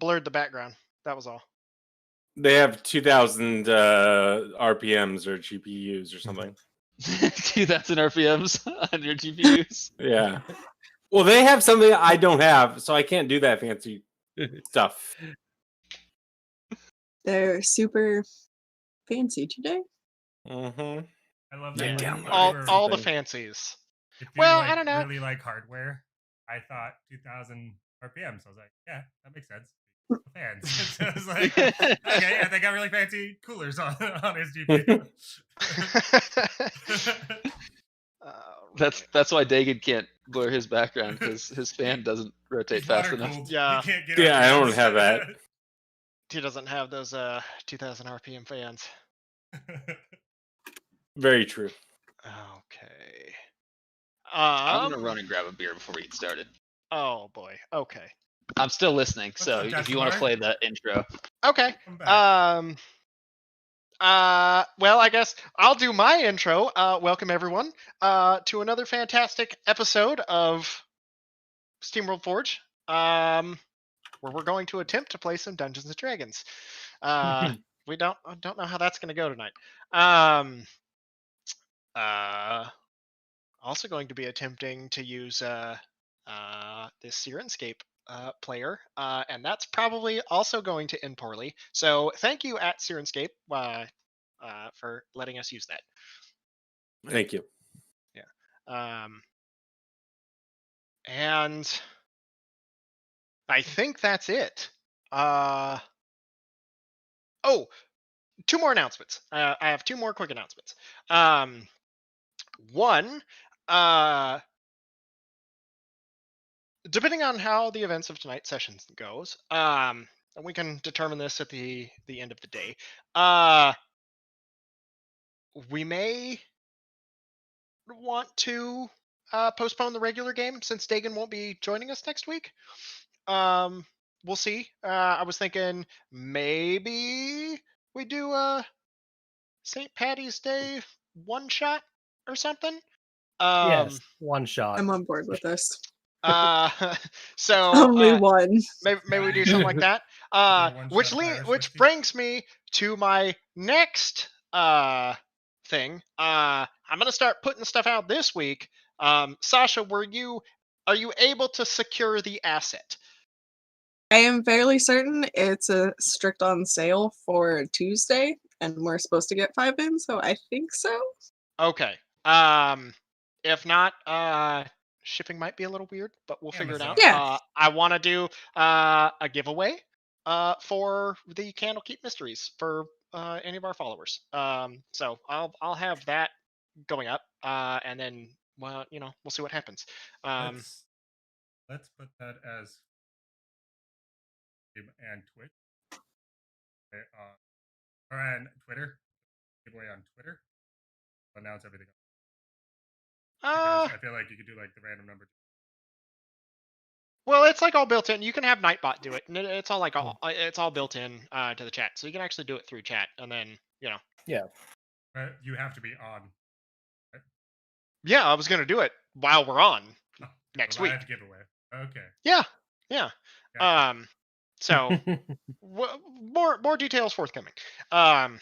blurred the background. That was all. They have 2,000 RPMs or GPUs or something. 2,000 RPMs on your GPUs. Yeah. Well, they have something I don't have, so I can't do that fancy stuff. They're super fancy today. Mm-hmm. I love Yeah, that. download All the something. fancies. If you Well, like, I don't know. really like hardware, I thought 2,000 RPM. So I was like, yeah, that makes sense. Fans. So I was like, okay, yeah, they got really fancy coolers on his GPU. That's why Dagan can't blur his background, because his fan doesn't rotate He's fast water enough. cooled. Yeah. He can't get Yeah, I RPMs. don't have that. He doesn't have those 2,000 RPM fans. Very true. Okay. I'm gonna run and grab a beer before we get started. Oh boy. Okay. I'm still listening, What's so up, if you want to Jasper? play the intro. Okay. Come back. Well, I guess I'll do my intro. Welcome everyone to another fantastic episode of SteamWorld Forge, where we're going to attempt to play some Dungeons and Dragons. We don't know how that's going to go tonight. Also going to be attempting to use this Sirenscape player, and that's probably also going to end poorly. So thank you at Sirenscape for letting us use that. Thank you. And I think that's it. Oh, 2 more announcements. I have 2 more quick announcements. One, depending on how the events of tonight's sessions goes, and we can determine this at the end of the day. We may want to postpone the regular game since Dagan won't be joining us next week. We'll see. I was thinking maybe we do a St. Patty's Day one shot or something. Yes, one shot. I'm on board with this. So Only one. maybe we do something like that. Which brings me to my next thing. I'm gonna start putting stuff out this week. Sasha, are you able to secure the asset? I am fairly certain it's a strict on sale for Tuesday, and we're supposed to get 5 in, so I think so. Okay. If not, shipping might be a little weird, but we'll figure it out. Yeah. I want to do a giveaway for the Candlekeep Mysteries for any of our followers. So I'll have that going up, and then we'll see what happens. Let's put that as and Twitch or on Twitter. Giveaway on Twitter. Announce everything. Because I feel like you could do like the random number. Well, it's like all built in. You can have Nightbot do it, and it's all it's all built in to the chat, so you can actually do it through chat, and then Yeah. But you have to be on. Right? Yeah, I was gonna do it while we're on next week. Live giveaway. Okay. Yeah. Gotcha. So more details forthcoming. So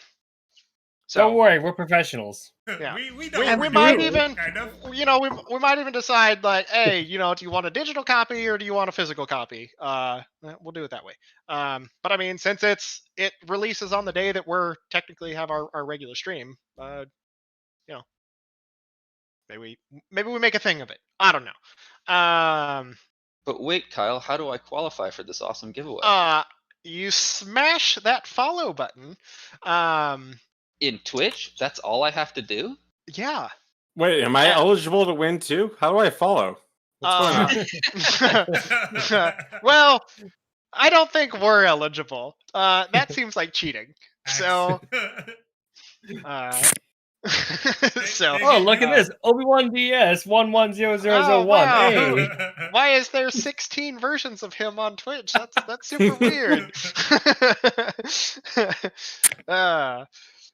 Don't worry, we're professionals. Yeah. we might even kind of. we might even decide like, hey, do you want a digital copy or do you want a physical copy? We'll do it that way. But I mean, since it releases on the day that we're technically have our regular stream, maybe we make a thing of it. I don't know. But wait, Kyle, how do I qualify for this awesome giveaway? You smash that follow button. In Twitch? That's all I have to do? Yeah. Wait, am I eligible to win too? How do I follow? What's going on? Well, I don't think we're eligible. That seems like cheating. So, oh, look at this. Obi-Wan DS 110001. wow. Hey. Why is there 16 versions of him on Twitch? That's super weird.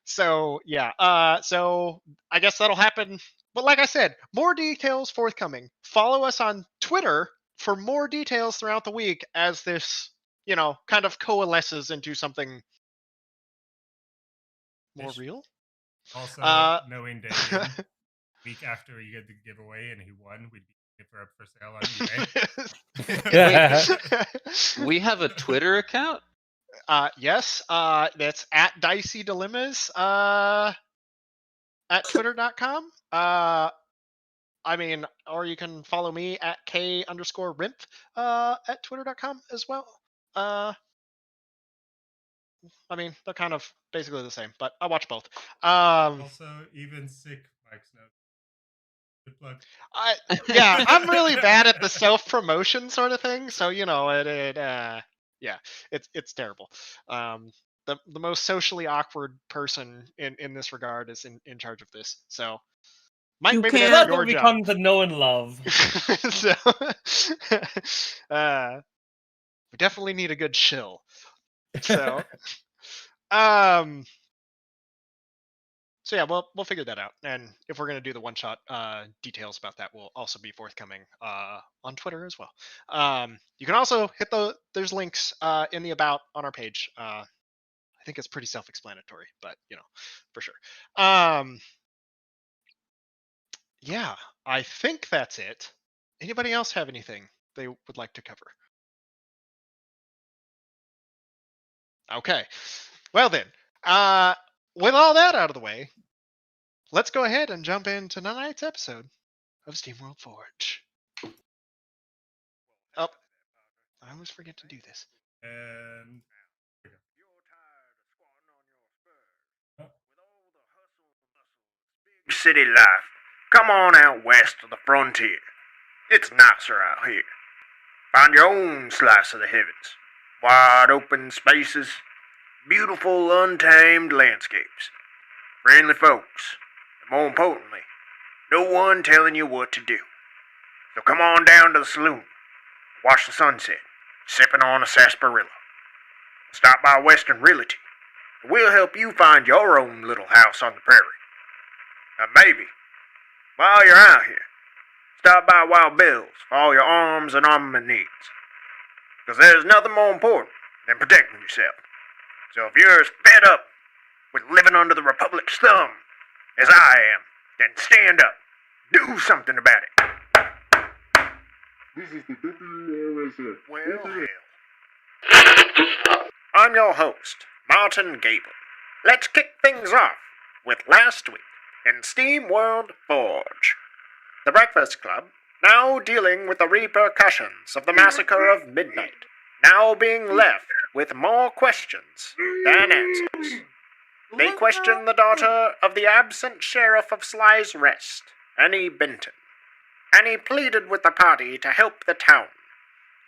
So yeah. So I guess that'll happen. But like I said, more details forthcoming. Follow us on Twitter for more details throughout the week as this kind of coalesces into something more real. Also, knowing Dagan, week after we did the giveaway and he won, we'd be up for sale on eBay. We have a Twitter account? Yes. That's at Dicey Dilemmas at twitter.com. Or you can follow me at K_Rimph at twitter.com as well. They're kind of basically the same, but I watch both. Also, even sick Mike's note. Good plug. I'm really bad at the self-promotion sort of thing, so it's terrible. The most socially awkward person in this regard is in charge of this. So Mike, maybe that's your what we job. come to know and love. So we definitely need a good chill. So So yeah, we'll figure that out, and if we're gonna do the one shot, details about that will also be forthcoming on Twitter as well. You can also hit there's links in the about on our page. I think it's pretty self-explanatory, but for sure. Yeah, I think that's it. Anybody else have anything they would like to cover? Okay, well then, with all that out of the way, let's go ahead and jump into tonight's episode of SteamWorld Forge. Oh, I always forget to do this. And city life. Come on out west of the frontier. It's nicer out here. Find your own slice of the heavens. Wide open spaces, beautiful untamed landscapes, friendly folks, and more importantly, no one telling you what to do. So come on down to the saloon, watch the sunset, sipping on a sarsaparilla. Stop by Western Realty, and we'll help you find your own little house on the prairie. And maybe, while you're out here, stop by Wild Bill's for all your arms and armament needs. Because there's nothing more important than protecting yourself. So if you're as fed up with living under the Republic's thumb as I am, then stand up. Do something about it. This is the Well, hell. I'm your host, Martin Gable. Let's kick things off with last week in SteamWorld Forge. The Breakfast Club, now dealing with the repercussions of the massacre of midnight, now being left with more questions than answers. They question the daughter of the absent sheriff of Sly's Rest, Annie Benton. Annie pleaded with the party to help the town,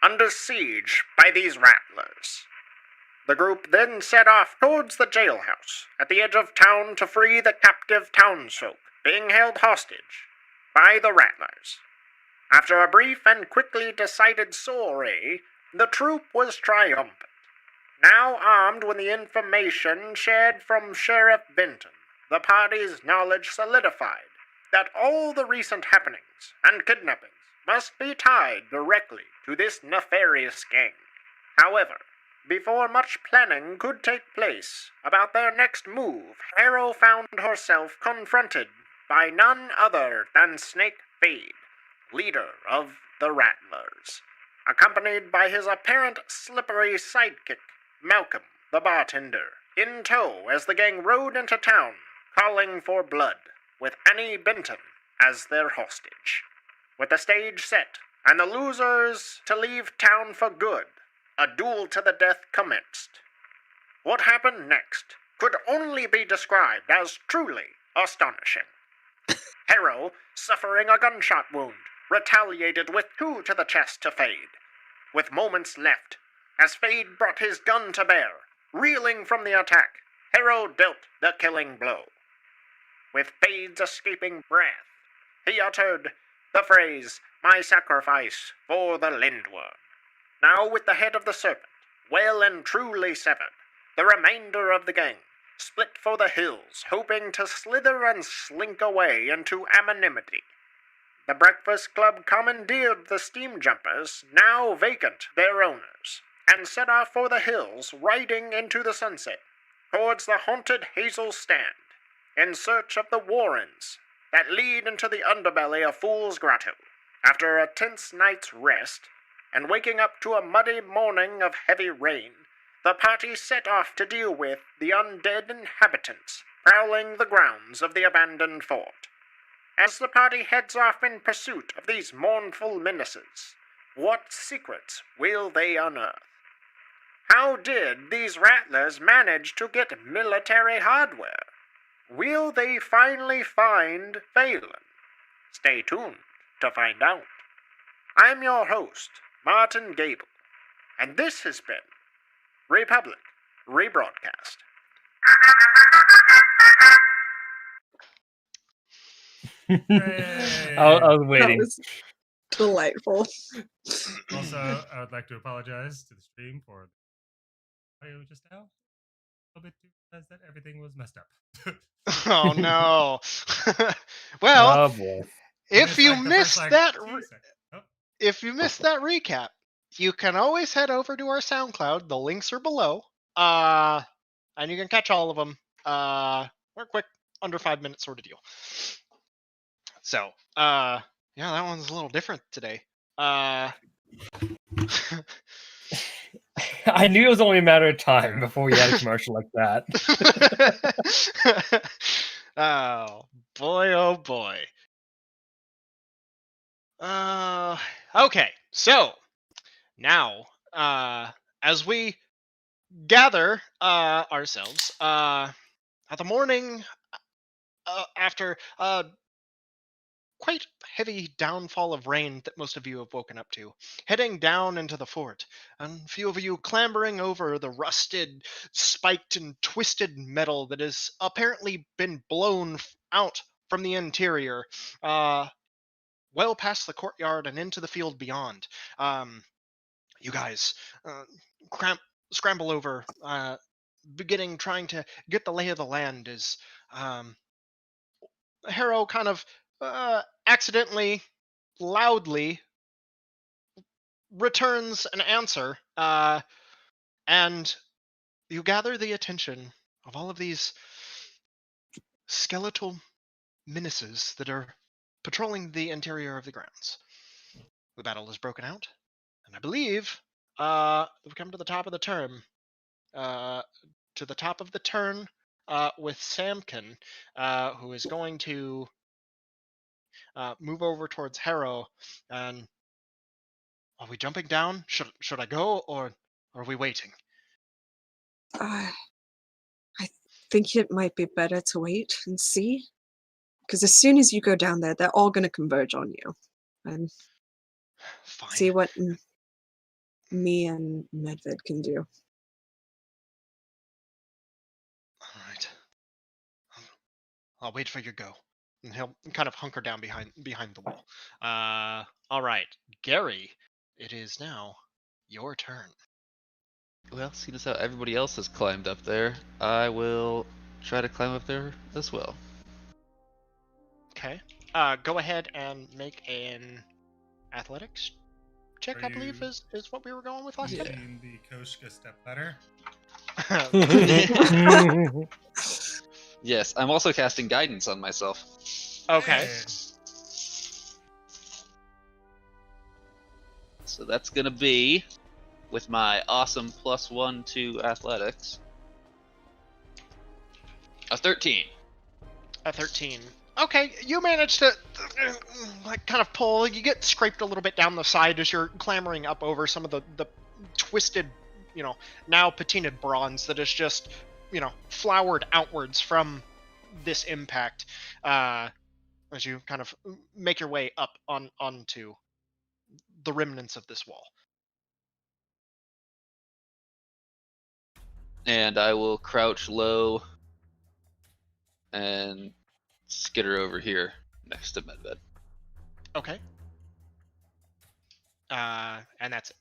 under siege by these rattlers. The group then set off towards the jailhouse at the edge of town to free the captive townsfolk being held hostage by the rattlers. After a brief and quickly decided soiree, the troop was triumphant. Now armed with the information shared from Sheriff Benton, the party's knowledge solidified that all the recent happenings and kidnappings must be tied directly to this nefarious gang. However, before much planning could take place about their next move, Harrow found herself confronted by none other than Snake Fade, leader of the Rattlers, accompanied by his apparent slippery sidekick, Malcolm, the bartender, in tow as the gang rode into town, calling for blood, with Annie Benton as their hostage. With the stage set, and the losers to leave town for good, a duel to the death commenced. What happened next could only be described as truly astonishing. Harrow, suffering a gunshot wound, retaliated with 2 to the chest to Fade. With moments left, as Fade brought his gun to bear, reeling from the attack, Harrow dealt the killing blow. With Fade's escaping breath, he uttered the phrase, "My sacrifice for the Lindworm." Now with the head of the serpent well and truly severed, the remainder of the gang split for the hills, hoping to slither and slink away into anonymity. The Breakfast Club commandeered the steam jumpers, now vacant their owners, and set off for the hills, riding into the sunset, towards the haunted Hazel stand, in search of the warrens that lead into the underbelly of Fool's Grotto. After a tense night's rest, and waking up to a muddy morning of heavy rain, the party set off to deal with the undead inhabitants prowling the grounds of the abandoned fort. As the party heads off in pursuit of these mournful menaces, what secrets will they unearth? How did these rattlers manage to get military hardware? Will they finally find Phelan? Stay tuned to find out. I'm your host, Martin Gable, and this has been Republic Rebroadcast. I was waiting. That was delightful. Also, I would like to apologize to the stream for the audio just now. A little bit too fast that everything was messed up. Oh no. Well, Oh boy. if you missed that, Oh, if you missed that recap, you can always head over to our SoundCloud. The links are below. And you can catch all of them. We're quick, under 5 minutes sort of deal. So, yeah, that one's a little different today. I knew it was only a matter of time before we had a commercial like that. Oh boy, oh boy. Okay, so now, as we gather ourselves at the morning after quite heavy downfall of rain that most of you have woken up to, heading down into the fort, and a few of you clambering over the rusted, spiked, and twisted metal that has apparently been blown out from the interior, well past the courtyard and into the field beyond. You guys scramble over, beginning trying to get the lay of the land as Harrow kind of accidentally, loudly returns an answer, and you gather the attention of all of these skeletal menaces that are patrolling the interior of the grounds. The battle has broken out, and I believe we've come to the top of the turn. With Samkin, who is going to move over towards Harrow. And are we jumping down? Should I go, or are we waiting? I think it might be better to wait and see. Because as soon as you go down there, they're all going to converge on you. And Fine. see what me and Medved can do. All right. I'll wait for your go. And he'll kind of hunker down behind the wall. All right. Gerry, it is now your turn. Well, seeing as how everybody else has climbed up there, I will try to climb up there as well. Okay. Go ahead and make an athletics check, I believe, is what we were going with last time. In the Koshka step ladder. Yes, I'm also casting guidance on myself. Okay. So that's gonna be with my awesome +1 to athletics. A 13. A 13. Okay, you manage to like kind of pull. You get scraped a little bit down the side as you're clambering up over some of the twisted, now patinaed bronze that is just, flowered outwards from this impact, as you kind of make your way up onto the remnants of this wall. And I will crouch low and skitter over here next to Medved. Okay. And that's it.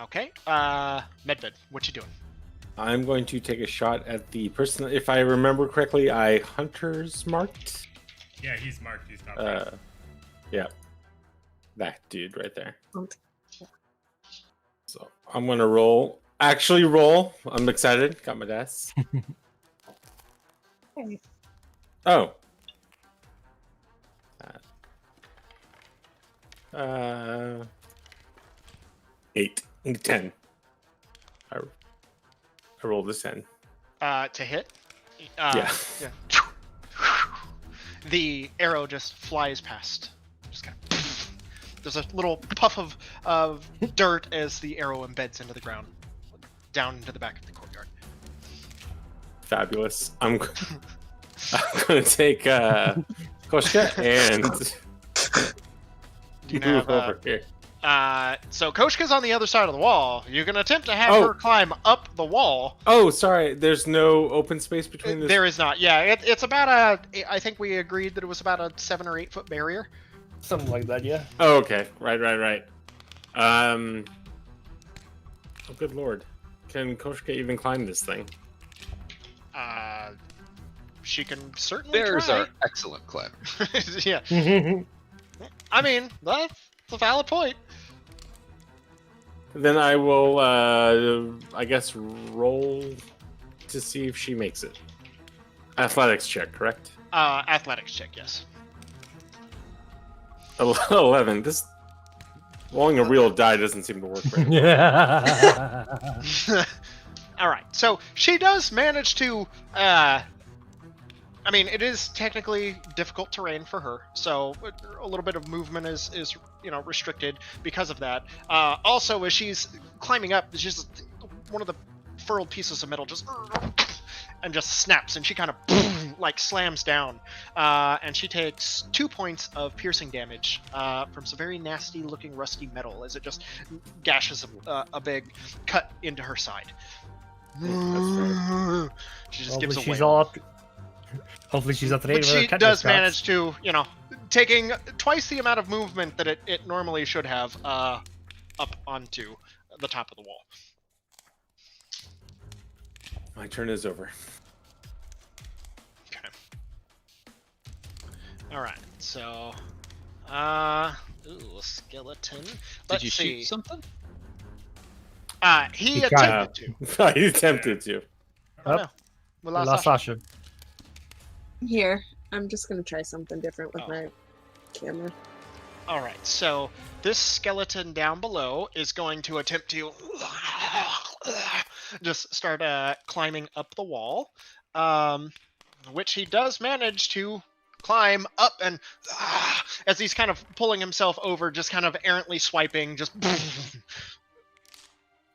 Okay. Medved, what you doing? I'm going to take a shot at the person. If I remember correctly, I hunters marked. Yeah, he's marked. He's not. Yeah. That dude right there. Okay. So I'm gonna roll. Actually, roll. I'm excited. Got my dice. Okay. Oh. 8. 10. I rolled a 10. To hit. Yeah. The arrow just flies past. Just kind of. There's a little puff of dirt as the arrow embeds into the ground, down into the back of the courtyard. Fabulous. I'm gonna take Koshka and You can move have, over here. So Koshka's on the other side of the wall. You can attempt to have her climb up the wall. Oh, sorry. There's no open space between this. There is not. Yeah, it's about I think we agreed that it was about a 7 or 8 foot barrier. Something like that, yeah. Oh, okay. Right. Oh, good lord. Can Koshka even climb this thing? She can certainly Bears try. are excellent climbers. Yeah. I mean, that's a valid point. Then I will, I guess, roll to see if she makes it. Athletics check, correct? Athletics check, yes. 11. This rolling a real die doesn't seem to work very well. All right, so she does manage to. I mean, it is technically difficult terrain for her, so a little bit of movement is restricted because of that. Also, as she's climbing up, she's one of the furled pieces of metal just snaps, and she kind of slams down, and she takes 2 points of piercing damage from some very nasty looking rusty metal as it just gashes a big cut into her side. She just gives a wail. Hopefully she's up to date. But she does manage to, taking twice the amount of movement that it normally should have up onto the top of the wall. My turn is over. Okay. All right. So, skeleton. Did you shoot something? He attempted to. He attempted to. Oh, no. We lost Sasha. Here, I'm just gonna try something different with my camera. All right, so this skeleton down below is going to attempt to just start climbing up the wall, which he does manage to climb up, and as he's kind of pulling himself over, just kind of errantly swiping, just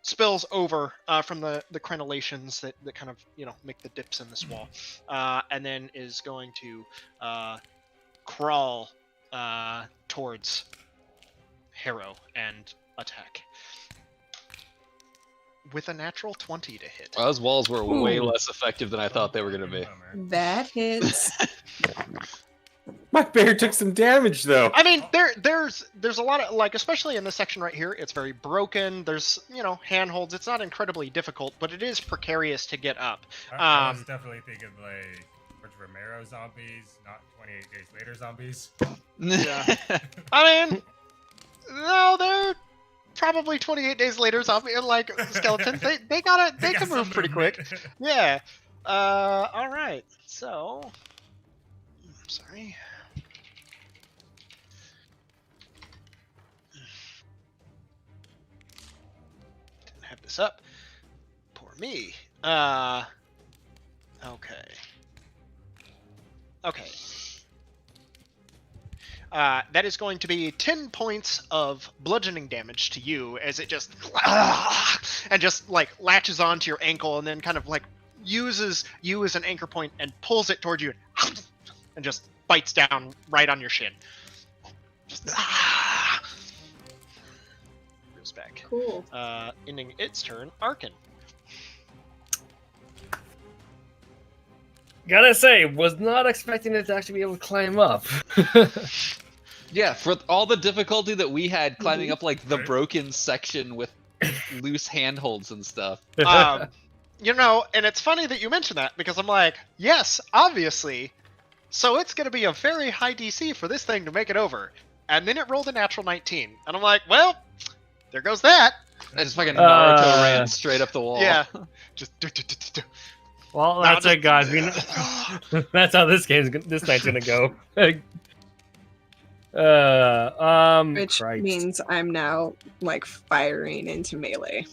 spills over from the crenellations that kind of make the dips in this wall, and then is going to crawl towards Harrow and attack with a natural 20 to hit. Well, those walls were way less effective than I thought they were going to be. That hits. My bear took some damage, though. I mean, there's a lot of, especially in this section right here, it's very broken. There's, handholds. It's not incredibly difficult, but it is precarious to get up. I was definitely thinking, George Romero zombies, not 28 Days Later zombies. Yeah. I mean, no, they're probably 28 Days Later zombie, skeletons. They can move pretty quick. Yeah. All right. So... Sorry. Didn't have this up. Poor me. Okay. That is going to be 10 points of bludgeoning damage to you as it just latches onto your ankle and then kind of uses you as an anchor point and pulls it towards you and just bites down right on your shin. Just goes back. Cool. Ending its turn. Arkhann. Gotta say, was not expecting it to actually be able to climb up. Yeah, for all the difficulty that we had climbing up the broken section with loose handholds and stuff. And it's funny that you mention that because I'm like, yes, obviously. So it's going to be a very high DC for this thing to make it over. and then it rolled a natural 19. And I'm like, well, there goes that. I just fucking Naruto ran straight up the wall. Yeah. Just Well, that's it, guys. That's how this night's gonna go. Which Christ. means I'm now like firing into melee.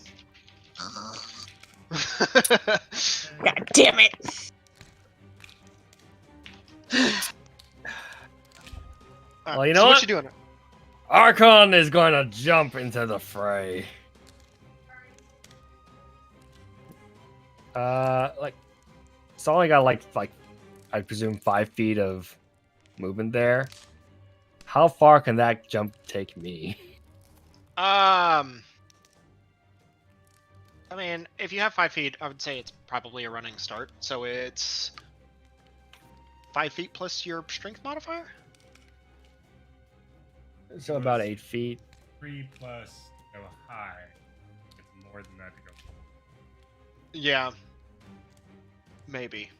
God damn it! Well, you know so what? what you doing? Arkhann is going to jump into the fray. It's only got like I presume 5 feet of movement there. How far can that jump take me? I mean, if you have 5 feet, I would say it's probably a running start. So it's 5 feet plus your strength modifier. So about 8 feet. 3 plus to go high. It's more than that to go. Yeah. Maybe.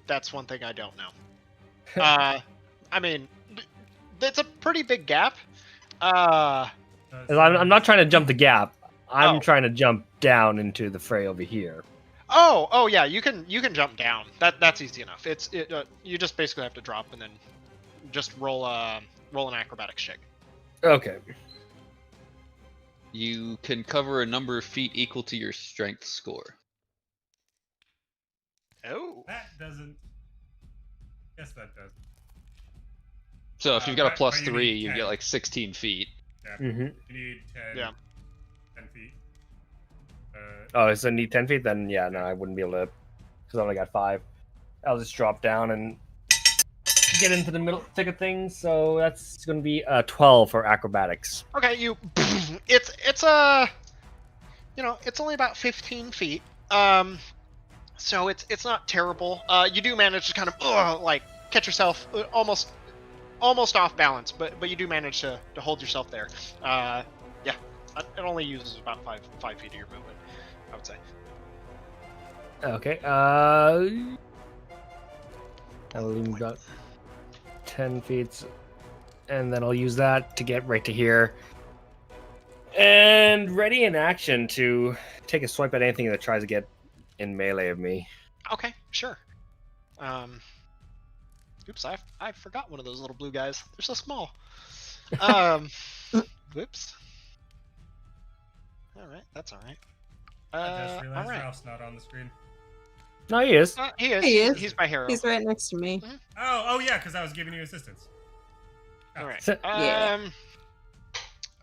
That's one thing I don't know. I mean, it's a pretty big gap. I'm not trying to jump the gap. I'm Oh. trying to jump down into the fray over here. Oh yeah, you can jump down. That's easy enough. You just basically have to drop and then just roll an acrobatics check. Okay. You can cover a number of feet equal to your strength score. Oh. That doesn't. Yes, that does. So if you've got a but plus you 3, need you 10. get like 16 feet. Yeah. Mm-hmm. You need 10. Yeah. 10 feet. Oh, so I need 10 feet? Then yeah, no, I wouldn't be able to, because I only got 5. I'll just drop down and get into the middle thick of things. So that's going to be 12 for acrobatics. Okay, it's it's only about 15 feet. So it's not terrible. You do manage to kind of like catch yourself almost off balance, but you do manage to hold yourself there. Yeah, it only uses about 5 feet of your movement, I would say. Okay. I'll leave about 10 feet, and then I'll use that to get right to here. And ready in action to take a swipe at anything that tries to get in melee of me. Okay, sure. Oops, I forgot one of those little blue guys. They're so small. Whoops. All right, that's all right. I just realized all right. Ralph's not on the screen. No, he is. He is. He is. He's by Harrow. He's right next to me. Oh yeah, because I was giving you assistance. All right. Yeah.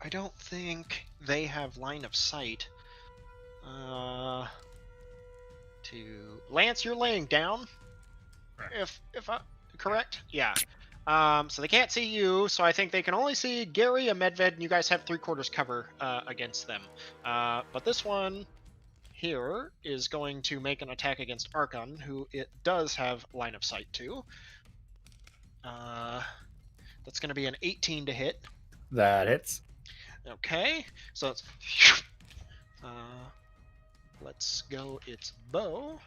I don't think they have line of sight. To Lance, you're laying down. Correct. If I correct, yeah. So they can't see you. So I think they can only see Gerry and Medved, and you guys have 3/4 cover against them. But this one here is going to make an attack against Arkhann, who it does have line of sight to. That's going to be an 18 to hit. That hits. Okay, so it's let's go its bow.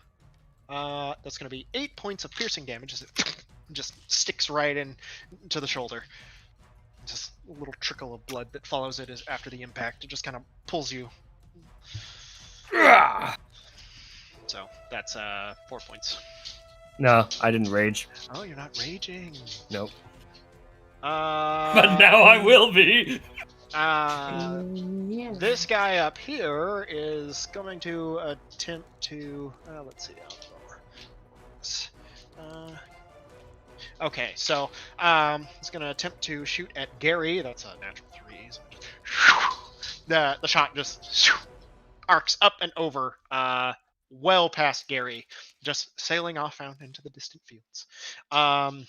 That's going to be 8 points of piercing damage as it just sticks right into the shoulder. Just a little trickle of blood that follows it after the impact. It just kind of pulls you. So that's 4 points. No, I didn't rage. Oh, you're not raging. Nope. But now I will be. Yeah. This guy up here is going to attempt to. Let's see. Okay, so he's going to attempt to shoot at Gerry. That's a natural 3. So the shot just arcs up and over, well past Gerry, just sailing off out into the distant fields. And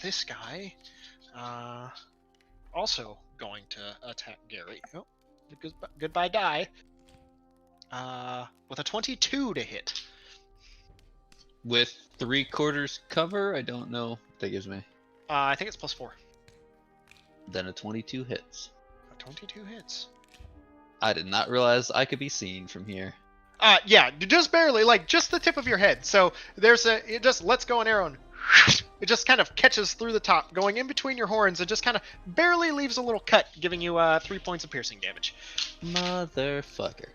this guy, also going to attack Gerry. Oh, goodbye die. With a 22 to hit. With 3/4 cover, I don't know what that gives me. I think it's +4. Then a 22 hits. A 22 hits. I did not realize I could be seen from here. Yeah, just barely, like just the tip of your head. So there's just lets go an arrow and It just kind of catches through the top, going in between your horns, and just kind of barely leaves a little cut, giving you 3 points of piercing damage. Motherfucker.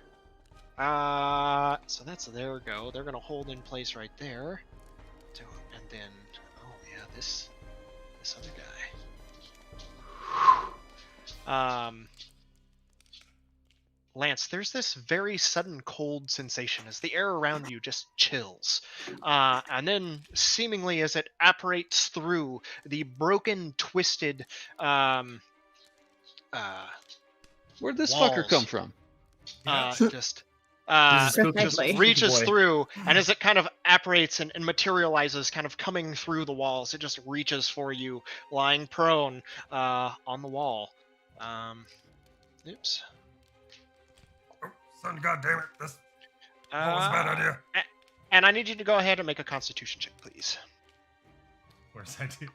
So that's there we go. They're gonna hold in place right there. And then, oh yeah, this other guy. Lance, there's this very sudden cold sensation as the air around you just chills. And then, seemingly as it apparates through the broken, twisted Where'd this walls, fucker come from? just Precisely. reaches boy. through, and as it kind of apparates and materializes, kind of coming through the walls, it just reaches for you, lying prone on the wall. Oops. Oh, son, goddamn it! This was a bad idea. And I need you to go ahead and make a Constitution check, please. Of course I do.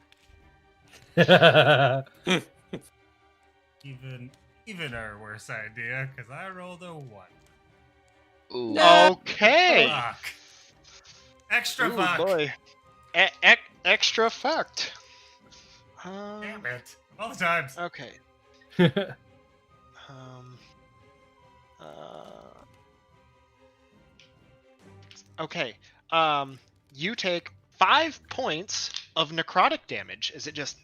Even our worst idea, because I rolled a 1. Ooh. No. Okay. Fuck. Extra Ooh, fuck. boy. Extra fucked. Damn it. All the times. Okay. Okay. You take 5 points of necrotic damage as it just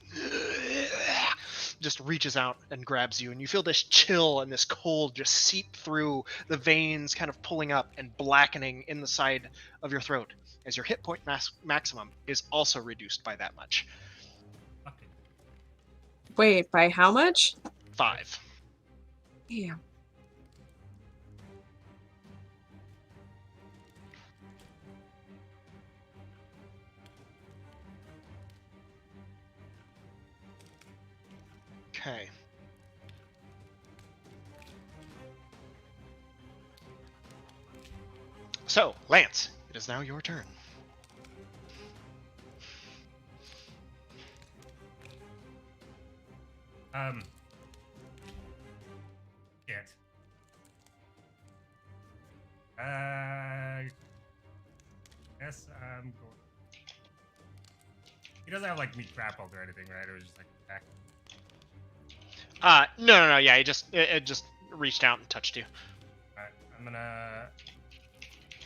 reaches out and grabs you, and you feel this chill and this cold just seep through the veins, kind of pulling up and blackening in the side of your throat, as your hit point maximum is also reduced by that much. Fuck it. Wait, by how much? 5. Yeah. Okay. So, Lance, it is now your turn. Shit. Guess I'm going. He doesn't have like me grappled or anything, right? It was just like attack. No, yeah, it just reached out and touched you. Alright, I'm gonna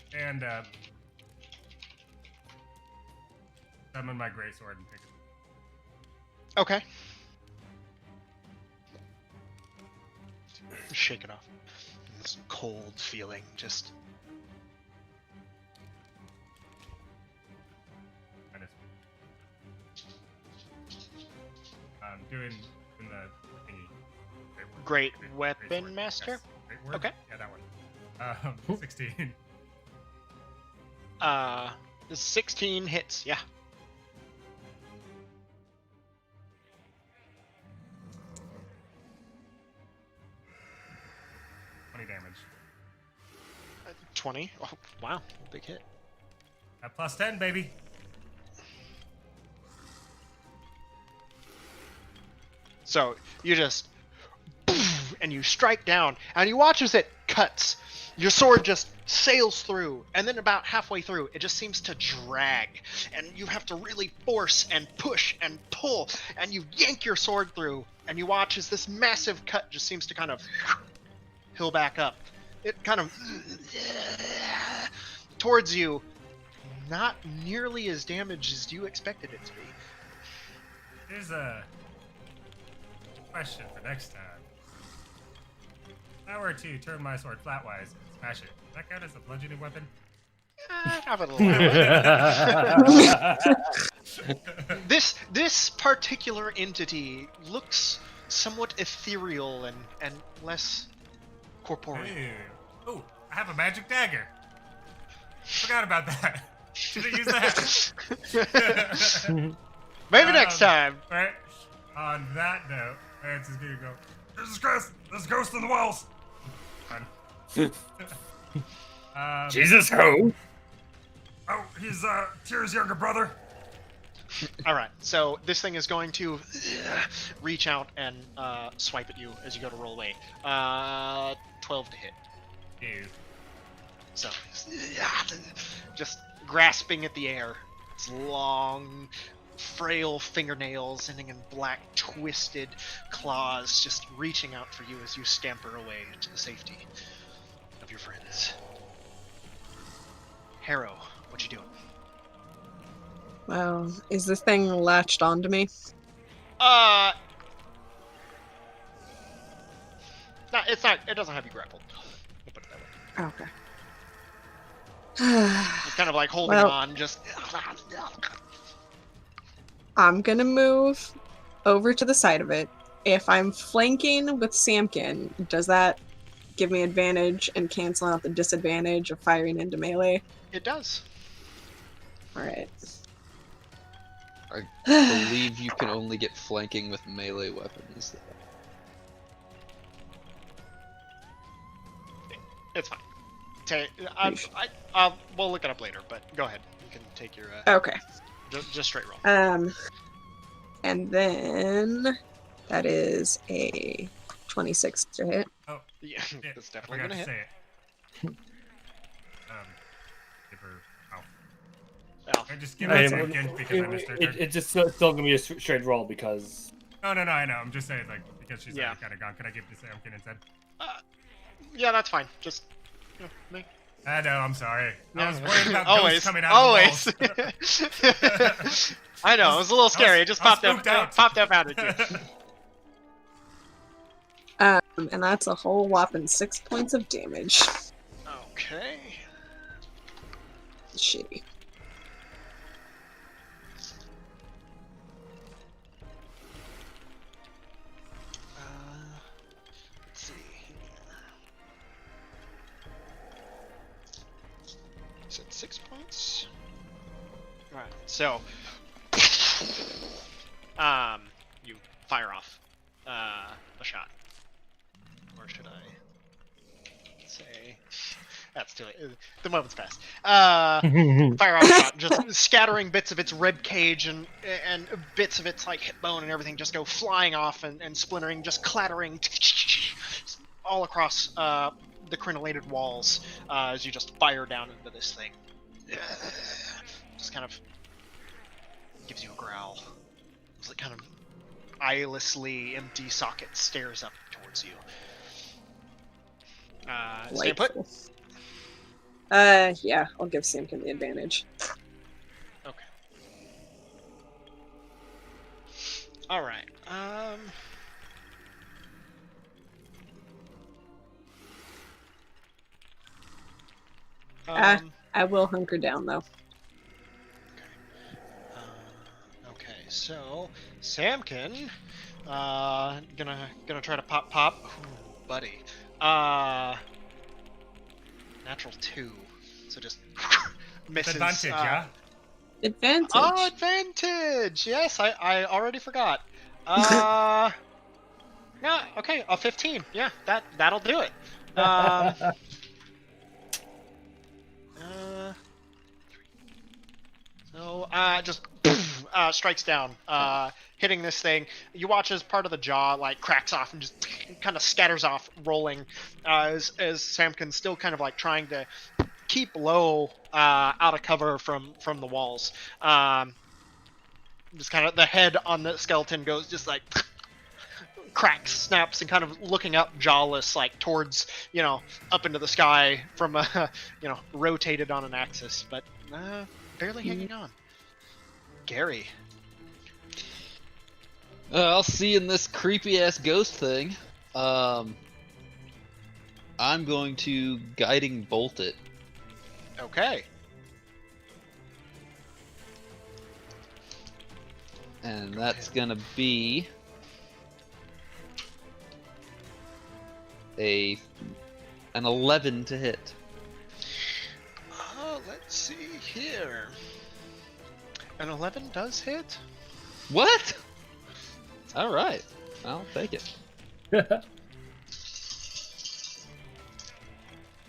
stand up, summon my greatsword, and pick it. Okay. Shake it off. This cold feeling, just. I'm doing the thingy. Great Great Weapon sword, Master? yes. Great word? Okay. Yeah, that one. 16. 16 hits, yeah. Damage. 20. Oh, wow, big hit. At plus 10, baby. So you just, and you strike down, and you watch as it cuts. Your sword just sails through, and then about halfway through, it just seems to drag, and you have to really force and push and pull, and you yank your sword through, and you watch as this massive cut just seems to kind of heal back up. It kind of towards you, not nearly as damaged as you expected it to be. Here's a question for next time. If I were to turn my sword flatwise and smash it, does that count as a bludgeoning weapon? Have it a little. This particular entity looks somewhat ethereal and less corporeal. Ew. Oh, I have a magic dagger. Forgot about that. Should have used that. Maybe next time. Right. On that note, Lance is gonna go. There's a ghost in the walls. Jesus, ho! Oh, he's Tyr's younger brother. All right, so this thing is going to reach out and swipe at you as you go to roll away. 12 to hit. Ew. So, just grasping at the air. Its long, frail fingernails ending in black twisted claws just reaching out for you as you scamper away to the safety of your friends. Harrow, what you doing? Well, is this thing latched onto me? No, it's not. It doesn't have you grappled. We'll put it that way. Okay. It's kind of like holding Well- on, just. I'm gonna move over to the side of it. If I'm flanking with Samkin, does that give me advantage and cancel out the disadvantage of firing into melee? It does. Alright. I believe you can only get flanking with melee weapons. It's fine. We'll look it up later, but go ahead. You can take your Okay. just straight roll. And then that is a 26 to hit. Oh, Yeah, shit, that's I definitely forgot gonna to hit. say it. Give her. Oh. Oh. I just give it I to mean, Samkin because I missed her turn. it's just still gonna be a straight roll because. No, I know. I'm just saying, like, because she's Yeah. already kind of gone. Can I give it to Samkin instead? Yeah, that's fine. Just. Me. I know. I'm sorry. I Yeah. was worried about Always. ghosts coming out Always. of the walls. I know. It was a little scary. It just I was popped up. spooked Popped up out at you. And that's a whole whopping 6 points of damage. Okay. Shitty. Let's see here. Is it 6 points? Alright, so you fire off a shot. Or should I say that's too late. The moment's passed. Fire off a shot, just scattering bits of its rib cage and bits of its like hip bone and everything just go flying off and splintering, just clattering all across the crenellated walls as you just fire down into this thing. Just kind of gives you a growl. It's like kind of eyelessly empty socket stares up towards you. Stay put. Delightful. Yeah, I'll give Samkin the advantage. Okay. All right. I will hunker down though. Okay, so Samkin, gonna try to pop. Ooh, buddy. Natural 2, so just misses. Advantage, yeah. Advantage. Oh, advantage! Yes, I already forgot. Yeah, okay, a 15. Yeah, that'll do it. So just strikes down, hitting this thing. You watch as part of the jaw like cracks off and just kind of scatters off, rolling. As Samkin's still kind of like trying to keep low, out of cover from the walls. Just kind of the head on the skeleton goes just like cracks, snaps, and kind of looking up, jawless, like towards up into the sky from rotated on an axis, but barely hanging on. Gerry. I'll see in this creepy ass ghost thing. I'm going to guiding bolt it. Okay. And that's gonna be an 11 to hit. Let's see here. An 11 does hit. What? All right, I'll take it.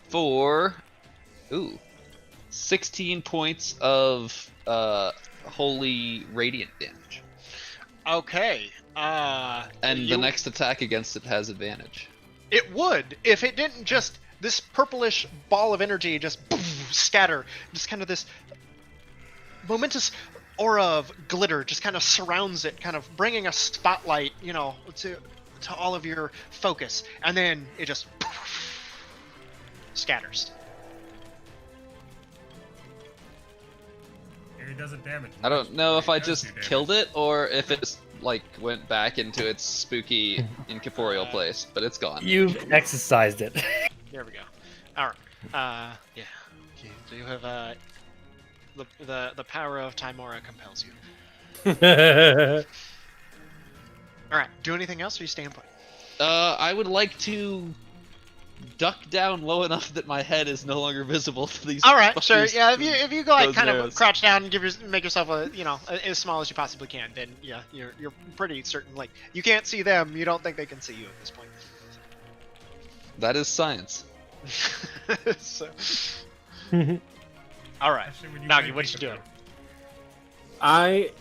For 16 points of holy radiant damage. Okay. And the next attack against it has advantage. It would if it didn't just this purplish ball of energy just scatter, just kind of this momentous aura of glitter just kind of surrounds it, kind of bringing a spotlight, to all of your focus, and then it just scatters. It doesn't damage. I don't know if I just It does do killed damage. it or if it like went back into its spooky incorporeal place, but it's gone. You've exercised it. There we go. All right. Yeah. So you have the power of Timora compels you. All right. Do anything else, or you staying put? I would like to duck down low enough that my head is no longer visible to these. All right. Sure. fuckers Yeah. who- If you go like those kind arrows. of crouch down and make yourself as small as you possibly can, then yeah, you're pretty certain. Like you can't see them. You don't think they can see you at this point. That is science. So. All right. Actually, when Nagi, play what you Peekaboo- doing? I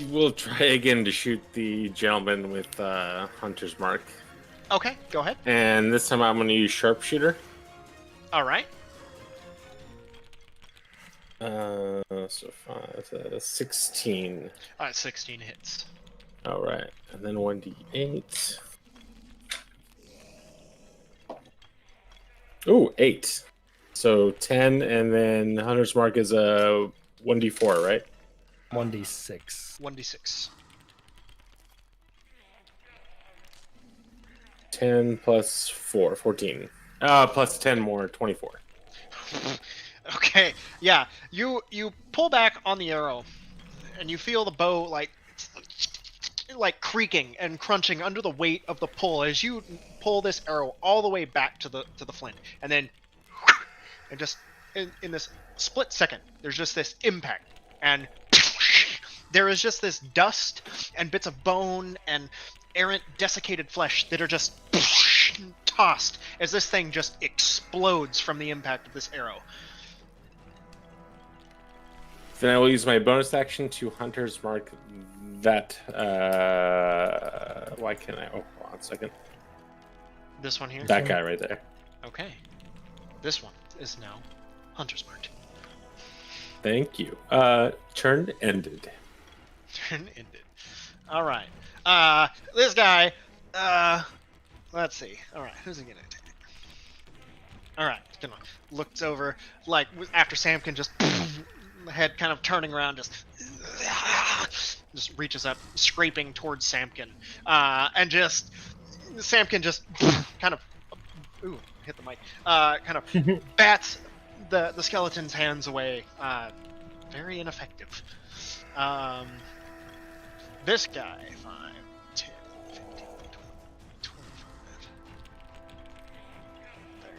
will try again to shoot the gentleman with Hunter's Mark. Okay. Go ahead. And this time I'm going to use Sharpshooter. All right. So 16. All right. 16 hits. All right. And then 1d8. Ooh, 8. So 10, and then Hunter's Mark is a 1d4, right? 1d6. 1d6. 10 plus 4, 14. Plus 10 more, 24. Okay, yeah. You pull back on the arrow, and you feel the bow like creaking and crunching under the weight of the pull as you pull this arrow all the way back to the flint, and then and just in this split second, there's just this impact, and there is just this dust and bits of bone and errant desiccated flesh that are just tossed as this thing just explodes from the impact of this arrow. Then I will use my bonus action to Hunter's Mark that. Why can't I? Oh, hold on a second. This one here? That guy right there. Okay. This one is now Hunter's Mark. Thank you. Turn ended. Turn ended. All right. This guy. Let's see. All right, who's he gonna attack? All right, come on. Looks over, like after Samkin just the head kind of turning around, just reaches up, scraping towards Samkin, and just Samkin just kind of hit the mic. Kind of bats the skeleton's hands away. Very ineffective. This guy, 5, 10, 15, 20, 25, 30,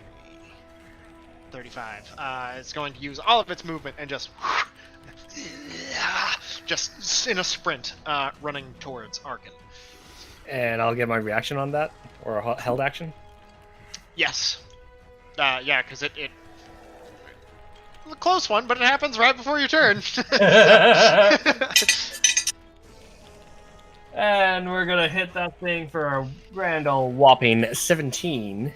35. It's going to use all of its movement and just in a sprint, running towards Arkhann. And I'll get my reaction on that, or a held action. Yes. Yeah, because it a close one, but it happens right before your turn. And we're gonna hit that thing for a grand old whopping 17.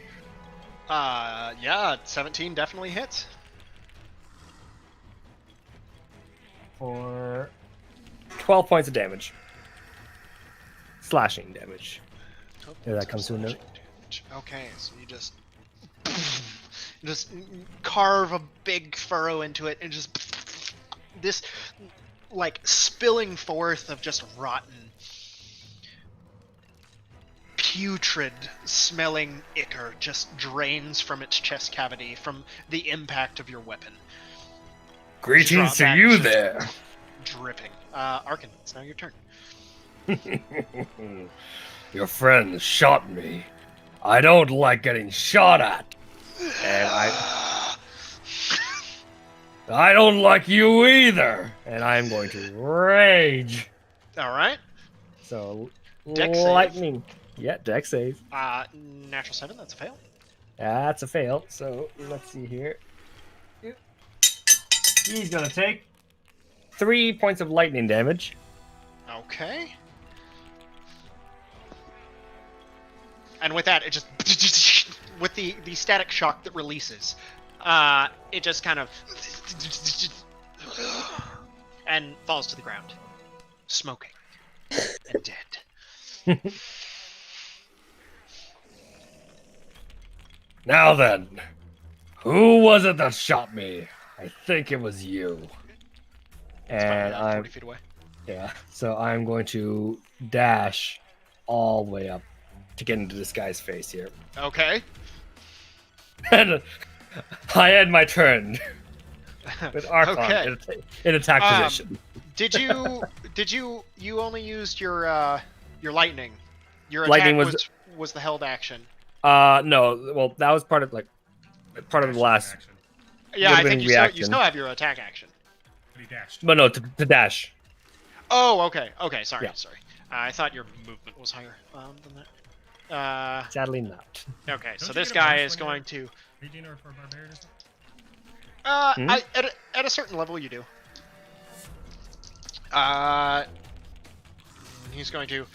Yeah, 17 definitely hits. For 12 points of damage. Slashing damage. Yeah, that comes to a note. Okay, so you just carve a big furrow into it, and just this like spilling forth of just rotten, putrid smelling ichor just drains from its chest cavity from the impact of your weapon. Greetings to Drop you back, there. Dripping. Arkhann, it's now your turn. Your friend shot me. I don't like getting shot at. And I don't like you either. And I'm going to rage. All right. So Dex save. lightning. Yeah, dex save. Natural 7, that's a fail. That's a fail. So let's see here. He's gonna take 3 points of lightning damage. Okay. And with that, it just with the static shock that releases, it just kind of and falls to the ground, smoking and dead. Now then, who was it that shot me? I think it was you. It's probably And like I'm 40 feet away. yeah, so I'm going to dash all the way up to get into this guy's face here. Okay. And I end my turn with Arkhann Okay. in attack position. Did you only used your lightning? Your Lightning attack was- was the held action. No, well, that was part of the last. Action. Yeah, Would've I been think you reaction. still have your attack action. But he dashed. But no, to dash. Oh, okay. Okay, sorry, Yeah. sorry. I thought your movement was higher than that. Sadly not. Okay, so you this get a guy bonus is when going to. you're Raging or for barbarian or something? At a certain level, you do. He's going to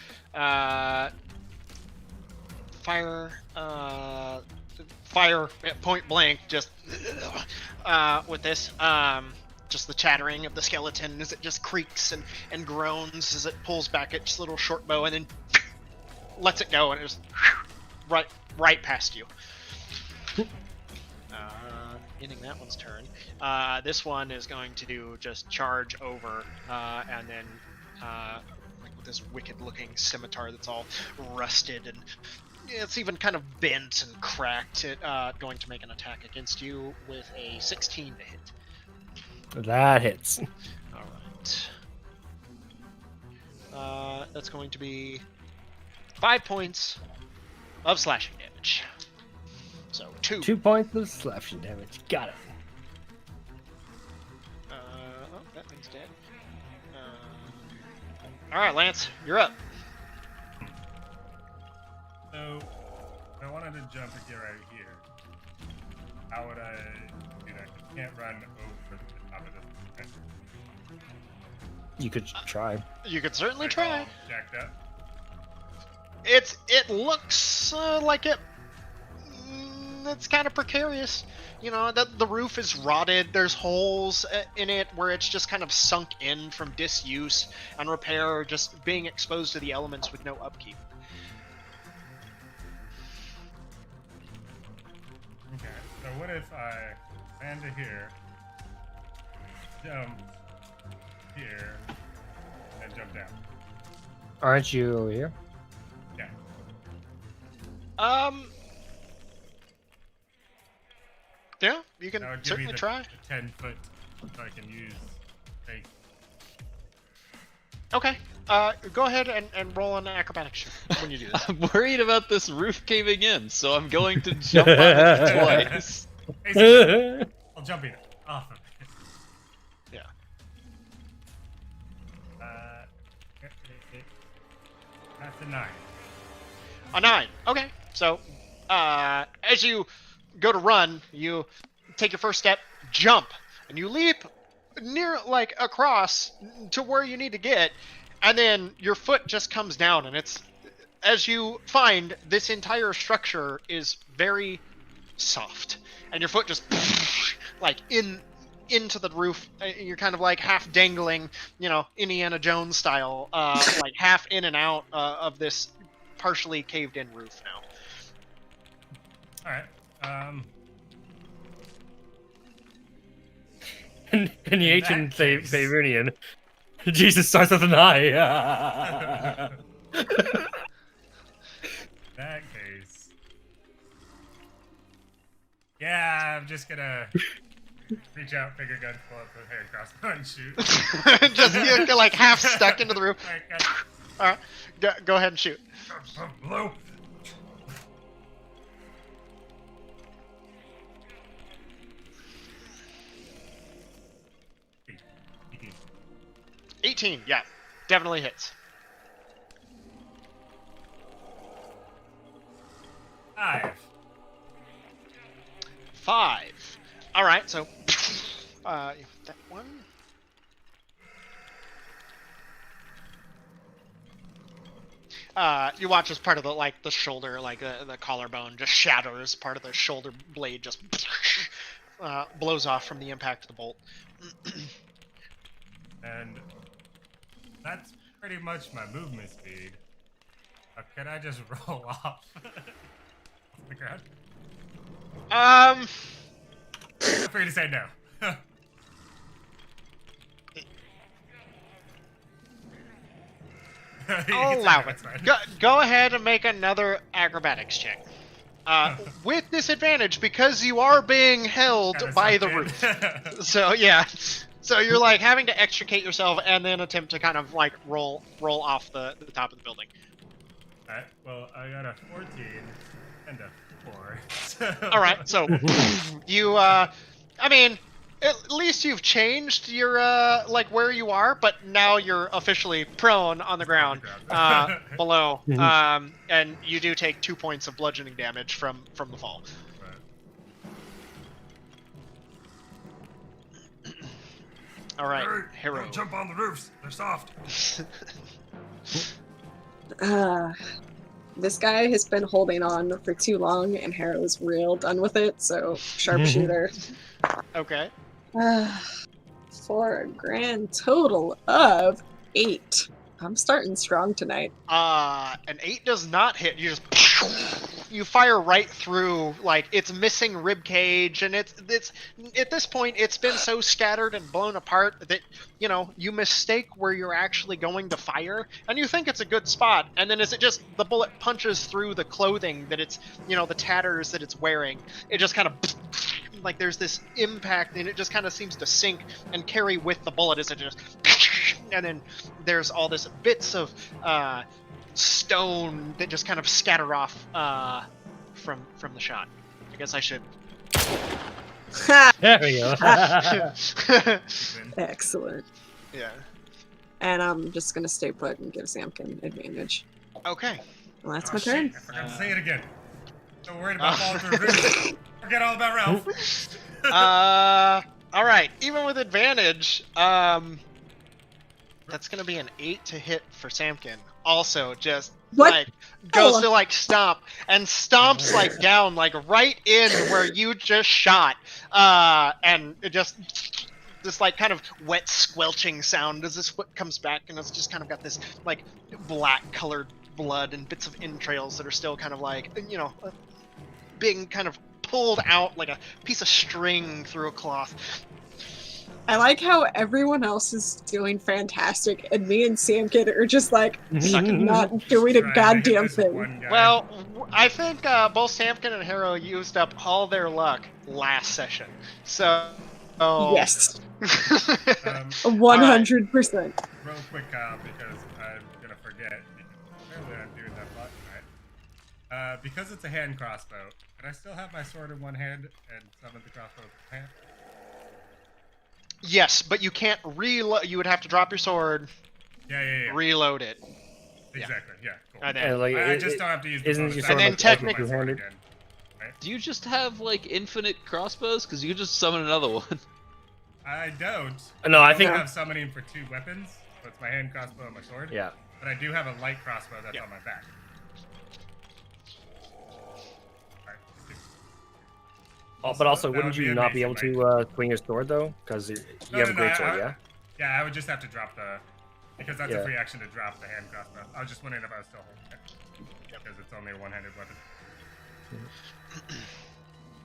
fire at point blank, just with this. Just the chattering of the skeleton as it just creaks and groans as it pulls back its little short bow and then lets it go and it just right past you. Ending that one's turn. This one is going to just charge over and then like with this wicked-looking scimitar that's all rusted and it's even kind of bent and cracked. It going to make an attack against you with a 16 to hit. That hits. All right. That's going to be 5 points of slashing damage. So 2. 2 points of slashing damage. Got it. Oh, that thing's dead. All right, Lance, you're up. So, if I wanted to jump and get right here, how would I do that? 'Cause you can't run over the top of this. You could try. You could certainly Like, try. all jacked up. It looks like it's kind of precarious. You know, the roof is rotted. There's holes in it where it's just kind of sunk in from disuse and repair, just being exposed to the elements with no upkeep. Okay, so what if I land to here, jump here, and jump down? Aren't you over here? Yeah. Yeah, you can That would give me certainly the, try. the 10 foot so I can use take. Okay. Go ahead and roll an acrobatics check when you do this. I'm worried about this roof caving in, so I'm going to jump on it twice. Basically, I'll jump in off of it. Yeah. That's a 9. A 9. Okay. So, as you go to run, you take your first step, jump, and you leap near, like, across to where you need to get, and then your foot just comes down, and it's, as you find, this entire structure is very soft, and your foot just, like, into the roof. You're kind of like half dangling, you know, Indiana Jones style, like half in and out of this partially caved in roof now. Alright. In the ancient that case- Favonian, Jesus starts with an I. That case. Yeah, I'm just gonna reach out, finger gun, pull up the hair crossbow and shoot. Just you're like half stuck into the roof. Alright, All right, go ahead and shoot. Blow. Eighteen. 18, yeah, definitely hits. 5. 5. All right, so that one. You watch as part of the shoulder, like the collarbone, just shatters. Part of the shoulder blade just blows off from the impact of the bolt. And that's pretty much my movement speed. Can I just roll off the ground? Feel free to say no. I'll allow it. Go ahead and make another acrobatics check. With disadvantage because you are being held by the roof. So yeah, so you're like having to extricate yourself and then attempt to kind of like roll off the top of the building. Alright, well I got a 14 and a 4. So... Alright, so you I mean, at least you've changed your like where you are, but now you're officially prone on the ground below. And you do take 2 points of bludgeoning damage from the fall. Right. All right, Hey, Harrow. don't jump on the roofs. They're soft. This guy has been holding on for too long, and Harrow's real done with it, so sharpshooter. Okay. For a grand total of 8. I'm starting strong tonight. An 8 does not hit. You just you fire right through, like it's missing rib cage, and it's at this point it's been so scattered and blown apart that you mistake where you're actually going to fire, and you think it's a good spot, and then as it just the bullet punches through the clothing that it's the tatters that it's wearing, it just kind of like there's this impact, and it just kind of seems to sink and carry with the bullet as it just and then there's all this bits of stone that just kind of scatter off from the shot. I guess I should. There we go. Excellent. Yeah. And I'm just gonna stay put and give Samkin advantage. Okay. Well, that's Oh, my turn. shit, I forgot to say it again. So worried about falling through roofs. Forget all about Ralph. All right. Even with advantage, that's gonna be an 8 to hit for Samkin. Also, just What? like goes to like stomp and stomps like down like right in where you just shot, and it just this like kind of wet squelching sound as this foot comes back, and it's just kind of got this like black colored blood and bits of entrails that are still kind of like being kind of pulled out like a piece of string through a cloth. I like how everyone else is doing fantastic, and me and Samkin are just like not doing a Trying to hit goddamn this thing. one guy. Well, I think both Samkin and Harrow used up all their luck last session, so Yes, Um, 100%. real quick, Kyle, because I'm gonna forget. Apparently, I'm doing that a lot tonight. Because it's a hand crossbow, can I still have my sword in one hand and summon the crossbow with the hand? Yes, but you can't reload. You would have to drop your sword, Yeah. reload it, Exactly. Yeah. Cool. and then And like, I just don't have to use the isn't bonus your action sword to like summon technically- my sword two-handed? again. Do you just have like infinite crossbows? Because you could just summon another one. I don't. No, I I think. have summoning for 2 weapons, so it's my hand crossbow and my sword. Yeah. But I do have a light crossbow that's Yeah. on my back. Alright, But also, that wouldn't would be you not be able amazing, to swing your sword though? Because you have a great sword, yeah. Yeah, I would just have to drop the... Because that's Yeah. a free action to drop the hand crossbow. I was just wondering if I was still holding it. Because it's only a one-handed weapon.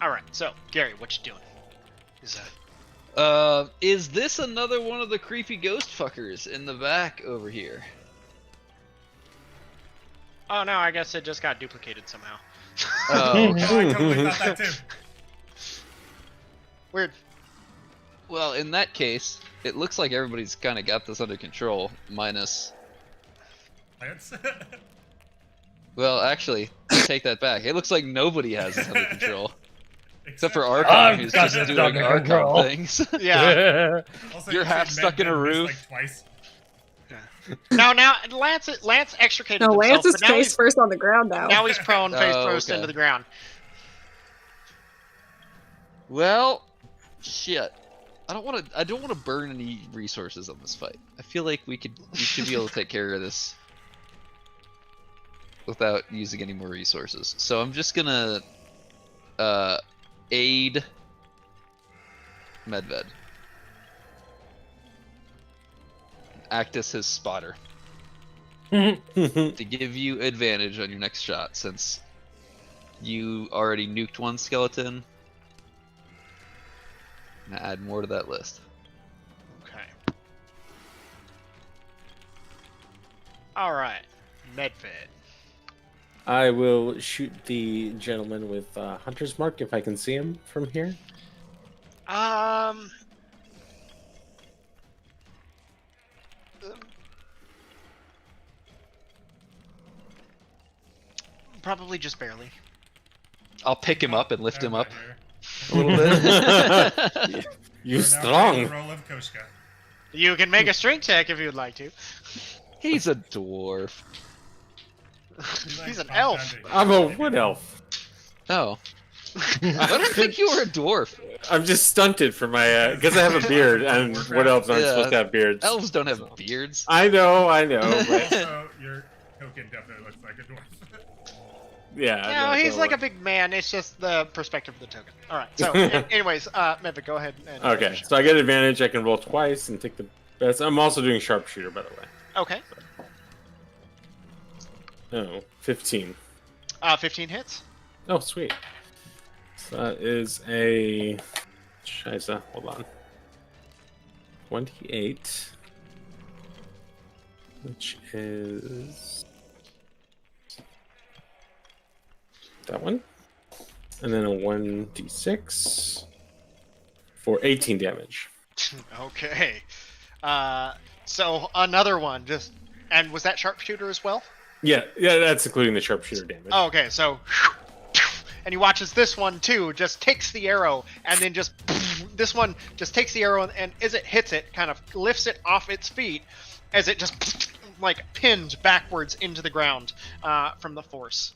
all right. So, Gerry, what you doing? Is this another one of the creepy ghost fuckers in the back over here? Oh no, I guess it just got duplicated somehow. Oh, Oh, I totally thought that too. Weird. well, in that case, it looks like everybody's kind of got this under control, minus... Lance? Well, actually, take that back. It looks like nobody has this under control. Except for Arkhann, who's got just this doing under Arkhann control. things. Yeah. Also, You're you half said stuck in a Medved missed, roof. Like, twice. Now Lance extricated No, himself, Lance is but now face he's, first on the ground now. now he's prone, face Oh, first okay. into the ground. Well, shit. I don't want to burn any resources on this fight. I feel like we should be able to take care of this without using any more resources. So I'm just gonna aid Medved. act as his spotter to give you advantage on your next shot, since you already nuked one skeleton. I'm gonna add more to that list. Okay. All right, Medved. I will shoot the gentleman with Hunter's Mark if I can see him from here. Probably just barely. I'll pick him up and lift him up Here. a little bit. You We're now strong. playing the role of Koshka. You can make a strength check if you'd like to. He's a dwarf. He's an elf. I'm a wood elf. Oh. I don't think you were a dwarf. I'm just stunted for my because I have a beard, and wood elves aren't Yeah. supposed to have beards. Elves don't have beards. I know, but Also, your token definitely looks like a dwarf. yeah. No, that's he's all like a right. big man. It's just the perspective of the token. All right. So, anyways, Medved, go ahead. And Okay, finish. so I get advantage. I can roll twice and take the best. I'm also doing sharpshooter, by the way. Okay. Oh, 15. 15 hits. Oh, sweet. So that is a... Scheiße, hold on. 28. Which is... that one. And then a 1d6 for 18 damage. Okay. So another one. And was that sharpshooter as well? Yeah, that's including the sharpshooter damage. Oh, okay. So, and he watches this one too. Just takes the arrow and then just this one just takes the arrow and as it hits it, kind of lifts it off its feet as it just like pinned backwards into the ground from the force.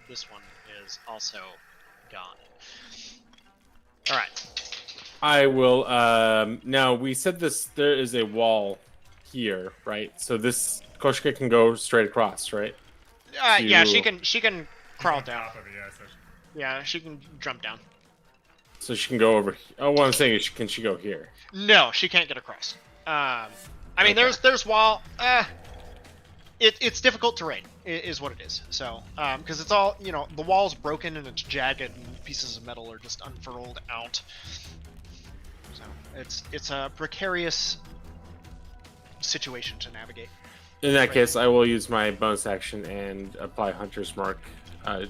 This one is also gone. All right. I will. Now we said this. There is a wall here, right? So this Koshka can go straight across, right? Yeah, To- she can crawl On down. top of it, yeah, so Yeah, she can jump down. So she can go over. Oh, what I'm saying is, can she go here? No, she can't get across. I mean, there's wall. It's difficult terrain, is what it is. So, because it's all the wall's broken and it's jagged and pieces of metal are just unfurled out. So it's a precarious situation to navigate. In that case, I will use my bonus action and apply Hunter's Mark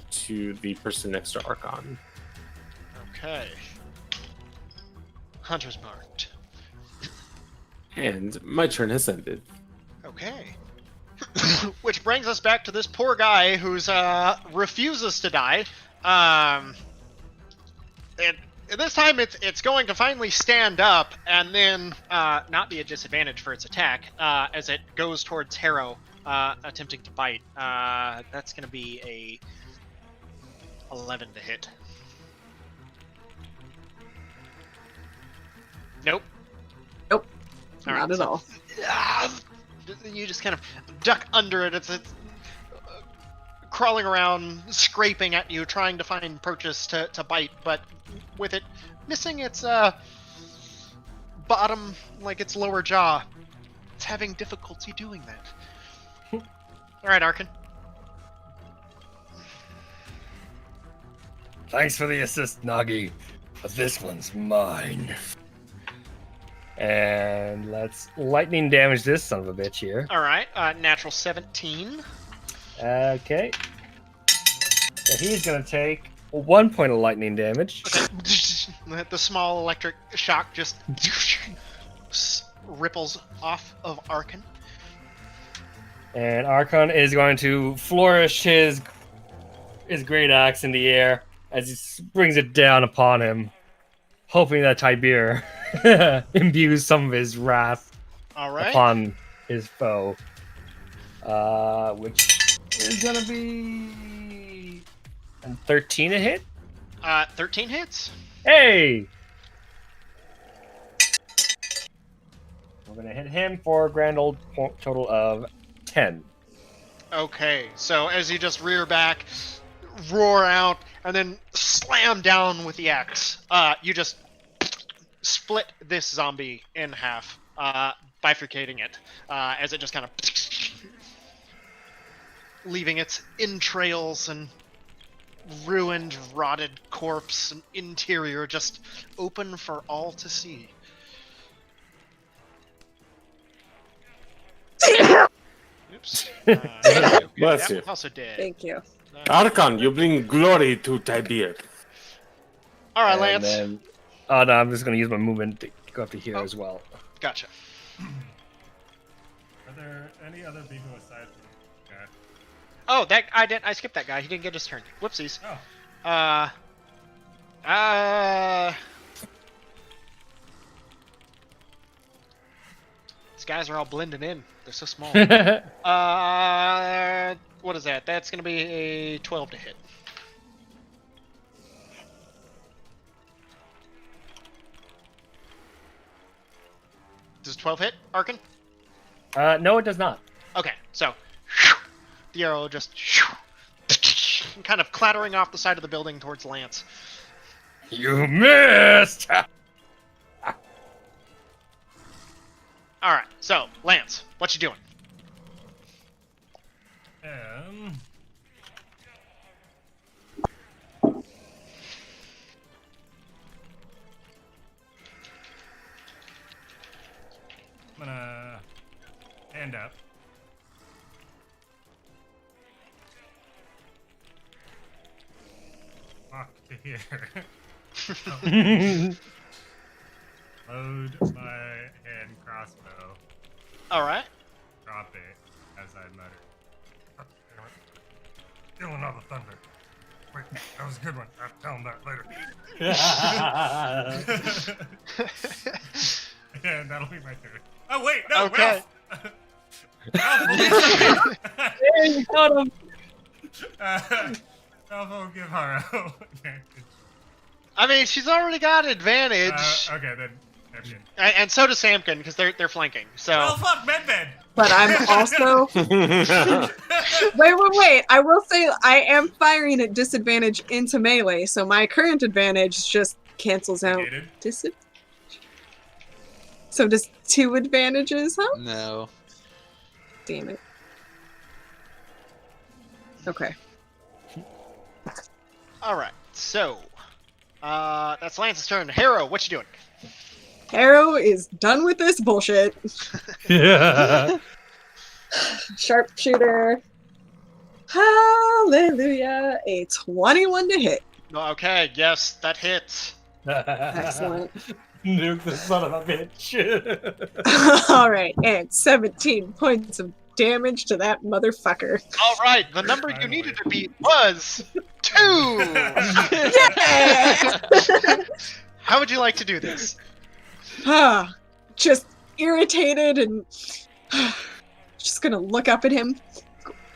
to the person next to Arkhann. Okay. Hunter's marked. And my turn has ended. Okay. Which brings us back to this poor guy who's refuses to die. And this time it's going to finally stand up and then not be a disadvantage for its attack as it goes towards Harrow, attempting to bite. That's going to be a 11 to hit. Nope. Nope. All right, Not at so- all. You just kind of duck under it. It's crawling around, scraping at you, trying to find purchase to bite, but with it missing its bottom, like its lower jaw, it's having difficulty doing that. All right, Arkhann. Thanks for the assist, Nagi, but this one's mine. And let's lightning damage this son of a bitch here. All right, natural 17. Okay. So he's gonna take 1 point of lightning damage. Okay. The small electric shock just ripples off of Arkhann. And Arkhann is going to flourish his great axe in the air as he brings it down upon him, hoping that Tibir imbues some of his wrath All right. upon his foe. Which is gonna be 13 a hit. 13 hits. Hey! We're gonna hit him for a grand old total of 10. Okay, so as you just rear back, roar out, and then slam down with the axe, you just split this zombie in half. bifurcating it as it just kind of leaving its entrails and ruined, rotted corpse and interior just open for all to see. Oops. Bless you. Also dead. Thank you. Arkhann, you bring glory to Tibir. All right, And Lance. then- oh no, I'm just gonna use my movement to go up to here Oh. as well. Gotcha. Are there any other people aside from this guy? Oh, I skipped that guy. He didn't get his turn. Whoopsies. Oh, These guys are all blending in. They're so small. What is that? That's gonna be a 12 to hit. Does 12 hit, Arkhann? No, it does not. Okay, so the arrow just kind of clattering off the side of the building towards Lance. You missed. All right, so Lance, what you doing? I'm gonna stand up. Walk to here. Load my hand crossbow. All right. Drop it as I mutter. Oh, damn it. Feeling all the thunder. Wait, that was a good one. I'll tell him that later. And that'll be my turn. Oh wait, no, Okay. Ralph! There you got him. Ralph will give Harrow advantage. I mean, she's already got advantage, Okay, then. Okay. and so does Samkin because they're flanking. So Oh fuck, Medved! But I'm also wait. I will say I am firing at disadvantage into melee, so my current advantage just cancels out Negated. disadvantage. So does 2 advantages, huh? No. Damn it. Okay. all right, so that's Lance's turn. Harrow, what you doing? Harrow is done with this bullshit. Sharpshooter. Hallelujah. A 21 to hit. Okay, yes, that hits. Excellent. Nuke the son of a bitch. Alright, and 17 points of damage to that motherfucker. All right, the number you Finally. needed to beat was 2. Yeah! How would you like to do this? Just irritated and just gonna look up at him.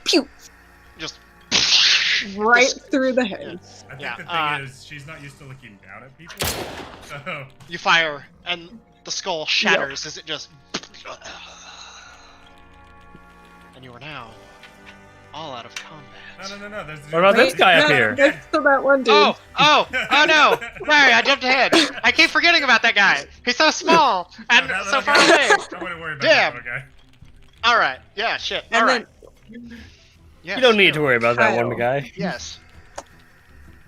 Pew! Just Right through the head. I think Yeah, the thing is, she's not used to looking down at people. So, you fire, and the skull shatters as it just. And you are now all out of combat. no. There's What about this Wait, guy up no, here? There's still that one dude. Oh no! Sorry, I jumped ahead. I keep forgetting about that guy. He's so small and that so little far guy. away. I wouldn't worry about Damn. that little guy. All right. Yeah. Shit. And All then, right. Yes, You don't need to worry about that Kyle. one guy. Yes.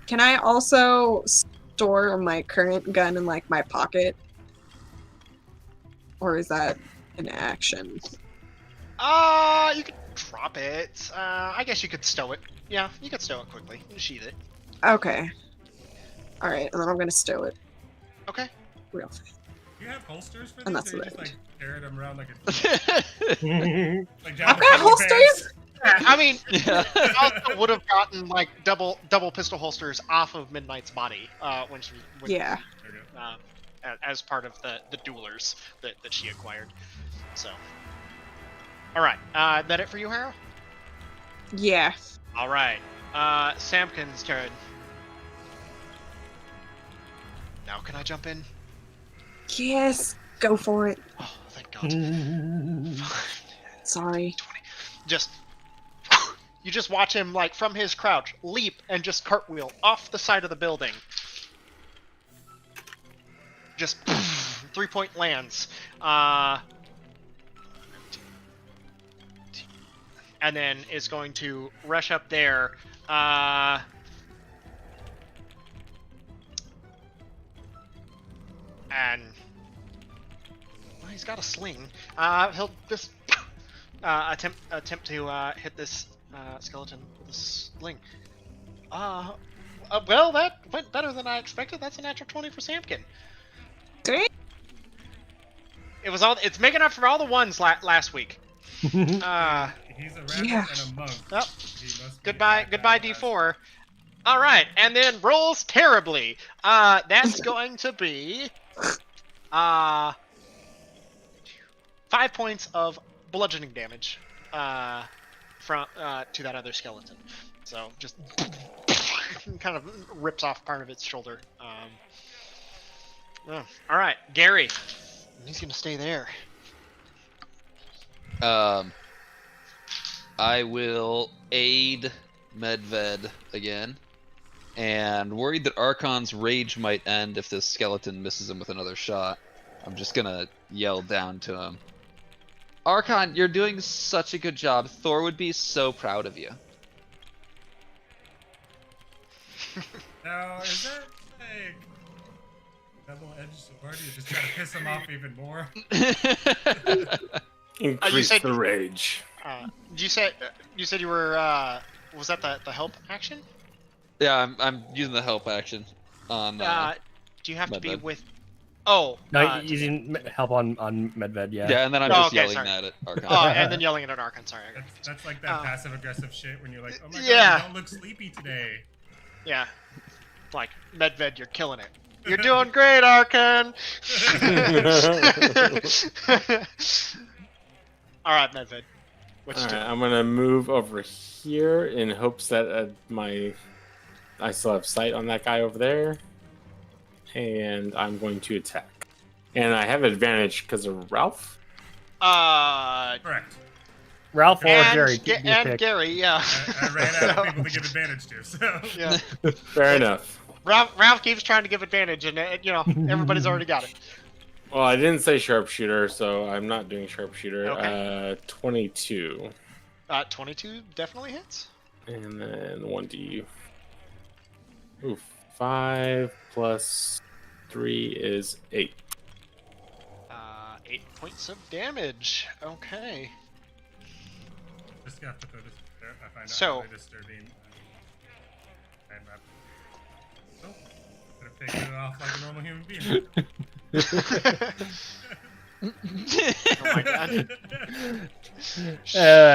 can I also store my current gun in like my pocket? Or is that an action? You could drop it. I guess you could stow it. Yeah, you could stow it quickly. You sheath it. Okay. Alright, and then I'm gonna stow it Okay. real fast. Do you have holsters for And these? that's Or you what just I like carry them around like a like I've John got holsters! I mean, Yeah. I also would have gotten like double pistol holsters off of Midnight's body when she Yeah. as part of the duelers that she acquired. So. All right. That it for you, Harrow? Yeah. All right. Samkin's turn. Now can I jump in? Yes, go for it. Oh, thank God. Sorry. 20. Just you just watch him like from his crouch leap and just cartwheel off the side of the building. Just 3-point lands. and then is going to rush up there. And well, he's got a sling. He'll just attempt to hit this skeleton with a sling. Well, that went better than I expected. That's a natural 20 for Samkin. Sweet. It's making up for all the ones last week. He's a rabbit and a monk. Oh, He must be goodbye, badass. D4. All right, and then rolls terribly. That's going to be 5 points of bludgeoning damage from to that other skeleton. So just kind of rips off part of its shoulder. All right, Gerry. He's gonna stay there. I will aid Medved again, and worried that Arkhann's rage might end if this skeleton misses him with another shot. I'm just gonna yell down to him. Arkhann, you're doing such a good job. Thor would be so proud of you. Now, is that like double-edged sword? You just try to piss him off even more? Increase said- the rage. You said you were was that the help action? Yeah, I'm using the help action on. Do you have to be Medved. with? Oh. No, using help on Medved, yeah. Yeah, and then I'm Oh, just okay, yelling sorry. that at Arkhann. Oh, and then yelling it at Arkhann. Sorry. I got That's like that passive-aggressive shit when you're like, oh my Yeah. god, you don't look sleepy today. Yeah. Like, Medved, you're killing it. You're doing great, Arkhann! Alright, Medved. What you Alright, doing? I'm gonna move over here in hopes that I still have sight on that guy over there, and I'm going to attack. And I have advantage because of Ralph. Correct. Ralph or and, Gerry. and Gerry, yeah. I ran out of people to give advantage to, so. Yeah. Fair enough. Ralph keeps trying to give advantage, and everybody's already got it. Well, I didn't say sharpshooter, so I'm not doing sharpshooter. Okay. 22. 22 definitely hits. And then 1d. Ooh, 5 plus 3 is 8. 8 points of damage. Okay. Just got to put this there. I find So- out really disturbing. And oh, could have taken it off like a normal human being. Oh my god.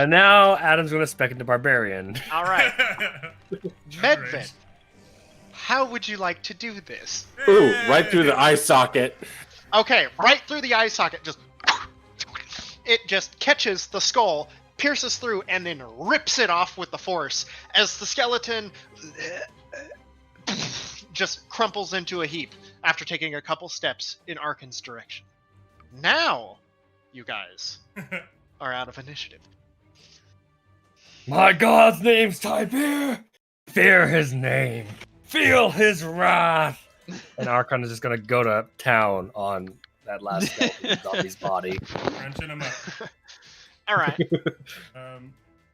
Now Adam's gonna spec into Barbarian. All right, Medved. Outrage. How would you like to do this? Ooh, right through the eye socket. Okay, right through the eye socket. It just catches the skull, pierces through, and then rips it off with the force as the skeleton just crumples into a heap after taking a couple steps in Arkhann's direction. Now, you guys are out of initiative. My god's name's Tibir! Fear his name. Feel his wrath! And Arkhann is just gonna go to town on that last zombie's body. Crunching him up. All right.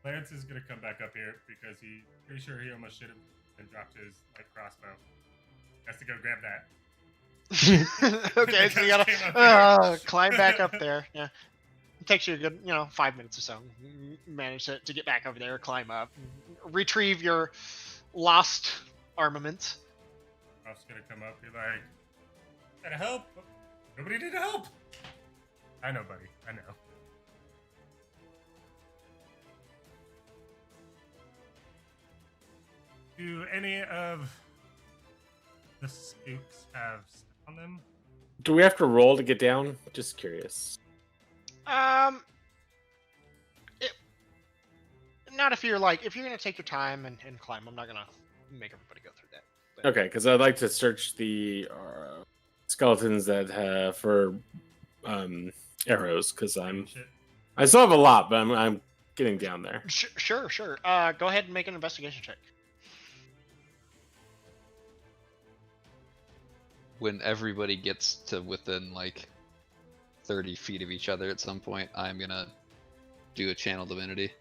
Lance is gonna come back up here because he's pretty sure he almost should have and dropped his light crossbow. Has to go grab that. Okay, so you gotta climb back up there. Yeah. It takes you a good, 5 minutes or so. You manage to get back over there, climb up, retrieve your lost armament. Ralph's gonna come up, be like, gotta help. Nobody did help. I know, buddy. I know. Do any of the spooks have stuff on them? Do we have to roll to get down? Just curious. Not if you're gonna take your time and climb. I'm not gonna make everybody go through that. Okay, because I'd like to search the skeletons that have for arrows, because Shit. I still have a lot, but I'm getting down there. Sure. Go ahead and make an investigation check. When everybody gets to within like 30 feet of each other at some point, I'm gonna do a channel divinity.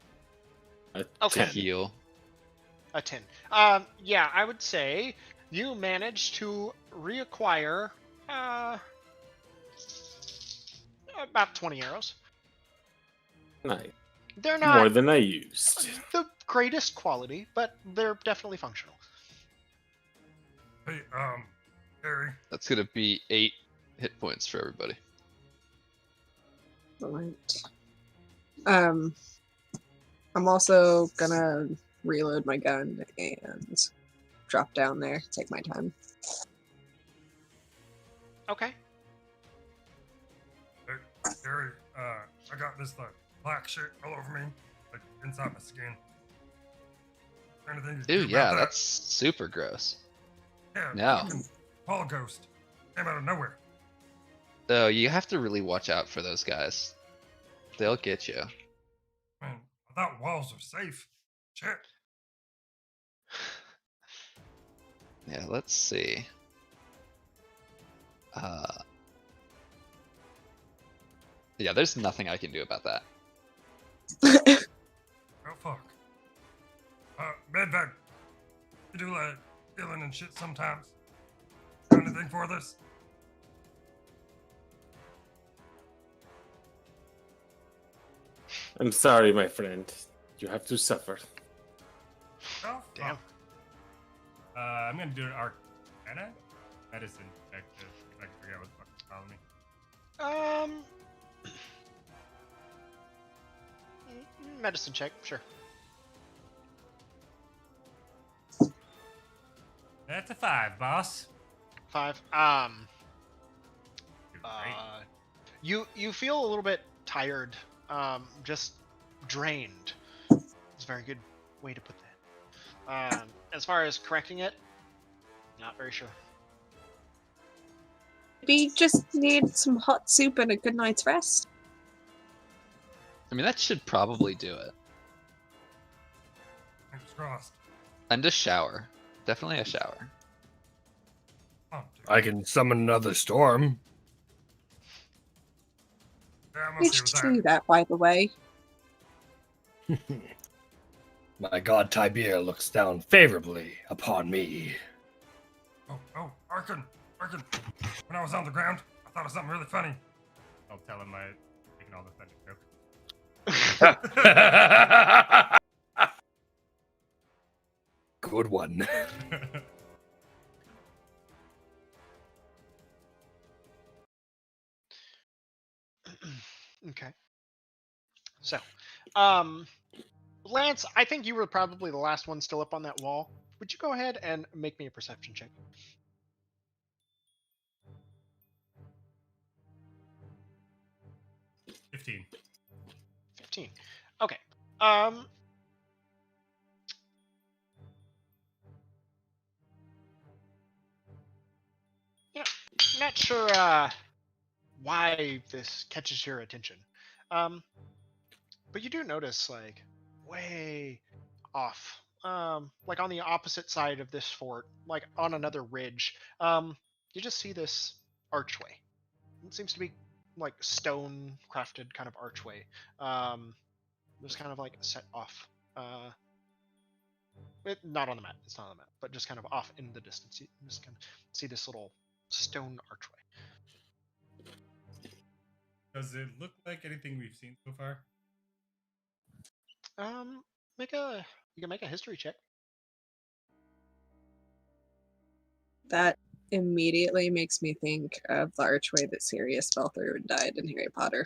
A Okay. 10. Heal. A 10. Yeah, I would say you managed to reacquire about 20 arrows. Nice. They're More not than I used. the greatest quality, but they're definitely functional. Hey, Gerry. That's gonna be 8 hit points for everybody. Excellent. I'm also gonna reload my gun and drop down there, take my time. Okay. Hey, Gerry, I got this like black shit all over me, like inside my skin. Anything you can Ew, do yeah, about that? that's super gross. Yeah, No. fucking Paul Ghost came out of nowhere. Oh, you have to really watch out for those guys. They'll get you. Man, I thought walls were safe. Shit. Yeah, let's see. Yeah, there's nothing I can do about that. Oh fuck. Medved, you do like healing and shit sometimes. Got anything for this? I'm sorry, my friend. You have to suffer. Oh, Damn. fuck. I'm gonna do an Arkhann medicine check to see if I can figure out what the fuck is calling me. Medicine check, sure. That's a 5, boss. 5. Dude, great. You feel a little bit tired, just drained. It's a very good way to put that. As far as correcting it, not very sure. We just need some hot soup and a good night's rest. I mean, that should probably do it. Fingers crossed. And a shower. Definitely a shower. Oh, dude. I can summon another storm. Yeah, I'm We okay should with do that. that, by the way. My god Tibir looks down favorably upon me. Oh, Arkhann. When I was on the ground, I thought of something really funny. I'll tell him I'm making all the funny joke. Good one. Okay. So, Lance, I think you were probably the last one still up on that wall. Would you go ahead and make me a perception check? $15. 15. Okay. Um. Yeah, not sure why this catches your attention. But you do notice, like, way off, like on the opposite side of this fort, like on another ridge, you just see this archway. It seems to be like stone crafted kind of archway. Just kind of like set off. Not on the map. It's not on the map, but just kind of off in the distance. You just kind of see this little stone archway. Does it look like anything we've seen so far? You can make a history check. That immediately makes me think of the archway that Sirius fell through and died in Harry Potter.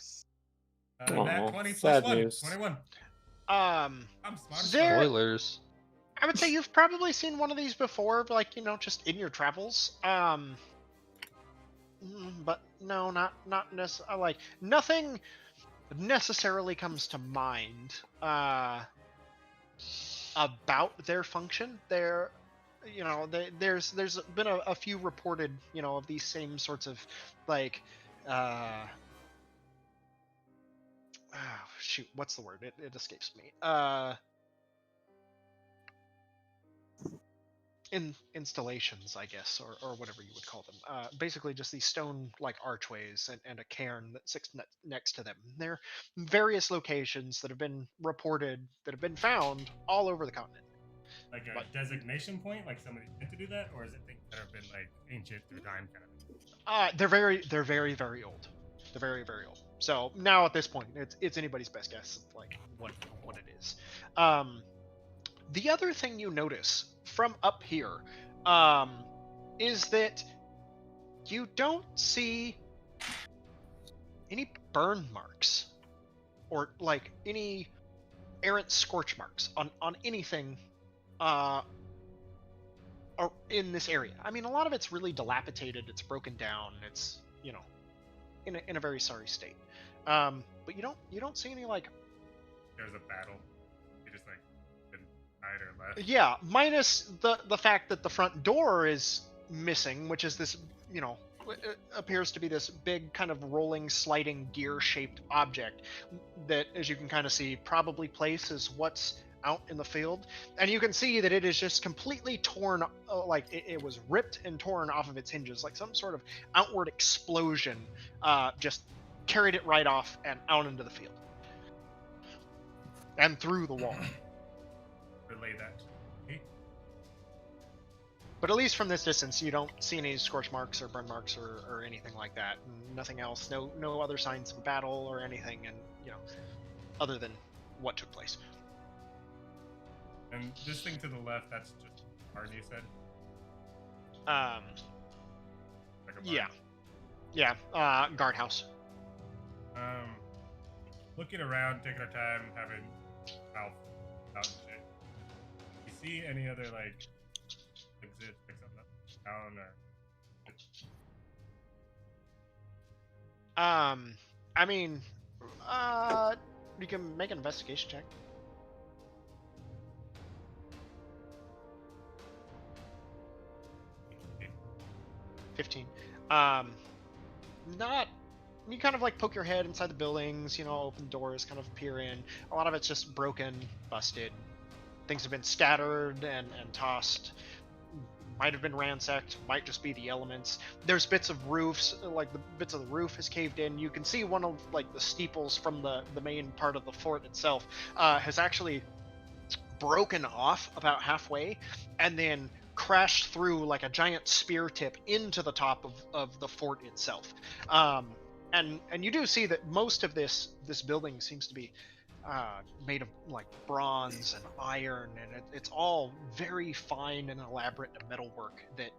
Nat Aw, 20 plus sad 1. news. 21. Um, I'm smart as There- fuck. Spoilers. I would say you've probably seen one of these before, like, just in your travels. But no, not necessarily. Like, nothing necessarily comes to mind about their function. There's been a few reported, of these same sorts of, like, shoot, what's the word? It escapes me. installations, I guess, or whatever you would call them. Basically, just these stone like archways and a cairn that sits next to them. They're various locations that have been reported that have been found all over the continent. Like a But- designation point, like somebody meant to do that, or is it things that have been like ancient through time kind of thing? They're very old. They're very old. So now at this point, it's anybody's best guess of like what it is. The other thing you notice from up here is that you don't see any burn marks or like any errant scorch marks on anything or in this area. I mean, a lot of it's really dilapidated. It's broken down. It's in a very sorry state. But you don't see any like There's a battle. You just like been died or left. yeah, minus the fact that the front door is missing, which is this it appears to be this big kind of rolling sliding gear shaped object that, as you can kind of see, probably places what's out in the field, and you can see that it is just completely torn, like it was ripped and torn off of its hinges, like some sort of outward explosion just carried it right off and out into the field and through the wall. Relay that. Hey, But at least from this distance, you don't see any scorch marks or burn marks or anything like that. Nothing else. No other signs of a battle or anything, and other than what took place. and this thing to the left, that's just barn, you said? Like a barn. Yeah. Guardhouse. Looking around, taking our time, having mouth out and shit. You see any other like exits, like something down or I mean, you can make an investigation check. Okay. 15. Not. You kind of like poke your head inside the buildings, open doors, kind of peer in. A lot of it's just broken, busted. Things have been scattered and tossed. Might have been ransacked, might just be the elements. There's bits of roofs, like the bits of the roof has caved in. You can see one of like the steeples from the main part of the fort itself has actually broken off about halfway and then crashed through like a giant spear tip into the top of the fort itself. And you do see that most of this building seems to be made of like bronze and iron, and it's all very fine and elaborate metalwork that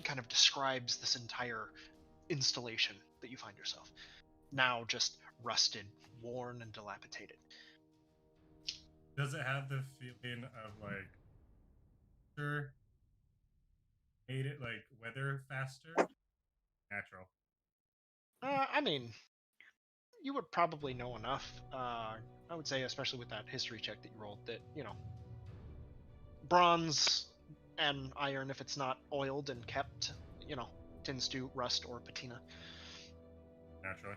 kind of describes this entire installation that you find yourself. Now just rusted, worn, and dilapidated. does it have the feeling of like sure made it like weather faster? Natural. I mean, you would probably know enough. I would say, especially with that history check that you rolled, that bronze and iron, if it's not oiled and kept, tends to rust or patina. Naturally.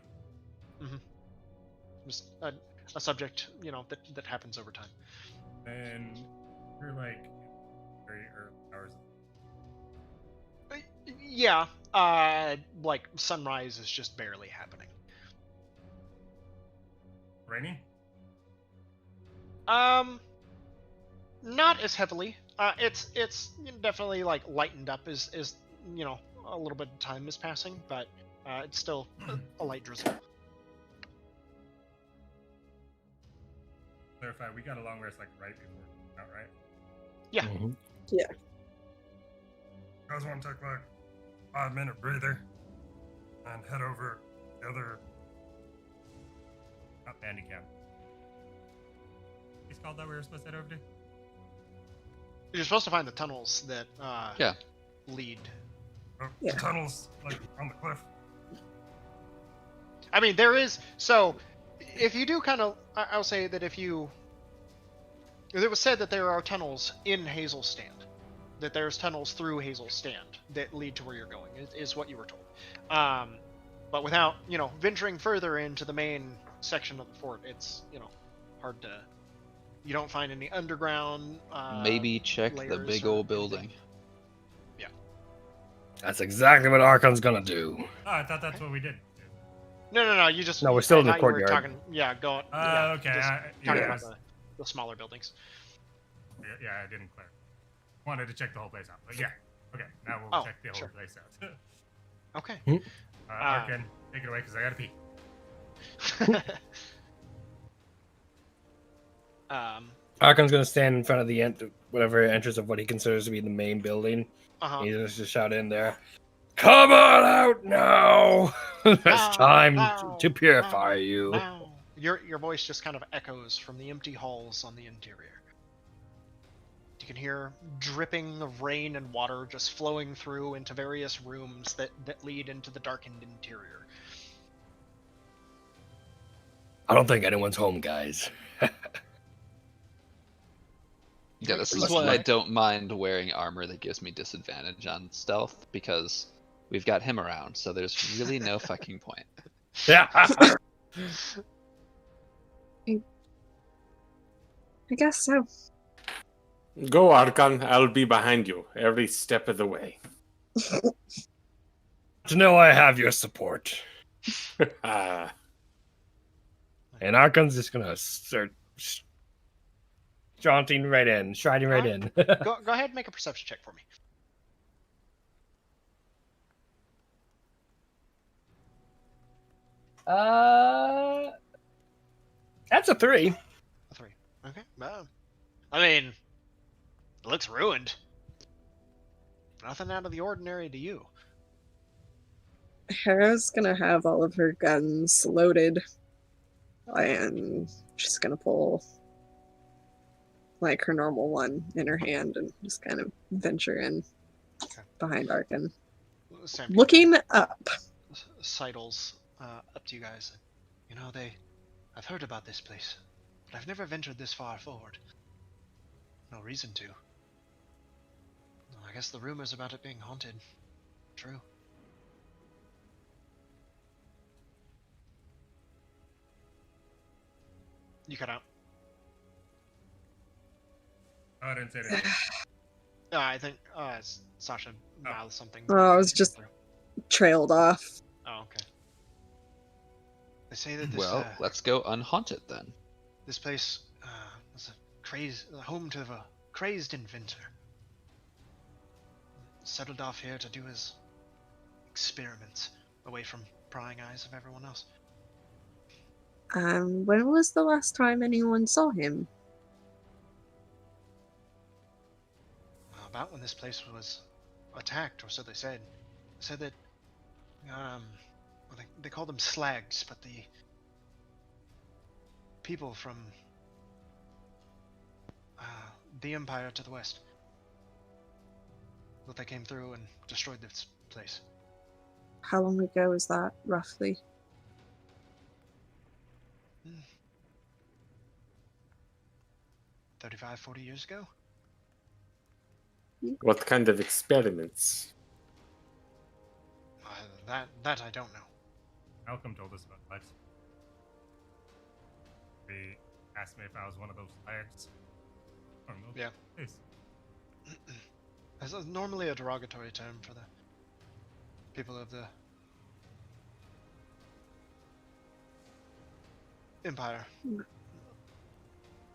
Just a subject, that happens over time. And we're like very early hours. Yeah, like sunrise is just barely happening. Raining? Not as heavily. It's definitely like lightened up as a little bit of time is passing, but it's still a light drizzle. Clarify, we got a long rest like right before out, right? Yeah. Mhm. Yeah. I just want to take like 5-minute breather and head over the other handicap. It's called that we were supposed to head over to? You're supposed to find the tunnels that Yeah. lead. Oh, Yeah. the tunnels like on the cliff. I mean, there is. So, if you do kind of, I'll say that if you, it was said that there are tunnels in Hazel's Stand, that there's tunnels through Hazel's Stand that lead to where you're going. Is what you were told. But without venturing further into the main section of the fort, it's hard to You don't find any underground. Maybe check the layers big or old anything. building. That's exactly what Arkhann's gonna do. Oh, I thought that's what we did. No. You just. No, we're still I in the thought you were courtyard. Talking, yeah, going. Yeah, Okay. just I talking yeah, about the smaller buildings. I didn't clear. Wanted to check the whole place out, but yeah. Okay, now we'll Oh, check the whole sure. place out. Okay. Arkhann, take it away because I gotta pee. Arkhann's gonna stand in front of the whatever entrance of what he considers to be the main building. Uh-huh. He's just shout in there, "Come on out now! It's Now, time now, to purify now, you." now. Your voice just kind of echoes from the empty halls on the interior. You can hear dripping of rain and water just flowing through into various rooms that lead into the darkened interior. I don't think anyone's home, guys. Yeah, this is Let's why I look. don't mind wearing armor that gives me disadvantage on stealth, because we've got him around, so there's really no fucking point. Yeah. I guess so. Go, Arkhann. I'll be behind you every step of the way. To know I have your support. Ah, And Arkhann's just gonna start jaunting right in, striding right in. Go ahead and make a perception check for me. That's a 3. A 3. Okay. I mean, it looks ruined. Nothing out of the ordinary to you. Harrow's gonna have all of her guns loaded, and she's gonna pull like her normal one in her hand and just kind of venture in behind Arkhann. Sam, Looking up. sidles up to you guys. You know, I've heard about this place, but I've never ventured this far forward. No reason to. Well, I guess the rumors about it being haunted. True. You cut out. Oh, I didn't say anything. I think Sasha mouthed something. Oh, I was just trailed off. Oh, okay. They say that this, Well, let's go unhaunted then. this place was a home to a crazed inventor. Settled off here to do his experiments away from prying eyes of everyone else. When was the last time anyone saw him? About when this place was attacked, or so they said. They said that, well, they called them slags, but the people from the Empire to the west, that they came through and destroyed this place. How long ago was that, roughly? 35, 40 years ago? what kind of experiments? That I don't know. Malcolm told us about life. He asked me if I was one of those lags. Yeah. Please. That's normally a derogatory term for the people of the Empire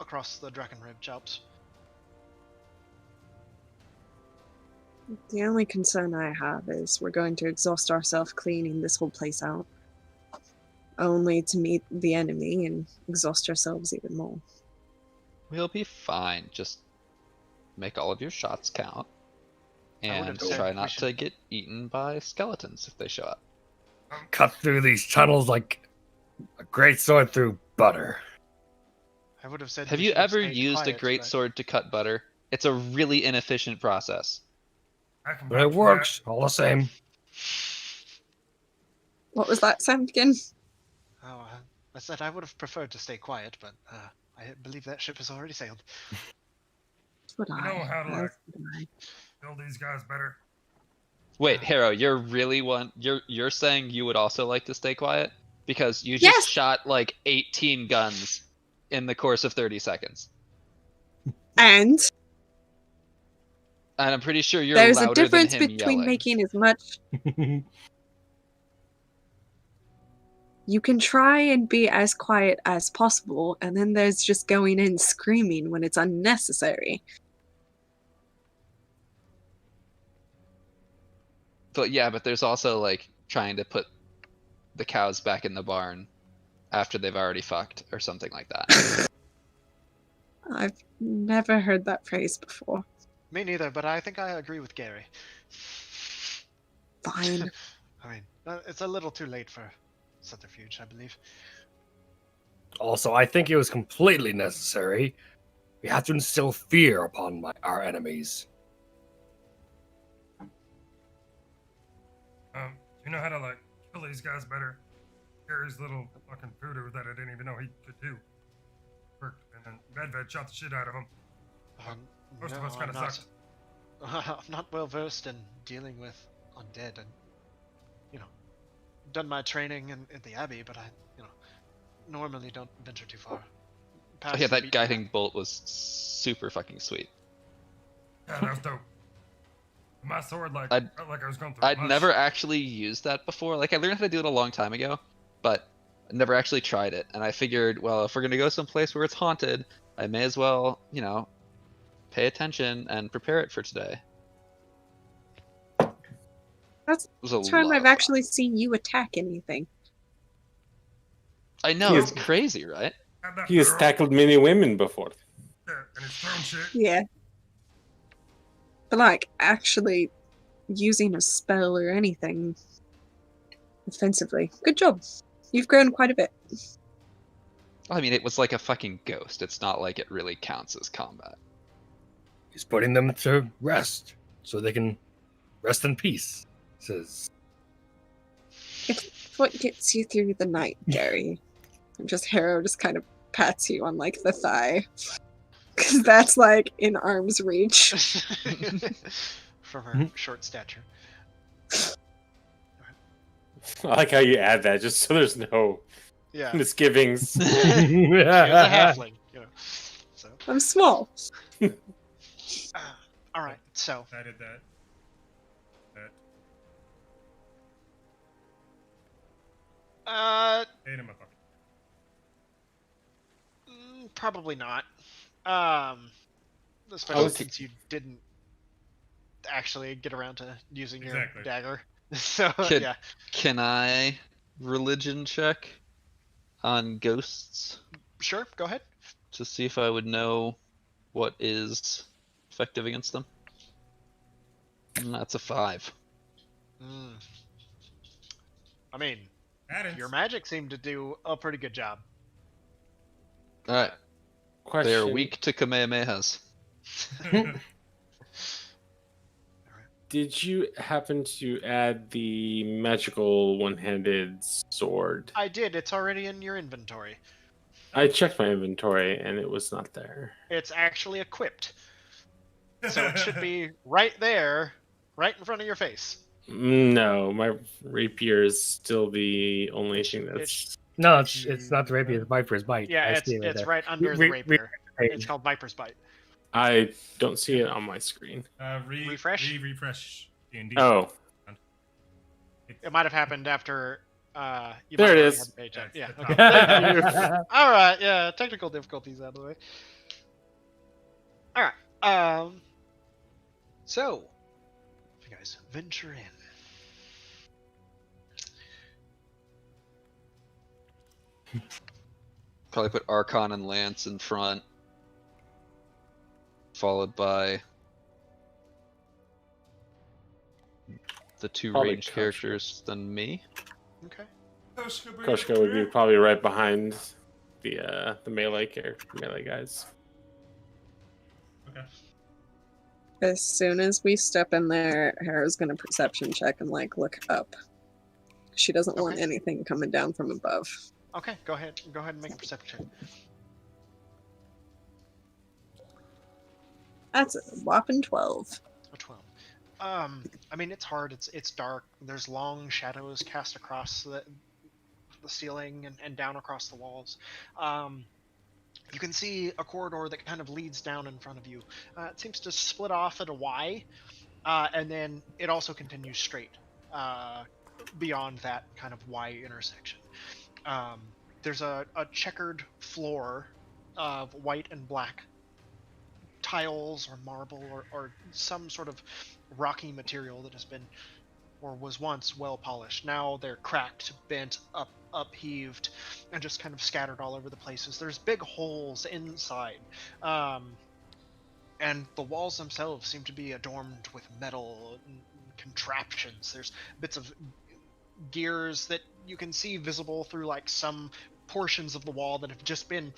across the Drakenrib Alps. The only concern I have is we're going to exhaust ourselves cleaning this whole place out, only to meet the enemy and exhaust ourselves even more. We'll be fine. Just make all of your shots count. And have said try we not should- to get eaten by skeletons if they show up. Cut through these tunnels like a great sword through butter. I would have said. Have we you should have ever stayed used a quiet, great but- sword to cut butter? It's a really inefficient process. I can But it vouch for works all the same. What was that sound again? Oh, I said I would have preferred to stay quiet, but I believe that ship has already sailed. That's what You I. know how to, that's what I- Build these guys better. Wait, Harrow, you're saying you would also like to stay quiet? Because you just Yes! shot like 18 guns in the course of 30 seconds. And I'm pretty sure you're there's louder a difference than him between yelling. making as much. You can try and be as quiet as possible, and then there's just going in screaming when it's unnecessary. But yeah, but there's also like trying to put the cows back in the barn after they've already fucked or something like that. I've never heard that phrase before. Me neither, but I think I agree with Gerry. Fine. I mean, it's a little too late for subterfuge, I believe. Also, I think it was completely necessary. We have to instill fear upon our enemies. You know how to like kill these guys better? Gerry's little fucking voodoo that I didn't even know he could do worked, and then Medved shot the shit out of him. Most of us kind of sucked. I'm not well versed in dealing with undead, and done my training in the Abbey, but I normally don't venture too far. Oh, yeah, that guiding bolt was super fucking sweet. Yeah, that was dope. My sword, like I was going through. I'd never actually used that before. Like, I learned how to do it a long time ago, but I never actually tried it. And I figured, well, if we're gonna go someplace where it's haunted, I may as well, pay attention and prepare it for today. That's the time I've actually seen you attack anything. I know, it's crazy, right? He has tackled many women before. Yeah, and it's thrown shit. Yeah. But like, actually using a spell or anything offensively. Good job. You've grown quite a bit. I mean, it was like a fucking ghost. It's not like it really counts as combat. He's putting them to rest so they can rest in peace, says. It's what gets you through the night, Gerry. And Harrow just kind of pats you on like the thigh. Because that's like in arm's reach. From her short stature. I like how you add that just so there's no misgivings. She's a halfling, so. I'm small. All right, so. I did that. Hate him, probably not. Especially since you didn't actually get around to using your dagger. So Can I religion check on ghosts? Sure, go ahead. To see if I would know what is effective against them. And that's a 5. I mean, your magic seemed to do a pretty good job. Alright. Question. They are weak to Kamehamehas. Did you happen to add the magical one-handed sword? I did. It's already in your inventory. I checked my inventory and it was not there. It's actually equipped. So it should be right there, right in front of your face. No, my rapier is still the only thing that's... No, it's not the rapier, it's Viper's Bite. Yeah, it's right under the rapier. It's called Viper's Bite. I don't see it on my screen. Refresh? Refresh D&D. Oh. It might have happened after you there might it have is. had the page up. Yeah, okay. Thank you. All right, yeah, technical difficulties out of the way. All right. So, if you guys venture in. Probably put Arkhann and Lance in front, followed by the two ranged characters, then me. Okay. Koshka would be probably right behind the melee guys. Okay. As soon as we step in there, Harrow's gonna perception check and like look up. She doesn't want anything coming down from above. Okay, go ahead and make a perception check. That's a whopping 12. A 12. I mean, it's hard. It's dark. There's long shadows cast across the ceiling and down across the walls. You can see a corridor that kind of leads down in front of you. It seems to split off at a Y, and then it also continues straight beyond that kind of Y intersection. There's a checkered floor of white and black tiles or marble or some sort of rocky material that has been or was once well polished. Now they're cracked, bent, upheaved, and just kind of scattered all over the places. There's big holes inside. And the walls themselves seem to be adorned with metal and contraptions. There's bits of gears that you can see visible through like some portions of the wall that have just been,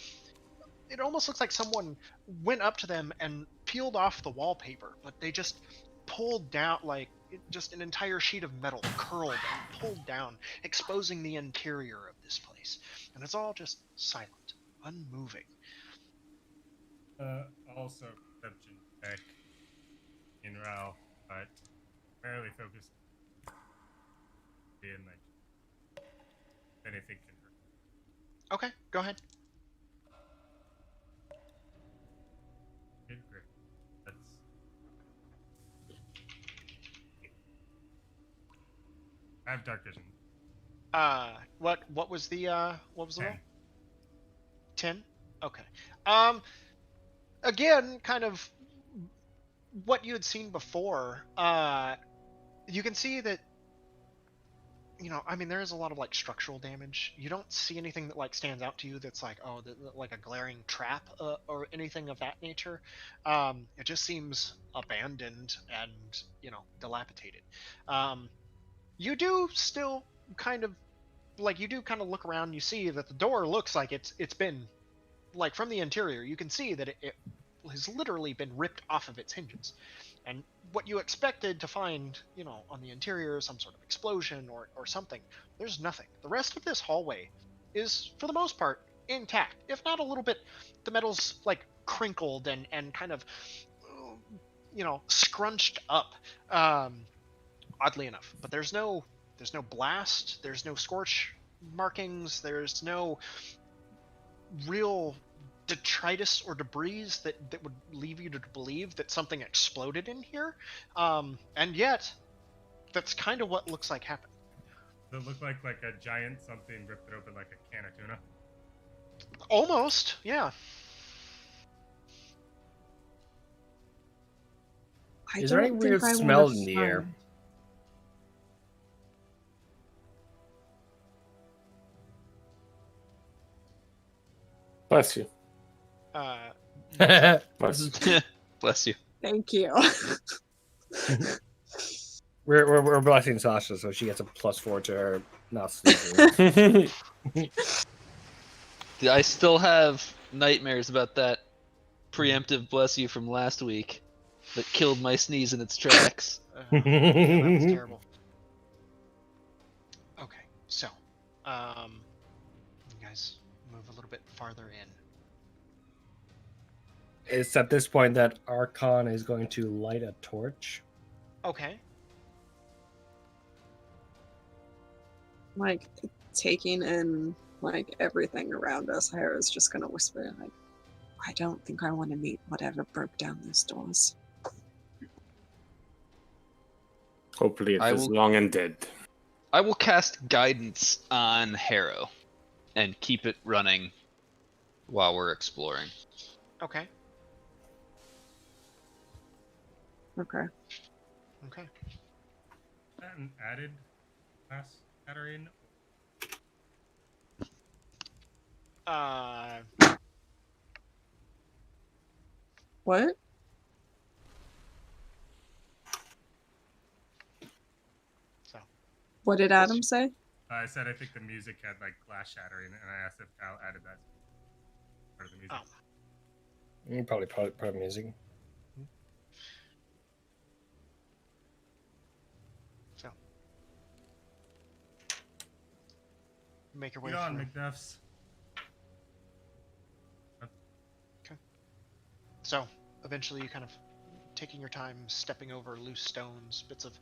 it almost looks like someone went up to them and peeled off the wallpaper, but they just pulled down like just an entire sheet of metal curled and pulled down, exposing the interior of this place. And it's all just silent, unmoving. Also, perception check in Rao, but primarily focused in like anything can hurt. Okay, go ahead. Okay, great. That's I have dark vision. What was the roll? 10? Okay. Again, kind of what you had seen before, you can see that, you know, I mean, there is a lot of like structural damage. You don't see anything that like stands out to you that's like, oh, like a glaring trap or anything of that nature. It just seems abandoned and, you know, dilapidated. You do still kind of like, you do kind of look around, you see that the door looks like it's been like from the interior, you can see that it has literally been ripped off of its hinges. And what you expected to find, you know, on the interior, some sort of explosion or something, there's nothing. The rest of this hallway is, for the most part, intact. If not a little bit, the metal's like crinkled and kind of, you know, scrunched up, oddly enough. But there's no blast, there's no scorch markings, there's no real detritus or debris that would leave you to believe that something exploded in here, and yet that's kind of what looks like happened. Does it look like a giant something ripped it open like a can of tuna? Almost, yeah. Is there any weird smell in the air? Bless you. Bless you. Thank you. We're blessing Sasha, so she gets a +4 to her not sneezing. I still have nightmares about that preemptive bless you from last week that killed my sneeze in its tracks. Yeah, that was terrible. Okay, so, you guys move a little bit farther in. It's at this point that Arkhann is going to light a torch. Okay. Like, taking in, like, everything around us, Harrow's just gonna whisper, like, I don't think I want to meet whatever broke down those doors. Hopefully it's long and dead. I will cast guidance on Harrow and keep it running while we're exploring. Okay. Okay. Okay. Is that an added class scattering? What? So. What did Adam say? I said I think the music had like glass shattering, and I asked if Kyle added that part of the music. Probably part of music. So. Make your way Get on, through. McDuffs. So, eventually you kind of taking your time, stepping over loose stones, bits of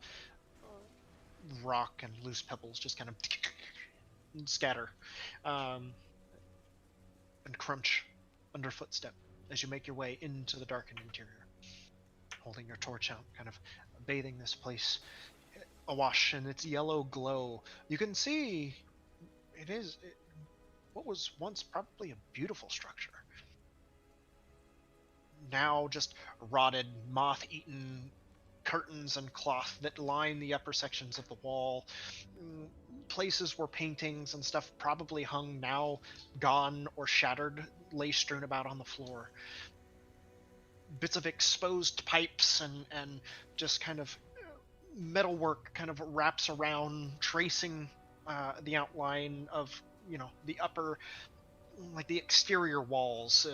rock and loose pebbles just kind of scatter and crunch under footstep as you make your way into the darkened interior, holding your torch out, kind of bathing this place awash in its yellow glow. You can see what was once probably a beautiful structure. Now just rotted, moth-eaten curtains and cloth that line the upper sections of the wall. Places where paintings and stuff probably hung, now gone or shattered, lay strewn about on the floor. Bits of exposed pipes and just kind of metalwork kind of wraps around, tracing the outline of, the upper, like the exterior walls,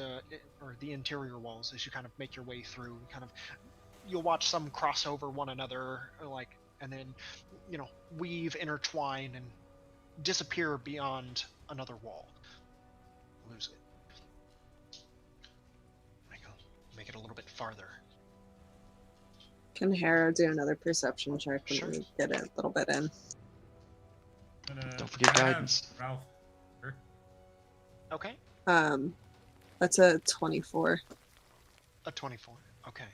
or the interior walls as you kind of make your way through. Kind of, you'll watch some cross over one another, and then, weave, intertwine, and disappear beyond another wall. Lose it. Make it a little bit farther. Can Harrow do another perception check when Sure. we get a little bit in? Don't forget I have guidance. Ralph. Sure. Okay. That's a 24. A 24. Okay.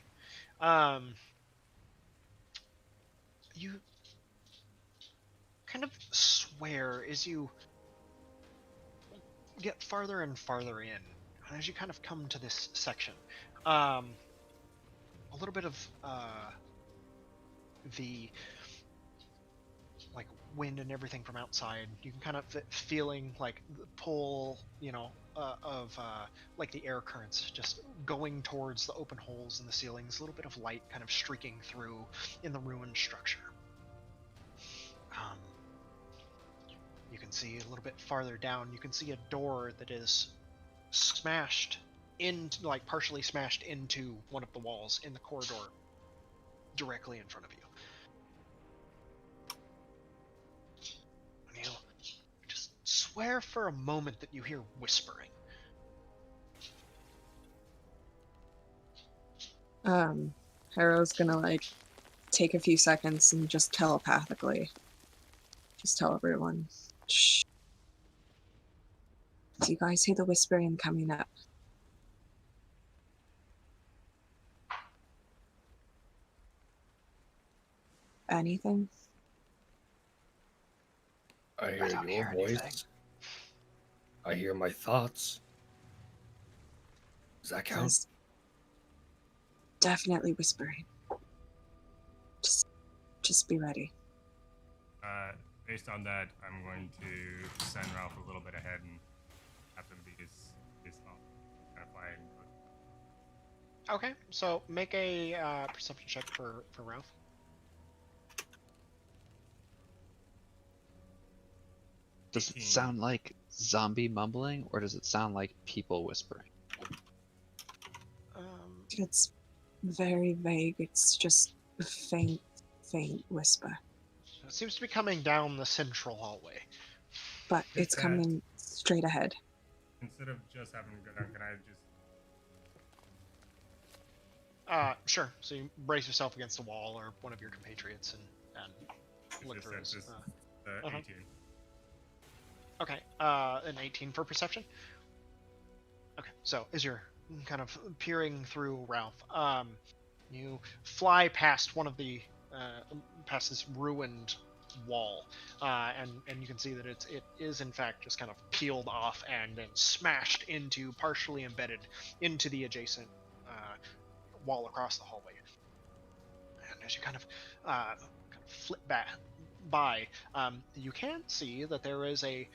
You kind of swear as you get farther and farther in, as you kind of come to this section. A little bit of the wind and everything from outside. You can kind of feeling like the pull, of the air currents just going towards the open holes in the ceilings. A little bit of light kind of streaking through in the ruined structure. You can see a little bit farther down. You can see a door that is smashed into, partially smashed into one of the walls in the corridor directly in front of you. And you just swear for a moment that you hear whispering. Harrow's gonna take a few seconds and just telepathically just tell everyone, shh. Do you guys hear the whispering coming up? Anything? I hear don't your hear voice. anything. I hear my thoughts. Does that count? There's definitely whispering. Just be ready. Based on that, I'm going to send Ralph a little bit ahead and have him be his kind of flying. Okay, so make a perception check for Ralph. Does it sound like zombie mumbling, or does it sound like people whispering? It's very vague. It's just a faint whisper. It seems to be coming down the central hallway. But it's that- coming straight ahead. Instead of just having him go down, can I just... Sure. So you brace yourself against the wall or one of your compatriots and look It's through. just, his, uh-huh. 18. Okay. An 18 for perception. Okay. So as you're kind of peering through Ralph, you fly past one of the past this ruined wall, and you can see that it is in fact just kind of peeled off and then smashed into, partially embedded into the adjacent wall across the hallway. And as you kind of flip back by, you can see that there is a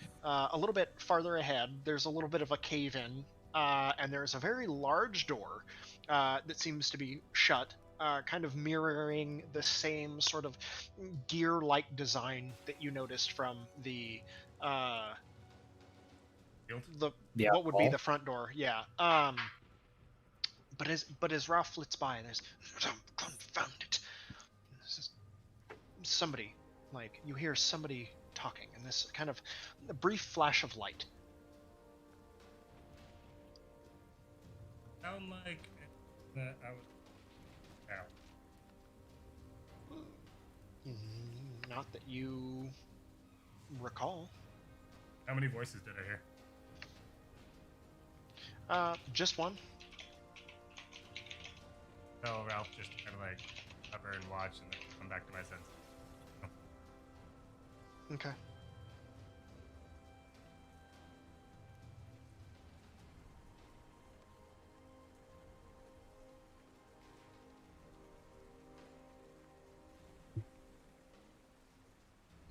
little bit farther ahead. There's a little bit of a cave in, and there's a very large door that seems to be shut. Kind of mirroring the same sort of gear-like design that you noticed from the what would be the front door, yeah. But as Ralph flits by, there's confound it. This is somebody, you hear somebody talking, and this kind of a brief flash of light. Sound like that I was... Not that you recall. How many voices did I hear? Just one. Tell Ralph just to kind of like cover and watch and then come back to my senses. Okay.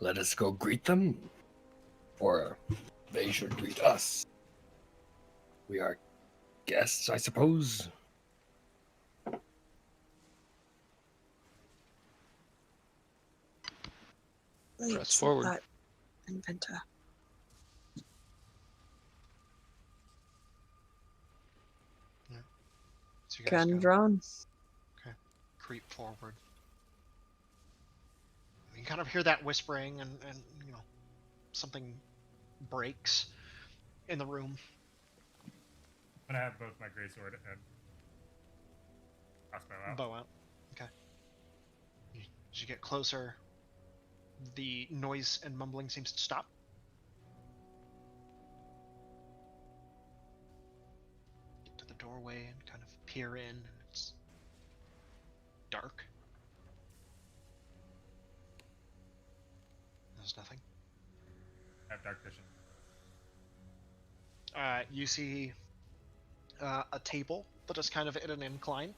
Let us go greet them, or they should greet us. We are guests, I suppose. Press forward. That inventor. So you guys Gun go, drawn. creep forward. You kind of hear that whispering, and you know, something breaks in the room. I'm gonna have both my greatsword and crossbow out. Bow out. Okay. As you get closer, the noise and mumbling seems to stop. Get to the doorway and kind of peer in, and it's dark. There's nothing. I have dark vision. You see a table that is kind of at an incline.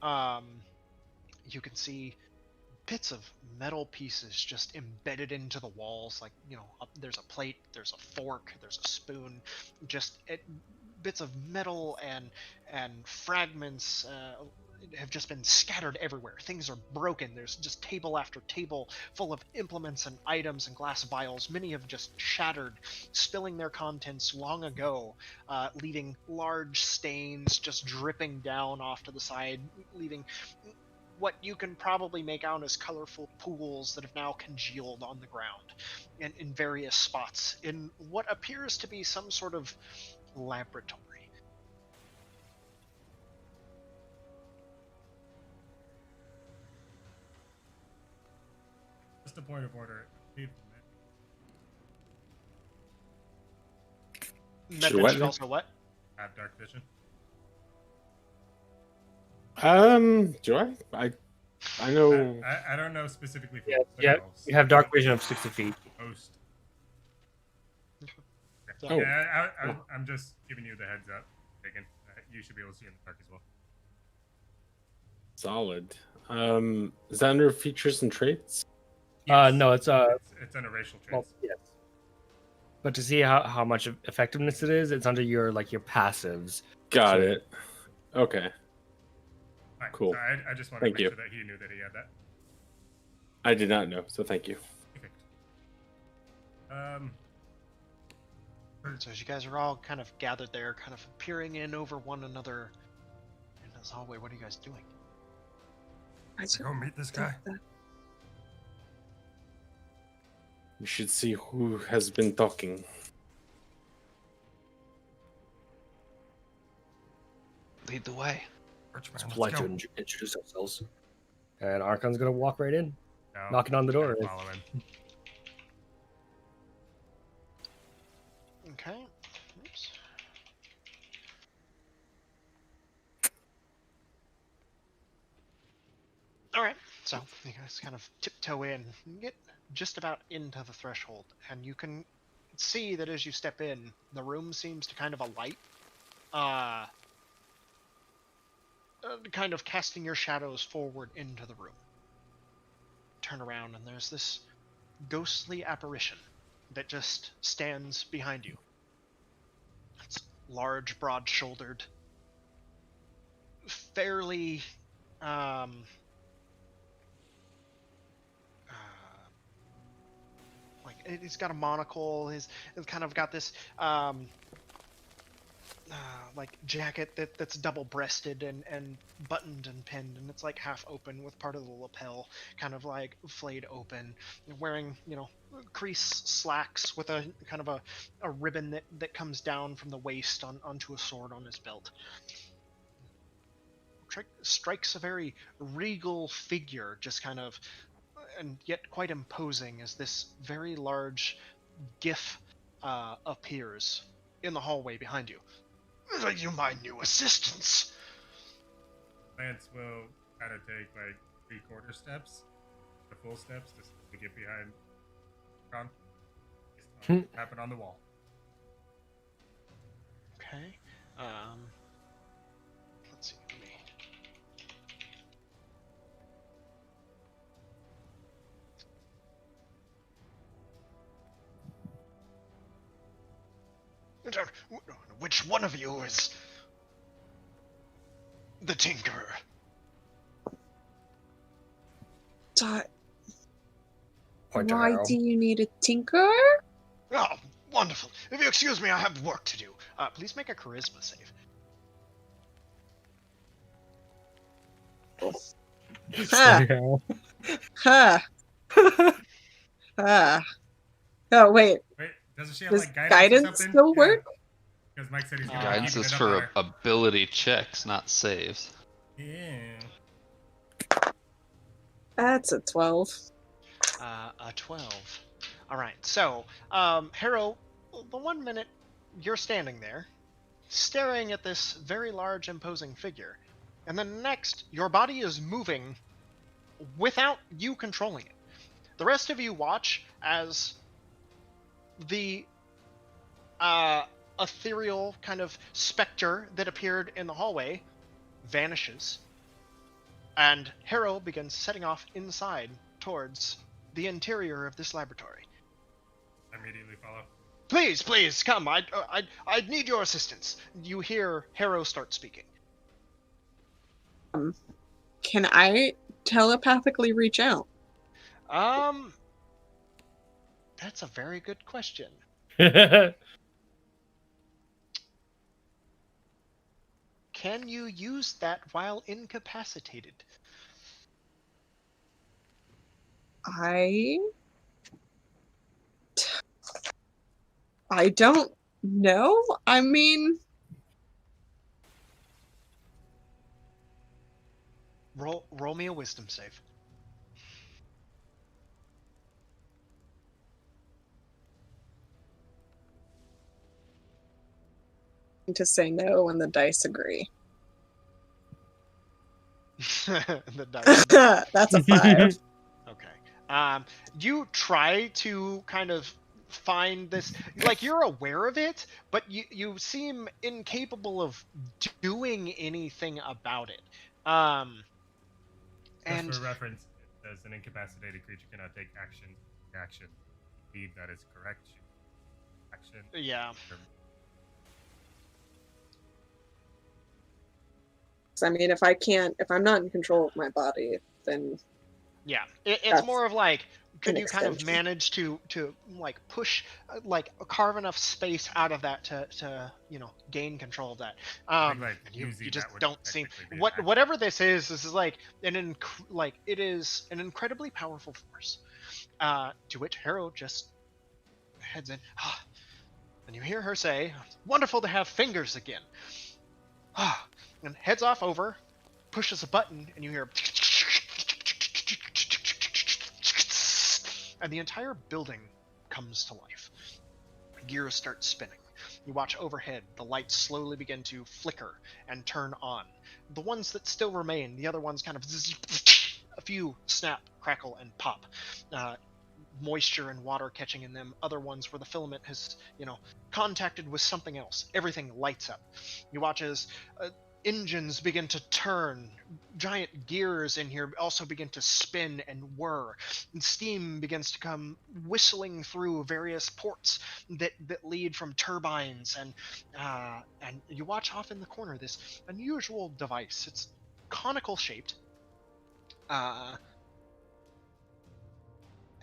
You can see bits of metal pieces just embedded into the walls, like, you know, there's a plate, there's a fork, there's a spoon, just bits of metal and fragments have just been scattered everywhere. Things are broken. There's just table after table full of implements and items and glass vials. Many have just shattered, spilling their contents long ago, leaving large stains just dripping down off to the side, leaving what you can probably make out as colorful pools that have now congealed on the ground and in various spots in what appears to be some sort of laboratory. Just a point of order. Medved should also what? Have dark vision. Do I know. I don't know specifically for Yeah, elves. you have dark vision of 60 feet. Host. Oh. Yeah, I'm just giving you the heads up, Dagan. You should be able to see in the dark as well. Solid. Is that under features and traits? No, it's It's under racial traits. well, yes. But to see how much effectiveness it is, it's under your passives. Got So- it. Okay. All right, Cool. So I just wanted Thank to you. make sure that he knew that he had that. I did not know, so thank you. Perfect. So as you guys are all kind of gathered there, kind of peering in over one another in this hallway, what are you guys doing? I should Go meet this think guy. that- We should see who has been talking. Lead the way. It's Polite to introduce ourselves. And Arkhann's gonna walk right in, No, knocking on the door. Follow him. Okay. Oops. All right. So you guys kind of tiptoe in, and get just about into the threshold, and you can see that as you step in, the room seems to kind of alight, kind of casting your shadows forward into the room. Turn around, and there's this ghostly apparition that just stands behind you. It's large, broad-shouldered, fairly like he's got a monocle. He's kind of got this like jacket that's double-breasted and buttoned and pinned, and it's like half open with part of the lapel kind of like flayed open. Wearing, you know, crease slacks with a kind of a ribbon that comes down from the waist onto a sword on his belt. Strikes a very regal figure, just kind of, and yet quite imposing, as this very large gif appears in the hallway behind you. Are you my new assistants? Lance will kind of take like 3/4 steps, the full steps, just to get behind Arkhann. Happen on the wall. Okay. Let's see. Let me. Which one of you is the Tinkerer? Point to Why Harrow. do you need a tinker? Oh, wonderful. If you excuse me, I have work to do. Please make a charisma save. Ha! Ha! Ha! Oh, wait. Wait, doesn't she have Does like guidance guidance, or something? still work? Because Mike said he's gonna Guidance keep is it up for on her. ability checks, not saves. Yeah. That's a 12. A 12. All right. So, Harrow, the 1 minute you're standing there, staring at this very large, imposing figure, and then next, your body is moving without you controlling it. The rest of you watch as the ethereal kind of specter that appeared in the hallway vanishes, and Harrow begins setting off inside towards the interior of this laboratory. I immediately follow. Please, come. I need your assistance. You hear Harrow start speaking. Can I telepathically reach out? That's a very good question. Can you use that while incapacitated? I don't know. I mean, Roll me a wisdom save. to say no when the dice agree. The dice. That's a 5. Okay. You try to kind of find this, like, you're aware of it, but you seem incapable of doing anything about it. And Just for reference, it says an incapacitated creature cannot take action. Action. I believe that is correct. Action. yeah. I mean, if I'm not in control of my body, then Yeah, it's That's more of like, could an you kind of extension. manage to like push, like carve enough space out of that to gain control of that? like You using just that would don't seem technically be an whatever this is. This is like it is an incredibly powerful force. To which Harrow just heads in, and you hear her say, "Wonderful to have fingers again." And heads off over, pushes a button, and you hear, and the entire building comes to life. Gears start spinning. You watch overhead, the lights slowly begin to flicker and turn on. The ones that still remain, the other ones kind of a few snap, crackle, and pop. Moisture and water catching in them. Other ones where the filament has, contacted with something else. Everything lights up. You watch as engines begin to turn. Giant gears in here also begin to spin and whir. And steam begins to come whistling through various ports that lead from turbines. And you watch off in the corner this unusual device. It's conical shaped.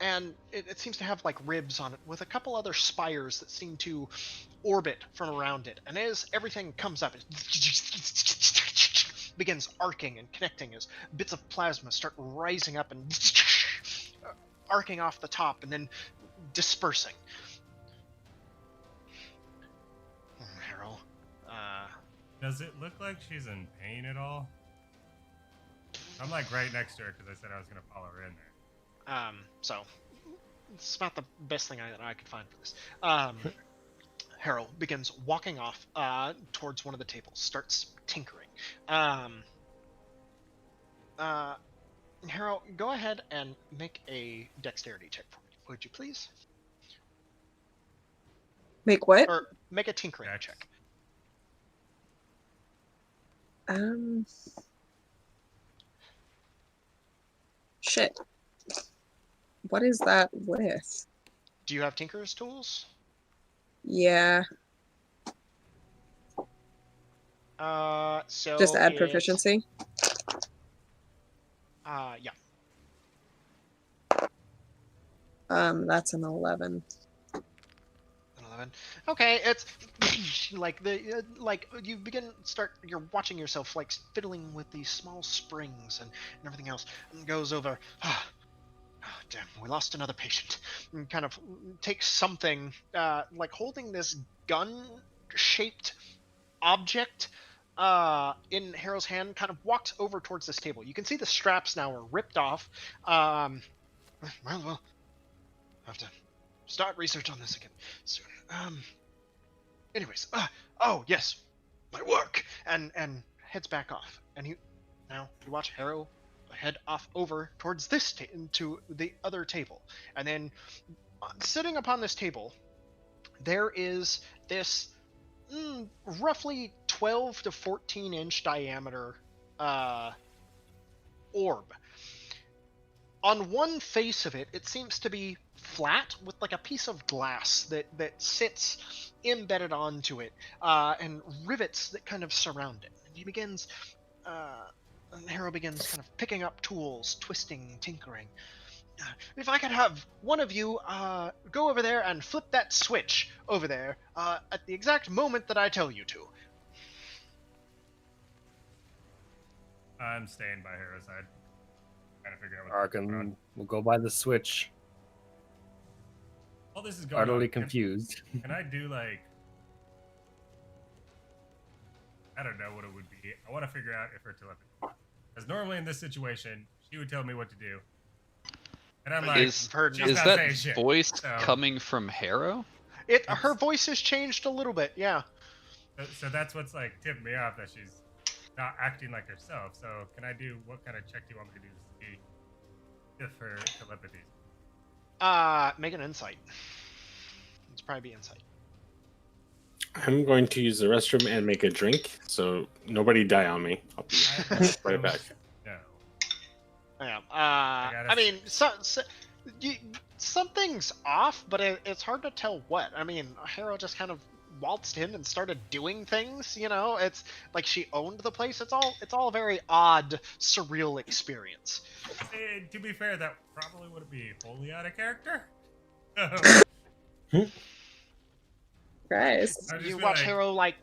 And it seems to have like ribs on it with a couple other spires that seem to orbit from around it. And as everything comes up, it begins arcing and connecting as bits of plasma start rising up and arcing off the top and then dispersing. Harrow. Does it look like she's in pain at all? I'm like right next to her because I said I was gonna follow her in there. So it's about the best thing that I could find for this. Harrow begins walking off towards one of the tables, starts tinkering. Harrow, go ahead and make a dexterity check for me, would you please? Make what? Or make a tinkering Dex. check. Shit. What is that with? Do you have tinker's tools? Yeah. So Just add it's, proficiency. yeah. That's an 11. 11. Okay, it's like you you're watching yourself like fiddling with these small springs and everything else, and goes over. Damn, we lost another patient. And kind of takes something like holding this gun-shaped object in Harrow's hand, kind of walks over towards this table. You can see the straps now are ripped off. Well, have to start research on this again soon. Anyways, oh yes, my work, and heads back off. And you watch Harrow head off over towards this to the other table, and then sitting upon this table, there is this roughly 12 to 14 inch diameter orb. On one face of it, it seems to be flat with like a piece of glass that sits embedded onto it, and rivets that kind of surround it. And he begins, and Harrow begins kind of picking up tools, twisting, tinkering. If I could have one of you go over there and flip that switch over there at the exact moment that I tell you to. I'm staying by Harrow's side. Trying to figure out what's going on. Arkhann will go by the switch. All this is going Utterly on. confused. Can I do like? I don't know what it would be. I want to figure out if her telepathy. Because normally in this situation, she would tell me what to do. And I'm like, Is she's not that saying shit. voice So- coming from Harrow? Her voice has changed a little bit, yeah. So that's what's like tipping me off, that she's not acting like herself. So can I do, what kind of check do you want me to do to see if her telepathy? Make an insight. It's probably be insight. I'm going to use the restroom and make a drink, so nobody die on me. I'll be right back. No. Yeah. gotta- I mean, something's off, but it's hard to tell what. I mean, Harrow just kind of waltzed in and started doing things. You know, it's like she owned the place. It's all a very odd, surreal experience. To be fair, that probably wouldn't be wholly out of character. Guys. I just You feel watch like Harrow like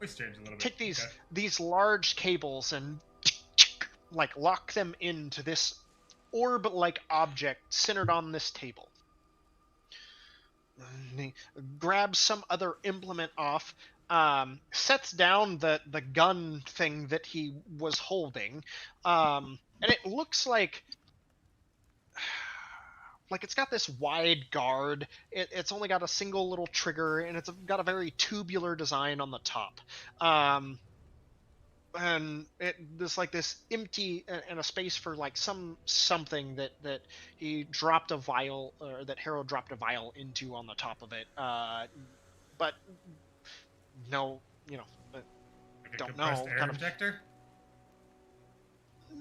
voice change a little bit. take these Okay. these large cables and like lock them into this orb-like object centered on this table. And he grabs some other implement off, sets down the gun thing that he was holding, and it looks like it's got this wide guard. It's only got a single little trigger, and it's got a very tubular design on the top. And there's like this empty and a space for like something that he dropped a vial, or that Harrow dropped a vial into on the top of it. But no, Like a don't compressed know, air kind of- injector?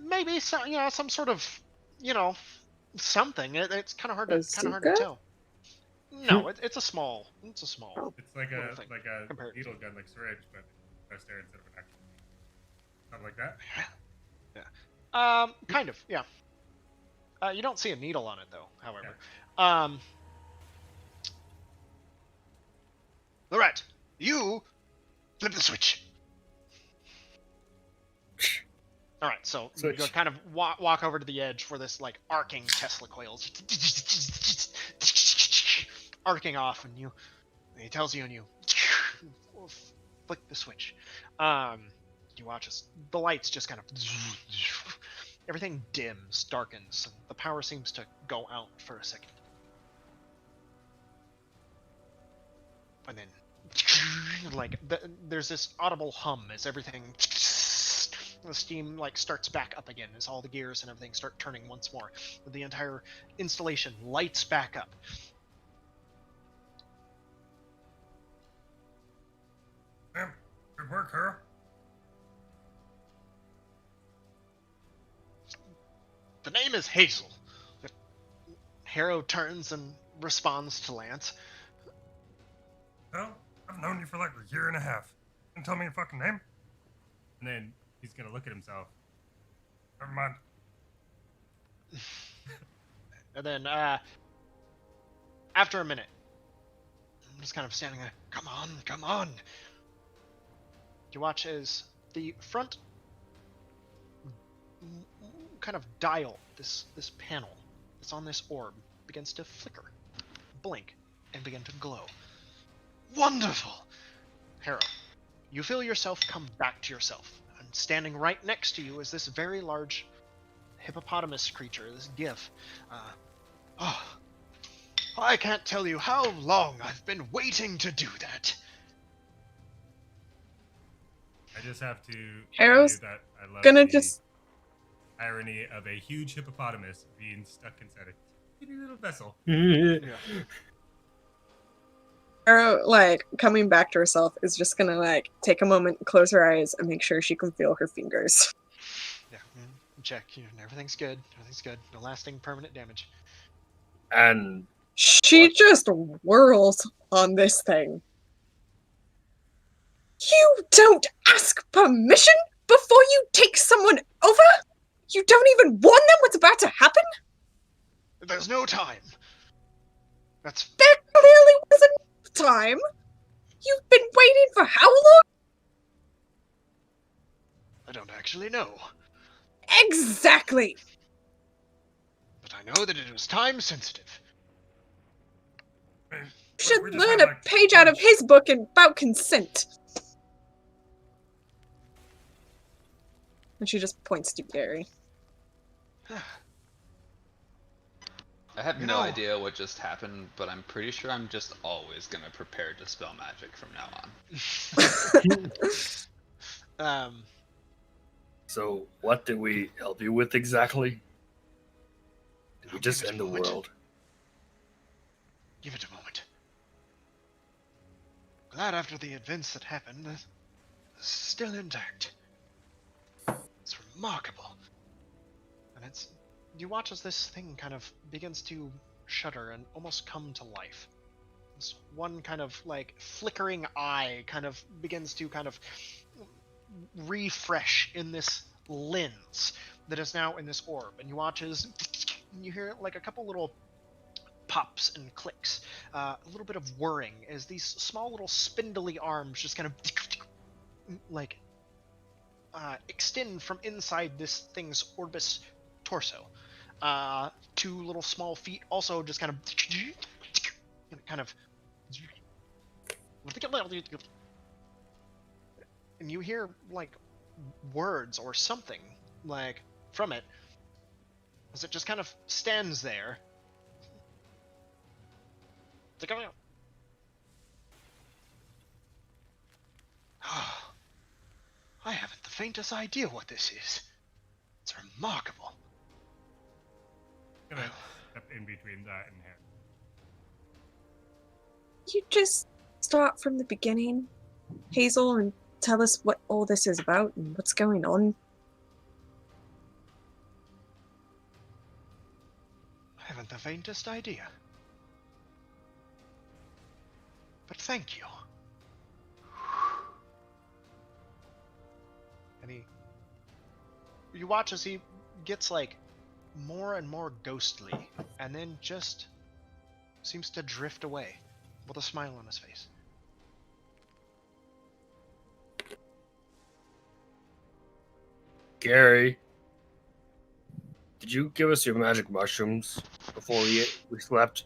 maybe some sort of something. It's kind of hard to Bazooka? tell. No, it's a small. It's a small. It's like Little a thing needle compared to- gun, like syringe, but compressed air instead of an actual. Something like that. Kind of, yeah. You don't see a needle on it though, however. All right, you flip the switch. All right, so Switch. you kind of walk over to the edge for this like arcing Tesla coils, arcing off, and he tells you, and you flick the switch. You watch as the lights just kind of everything dims, darkens, and the power seems to go out for a second. And then like there's this audible hum as everything, the steam like starts back up again as all the gears and everything start turning once more. The entire installation lights back up. Damn, good work, Harrow. The name is Hazel. Harrow turns and responds to Lance. Well, I've known you for like a year and a half. You can tell me your fucking name? And then he's gonna look at himself. Never mind. And then, after a minute, I'm just kind of standing there. Come on, come on. You watch as the front kind of dial, this panel that's on this orb, begins to flicker, blink, and begin to glow. Wonderful! Harrow, you feel yourself come back to yourself, and standing right next to you is this very large hippopotamus creature, this gif. I can't tell you how long I've been waiting to do that. I just have to Harrow's tell you that I love gonna the just irony of a huge hippopotamus being stuck inside a teeny little vessel. Harrow, like, coming back to herself is just gonna, like, take a moment, close her eyes, and make sure she can feel her fingers. Yeah, check. Everything's good. Everything's good. No lasting permanent damage. And She just whirls on this thing. You don't ask permission before you take someone over? You don't even warn them what's about to happen? There's no time. There clearly wasn't time. You've been waiting for how long? I don't actually know. Exactly. But I know that it was time sensitive. Hey, You should we just learn had, a like, page out of his book about consent. And she just points to Gerry. I have You no know- idea what just happened, but I'm pretty sure I'm just always gonna prepare to spell magic from now on. so, what did we help you with exactly? Did we I'll just give it end a the moment. world? Give it a moment. Glad after the events that happened, it's still intact. It's remarkable. And you watch as this thing kind of begins to shudder and almost come to life. This one kind of like flickering eye kind of begins to kind of refresh in this lens that is now in this orb. And you watch as you hear like a couple little pops and clicks, a little bit of whirring as these small little spindly arms just kind of like extend from inside this thing's orbis torso. Two little small feet also just kind of and you hear like words or something like from it as it just kind of stands there. It's like, I haven't the faintest idea what this is. It's remarkable. I'm gonna step in between that and Harrow. You just start from the beginning, Hazel, and tell us what all this is about and what's going on. I haven't the faintest idea. But thank you. And you watch as he gets like more and more ghostly, and then just seems to drift away with a smile on his face. Gerry, did you give us your magic mushrooms before we slept?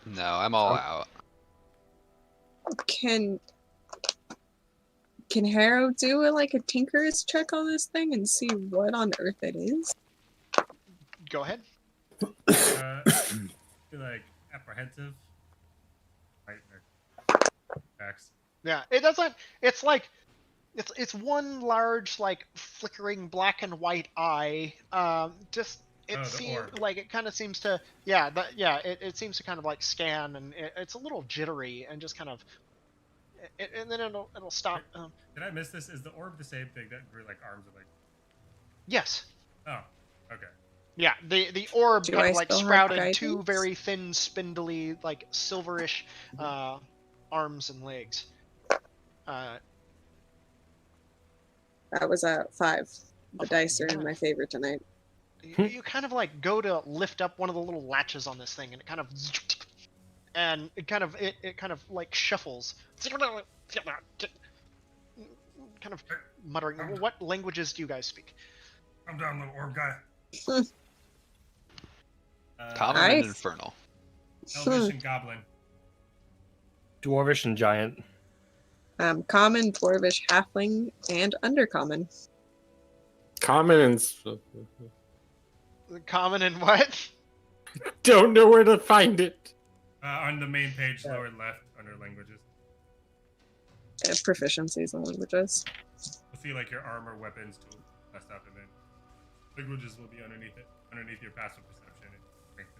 No, I'm all Oh. out. Can Harrow do a tinker's check on this thing and see what on earth it is? Go ahead. Feel like apprehensive. Right there. Facts. Yeah, it doesn't. It's like it's one large like flickering black and white eye. Just it Oh, the seems orb. like it kind of seems to it seems to kind of like scan, and it's a little jittery and just kind of and then it'll stop. Did I miss this? Is the orb the same thing that grew like arms or like? Yes. Oh, okay. Yeah, the orb Do kind I of like still have sprouted two guidance? very thin, spindly, like silverish arms and legs. That was a 5. The Okay, dice are in yeah. my favor tonight. You kind of like go to lift up one of the little latches on this thing, and it kind of it kind of like shuffles, kind of muttering. What languages do you guys speak? I'm down, little orb guy. Common and Nice. infernal. Elvish and goblin. Dwarvish and giant. Common, dwarvish, halfling, and undercommon. Common and Common and what? don't know where to find it. On the main page, lower left, under languages. Proficiencies in languages. You'll see like your armor, weapons, tools, that stuff, and then languages will be underneath it, underneath your passive perception. And strength.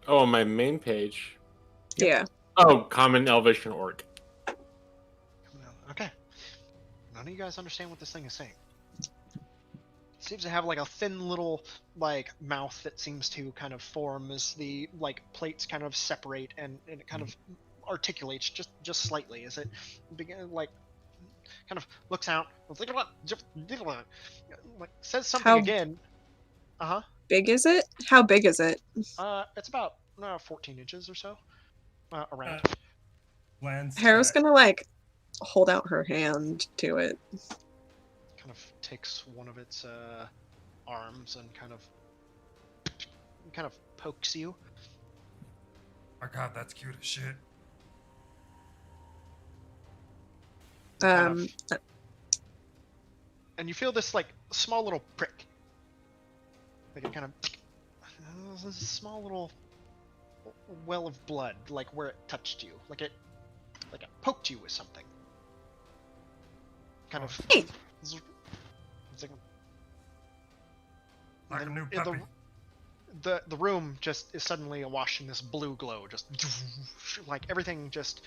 Oh, on my main page. Yeah. Oh, common, elvish, and orc. Okay. None of you guys understand what this thing is saying. It seems to have like a thin little like mouth that seems to kind of form as the like plates kind of separate, and it kind of articulates just slightly as it begin like kind of looks out, like says something How- again. Big is it? How big is it? It's about 14 inches or so around. Glance Harrow's at- gonna like hold out her hand to it. Kind of takes one of its arms and kind of pokes you. Oh god, that's cute as shit. Kind and you feel this like small little prick. Like it kind of this small little well of blood, like where it touched you, like it poked you with something. Kind of. Hey. It's like, Like a and new in puppy. the room just is suddenly awash in this blue glow, just like everything just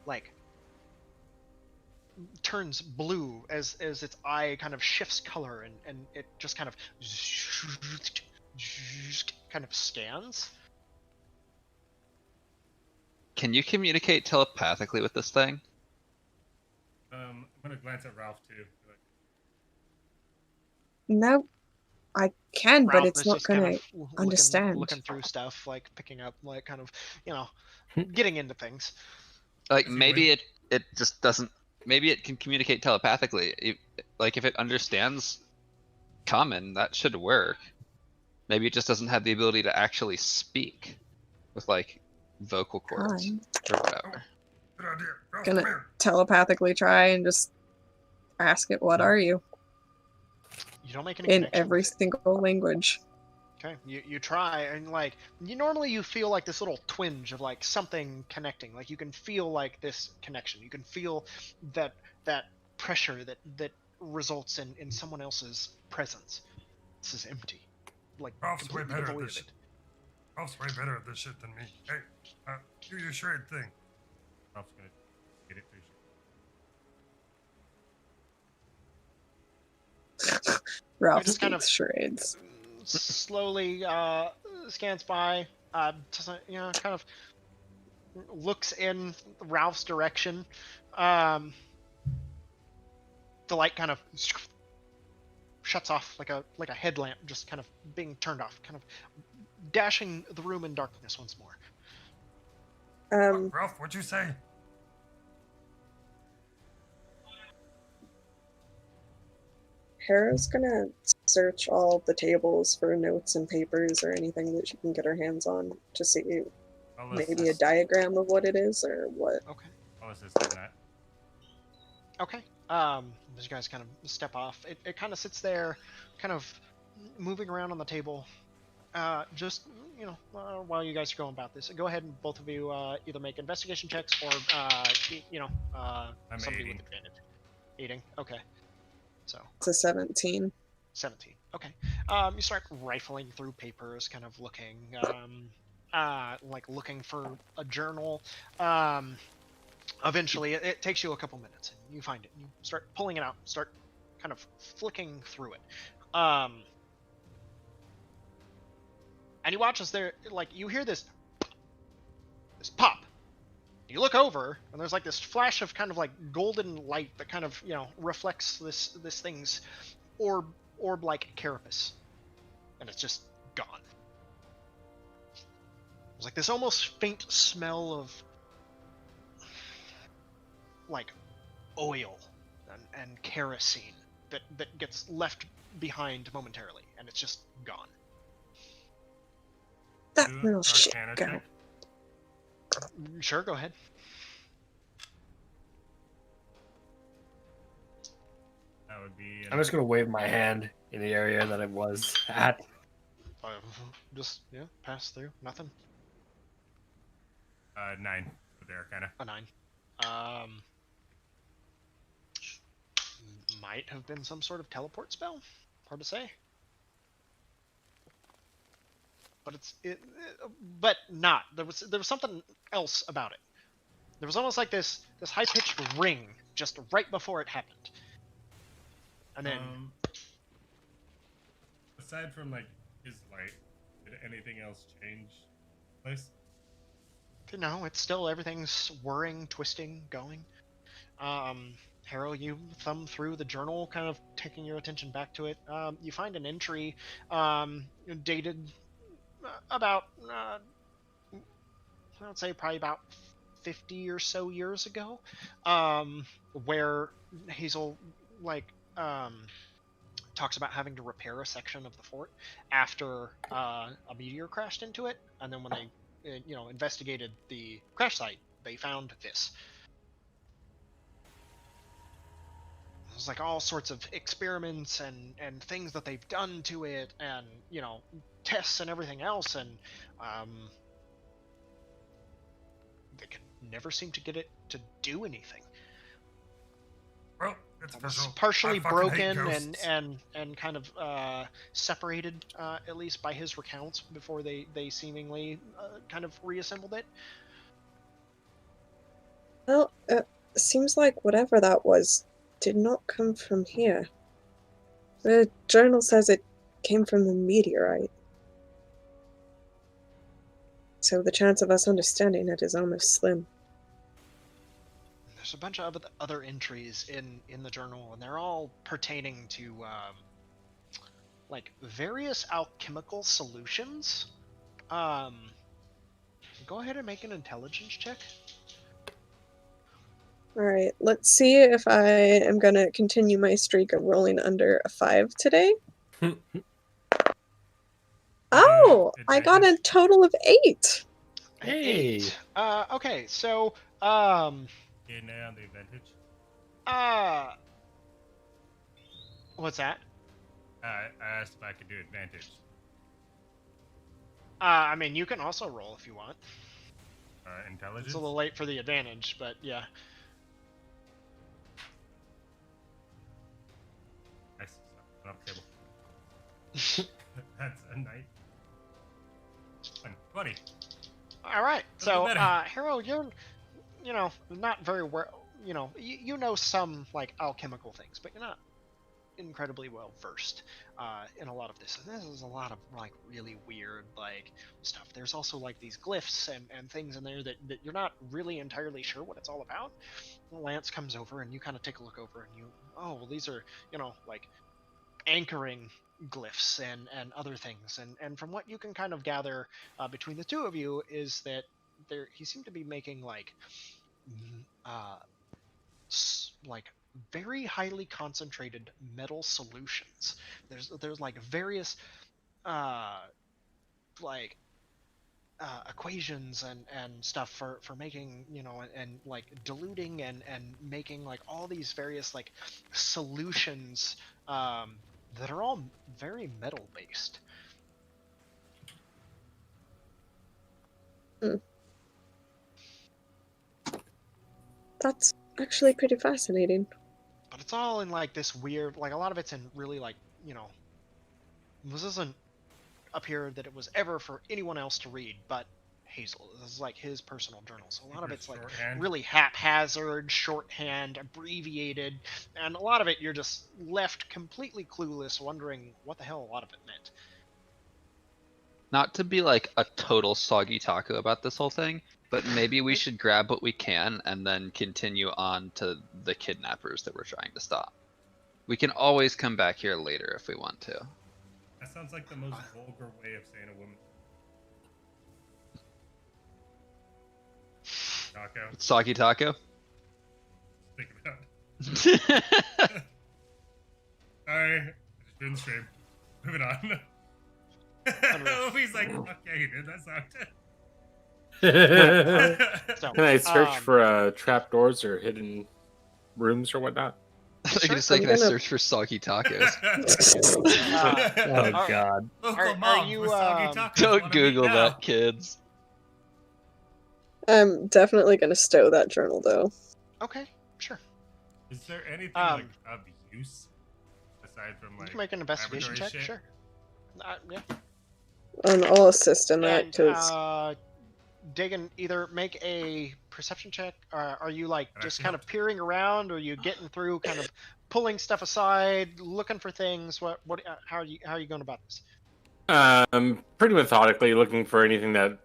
like turns blue as its eye kind of shifts color, and it just kind of scans. Can you communicate telepathically with this thing? I'm gonna glance at Ralph too. Like, No, I can, but Ralph it's is not just kind gonna of understand. looking through stuff, like picking up, like kind of, getting into things. Like Is he maybe wait- it just doesn't. Maybe it can communicate telepathically. Like if it understands common, that should work. Maybe it just doesn't have the ability to actually speak with like vocal cords Fine. or whatever. good idea. Ralph, Gonna- come here. Telepathically try and just ask it, what are you? You don't make any In connection every with it. single language. Okay, you try, and like you feel like this little twinge of like something connecting. Like you can feel like this connection. You can feel that pressure that results in someone else's presence. This is empty, like Ralph's way completely better at devoid this of it. Ralph's way better at this shit than me. Hey, do your shred thing. Ralph's gonna get it through shit. Ralph just kind of- speaks charades. Slowly scans by, doesn't kind of looks in Ralph's direction. The light kind of shuts off like a headlamp, just kind of being turned off, kind of dashing the room in darkness once more. Ralph, what'd you say? Harrow's gonna search all the tables for notes and papers or anything that she can get her hands on to see I'll maybe a diagram of what it is or what. Okay. I'll assist in that. Okay. As you guys kind of step off, it kind of sits there, kind of moving around on the table, just while you guys are going about this, go ahead and both of you either make investigation checks or I'm somebody aiding. with advantage. Eating. Okay. So It's a 17. 17. Okay. You start rifling through papers, kind of looking, like looking for a journal. Eventually, it takes you a couple minutes, and you find it. And you start pulling it out, start kind of flicking through it. And you watch as there, like, you hear this pop. You look over, and there's like this flash of kind of like golden light that kind of reflects this thing's orb-like carapace, and it's just gone. There's like this almost faint smell of like oil and kerosene that gets left behind momentarily, and it's just gone. That Do little shit. Arcana Go. check. Sure, go ahead. That would be. I'm just gonna wave my hand in the area that it was at. Just pass through. Nothing. 9 with the Arcana. A 9. Might have been some sort of teleport spell. Hard to say. But but not. There was something else about it. There was almost like this high-pitched ring just right before it happened. And then aside from like his light, did anything else change place? no, it's still everything's whirring, twisting, going. Harrow, you thumb through the journal, kind of taking your attention back to it. You find an entry dated about I would say probably about 50 or so years ago, where Hazel talks about having to repair a section of the fort after a meteor crashed into it, and then when they investigated the crash site, they found this. There's like all sorts of experiments and things that they've done to it, and tests and everything else, and they could never seem to get it to do anything. Well, it's It's partially broken and kind of separated, at least by his recounts, before they seemingly kind of reassembled it. Well, it seems like whatever that was did not come from here. The journal says it came from the meteorite. So the chance of us understanding it is almost slim. There's a bunch of other entries in the journal, and they're all pertaining to like various alchemical solutions. Go ahead and make an intelligence check. Alright, let's see if I am gonna continue my streak of rolling under a 5 today. Oh! I got a total of 8! Hey. 8. Okay, so in there on the advantage. what's that? I asked if I could do advantage. I mean, you can also roll if you want. Intelligence. It's a little late for the advantage, but yeah. Nice. Off the table. That's a night. 20. All right. That's So, better. Harrow, you're, not very well. You know some like alchemical things, but you're not incredibly well versed in a lot of this. And this is a lot of like really weird like stuff. There's also like these glyphs and things in there that you're not really entirely sure what it's all about. Lance comes over and you kind of take a look over and well, these are like anchoring glyphs and other things, and from what you can kind of gather between the two of you is that he seemed to be making like like very highly concentrated metal solutions. There's like various like equations and stuff for making and like diluting and making like all these various like solutions that are all very metal based. That's actually pretty fascinating. But it's all in like this weird, like a lot of it's in really like, you know, this doesn't appear that it was ever for anyone else to read but Hazel. This is like his personal journal. So a lot of it's like Shorthand. really haphazard, shorthand, abbreviated, and a lot of it you're just left completely clueless, wondering what the hell a lot of it meant. Not to be like a total soggy taco about this whole thing, but maybe we should grab what we can and then continue on to the kidnappers that we're trying to stop. We can always come back here later if we want to. That sounds like the most vulgar way of saying a woman. Taco. Soggy taco? Think about it. Sorry. I just didn't stream. Moving on. He's like, okay, dude, that sucked. So, Can I search for trapdoors or hidden rooms or whatnot? I can say, I'm can I gonna- search for soggy tacos? Oh are- god. Local Are moms you, with soggy tacos Don't wanna meet Google now. that, kids. I'm definitely gonna stow that journal though. okay, sure. Is there anything Um, like of use aside from You like can make an investigation laboratory check, shit? sure. Yeah. And I'll assist in that And because Dagan, either make a perception check, or are you like Can I just see kind it? of peering around, or are you getting through, kind of pulling stuff aside, looking for things? What? How are you going about this? Pretty methodically looking for anything that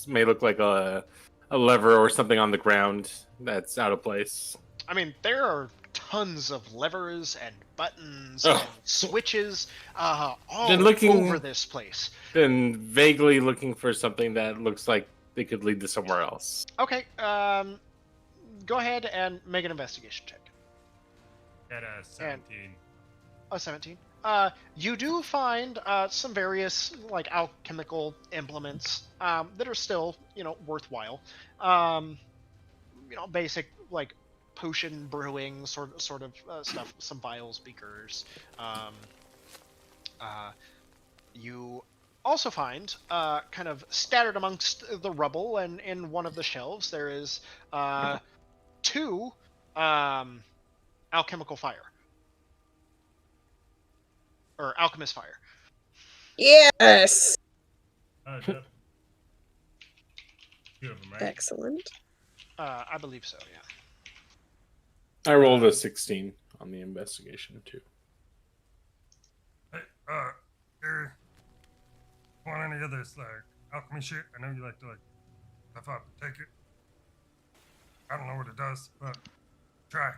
may look like a lever or something on the ground that's out of place. I mean, there are tons of levers and buttons Oh. and switches all Been looking- over this place. Been vaguely looking for something that looks like they could lead to somewhere else. Okay, go ahead and make an investigation check. At 17. Oh, 17. You do find some various like alchemical implements that are still, worthwhile. Basic like potion brewing sort of stuff. Some vials, beakers. You also find kind of scattered amongst the rubble and in one of the shelves there is 2 alchemical fire. Or alchemist fire. yes, Yep. 2 of them, right? excellent. I believe so, yeah. I rolled a 16 on the investigation too. Hey, want any of this like alchemy shit? I know you like to like stuff up and take it. I don't know what it does, but try.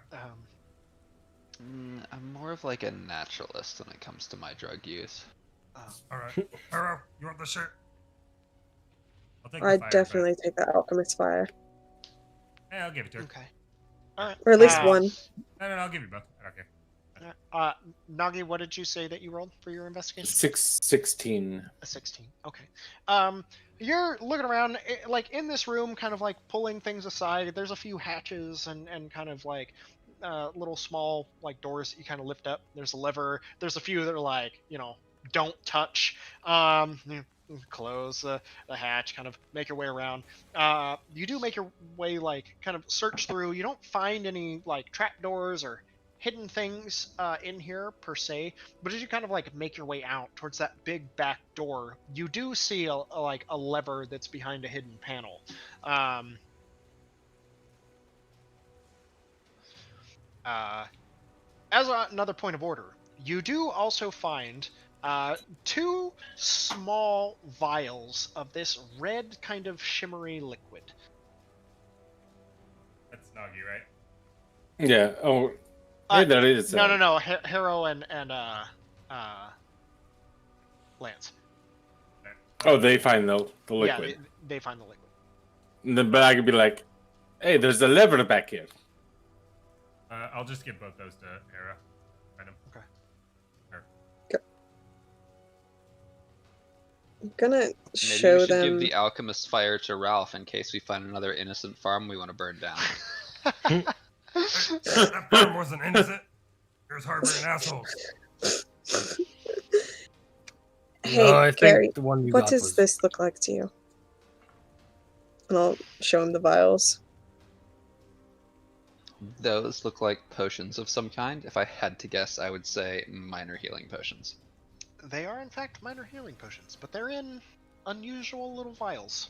I'm more of like a naturalist when it comes to my drug use. All right, Harrow, you want the shit? I'll take the I'd fire, definitely take that alchemist fire, But, I'll give it to her. Okay. All right. or at least one. No, I'll give you both. I don't care. Nagi, what did you say that you rolled for your investigation? 16. A 16. Okay. You're looking around, like in this room, kind of like pulling things aside. There's a few hatches and kind of like little small like doors that you kind of lift up. There's a lever. There's a few that are like, don't touch. Close the hatch, kind of make your way around. You do make your way, like kind of search through. You don't find any like trapdoors or hidden things in here per se, but as you kind of like make your way out towards that big back door, you do see a lever that's behind a hidden panel. As another point of order, you do also find 2 small vials of this red kind of shimmery liquid. That's Nagi, right? Yeah. Oh, hey, that is. No. Harrow and Lance. Oh, they find the liquid. Yeah, they find the liquid. But I could be like, hey, there's a lever back here. I'll just give both those to Harrow. Find 'em. Okay. I'm gonna Maybe show we should them. give the alchemist fire to Ralph in case we find another innocent farm we want to burn down. That farm wasn't innocent. There's harboring assholes. Hey, I think Gerry, the one you what got does was- this look like to you? And I'll show him the vials. Those look like potions of some kind. If I had to guess, I would say minor healing potions. They are in fact minor healing potions, but they're in unusual little vials.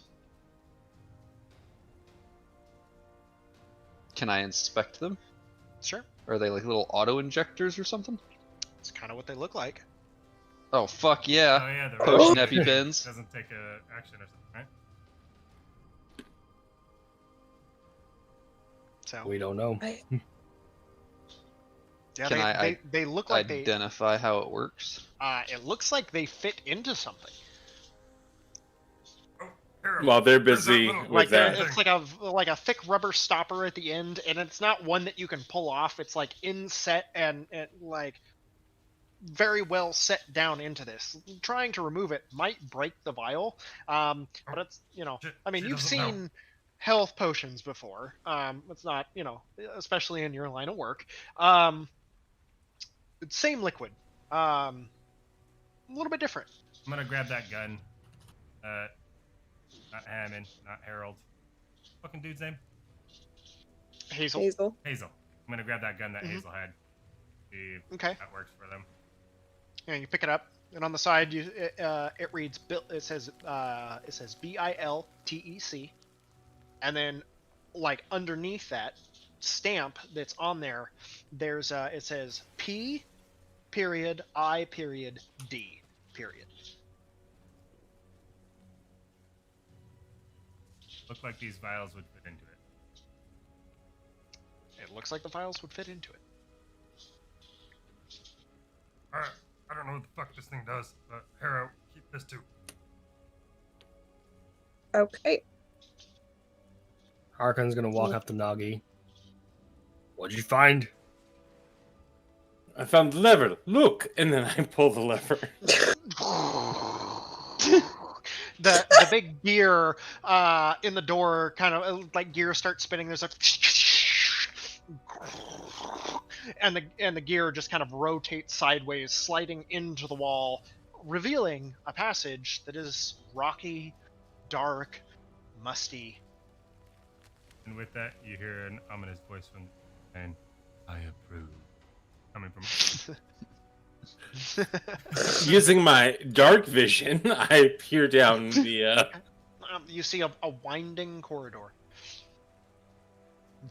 Can I inspect them? Sure. Are they like little auto injectors or something? It's kind of what they look like. Oh fuck Oh yeah! yeah, the Potion rogue EpiPens. doesn't take a action or something, right? So We don't know. yeah, Can they look like Identify how it works. it looks like they fit into something. Oh, Harrow, While they're where's that busy little- with Like that. it's like a thick rubber stopper at the end, and it's not one that you can pull off. It's like inset and like very well set down into this. Trying to remove it might break the vial, but it's Shit, I mean she you've doesn't know. seen health potions before. It's not especially in your line of work. Same liquid, a little bit different. I'm gonna grab that gun. Not Hammond, not Harold. Fucking dude's name? Hazel. Hazel. Hazel. I'm gonna grab that gun that Mhm. Hazel had. See if Okay. that works for them. Yeah, you pick it up, and on the side, it reads it says BILTEC, and then like underneath that stamp that's on there, there's it says P period I period D period. Look like these vials would fit into it. It looks like the vials would fit into it. Alright, I don't know what the fuck this thing does, but Harrow, keep this too. Okay. Arkhann's gonna walk up to Nagi. What'd you find? I found the lever. Look, and then I pull the lever. The big gear in the door kind of like gear starts spinning. There's a and the gear just kind of rotates sideways, sliding into the wall, revealing a passage that is rocky, dark, musty. And with that, you hear an ominous voice from saying, I approve. Coming from Using my dark vision, I peer down the. You see a winding corridor.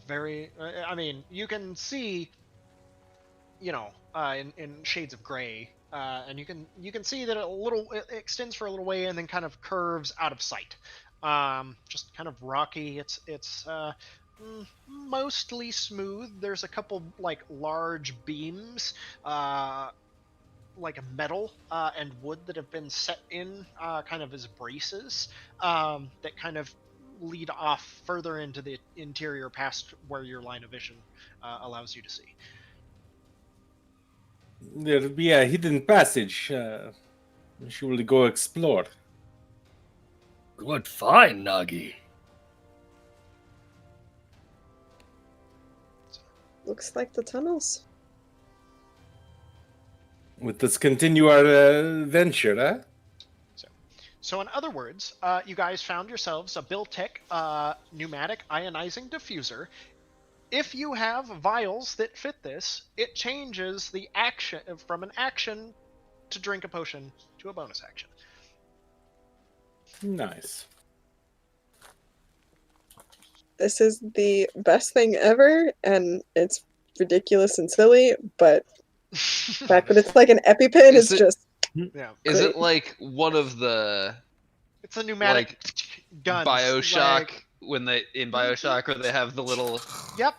Very, I mean, you can see, in shades of gray, and you can see that it extends for a little way and then kind of curves out of sight. Just kind of rocky. It's mostly smooth. There's a couple like large beams, like metal and wood that have been set in kind of as braces that kind of lead off further into the interior past where your line of vision allows you to see. There'll be a hidden passage. She will go explore. Good find, Nagi. Looks like the tunnels. Let us continue our venture, huh? So in other words, you guys found yourselves a Biltech pneumatic ionizing diffuser. If you have vials that fit this, it changes the action from an action to drink a potion to a bonus action. Nice. This is the best thing ever, and it's ridiculous and silly, but the fact that it's like an EpiPen is just... Yeah. Is Great. it like one of the It's a pneumatic gun. Bioshock when they in Bioshock where they have the little Yep.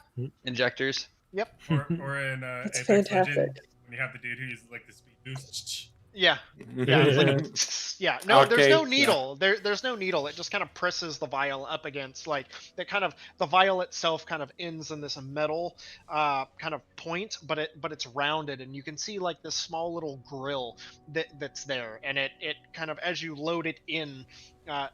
injectors? Yep. or in It's Apex fantastic. Legends, when you have the dude who uses like the speed boost. Yeah. Yeah. It's like a, yeah. No, there's Okay, no yeah. needle. There's no needle. It just kind of presses the vial up against like that kind of the vial itself kind of ends in this metal kind of point, but it's rounded and you can see like this small little grill that's there, and it kind of as you load it in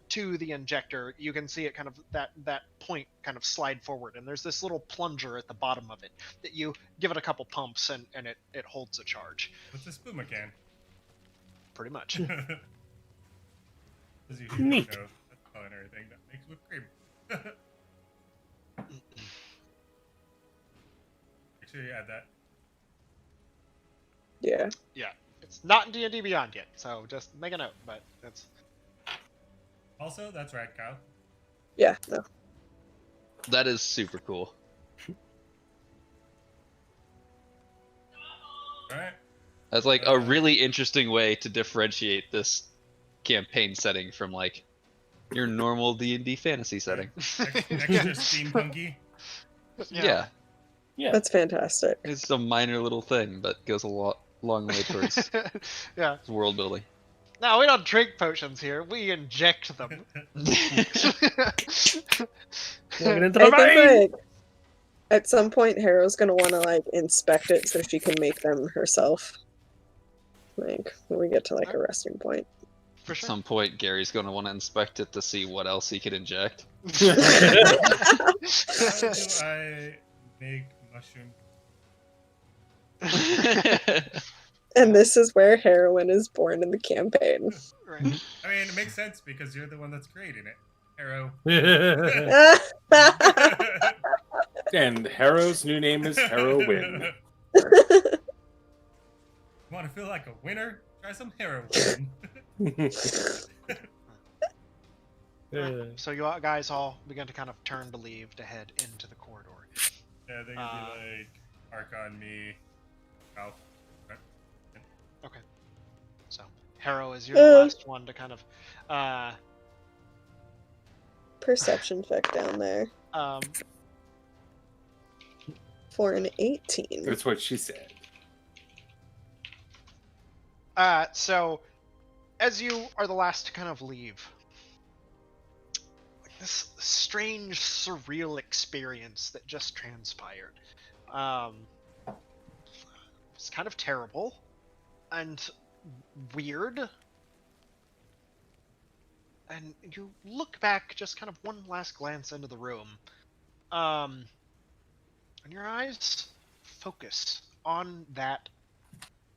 to the injector, you can see it kind of that point kind of slide forward, and there's this little plunger at the bottom of it that you give it a couple pumps and it holds a charge. What's a spuma can? Pretty much. As you Neat. know, that's color and everything that makes whipped cream. Make sure you add that. Yeah. Yeah, it's not in D&D Beyond yet, so just make a note. But that's Also, that's right, Kyle. Yeah. No. That is super cool. All right. That's like a really interesting way to differentiate this campaign setting from like your normal D&D fantasy setting. Extra steampunky. Yeah. Yeah. That's fantastic. It's a minor little thing, but goes a long way towards yeah. world building. No, we don't drink potions here. We inject them. Plug it into I the think vein! like at some point Harrow's gonna want to like inspect it so she can make them herself. Like when we get to like a resting point. For At sure. some point, Gary's going to want to inspect it to see what else he could inject. How do I make mushroom? And this is where heroin is born in the campaign. Right. I mean, it makes sense because you're the one that's creating it. Harrow. And Harrow's new name is Heroin. Want to feel like a winner? Try some heroin. So you guys all begin to kind of turn to leave to head into the corridor. Yeah, they're gonna be like Arkhann, me, Alf. Okay. So Harrow is your last one to kind of Perception check down there for an 18. That's what she said. So as you are the last to kind of leave, this strange, surreal experience that just transpired. It's kind of terrible and weird. And you look back, just kind of one last glance into the room, and your eyes focus on that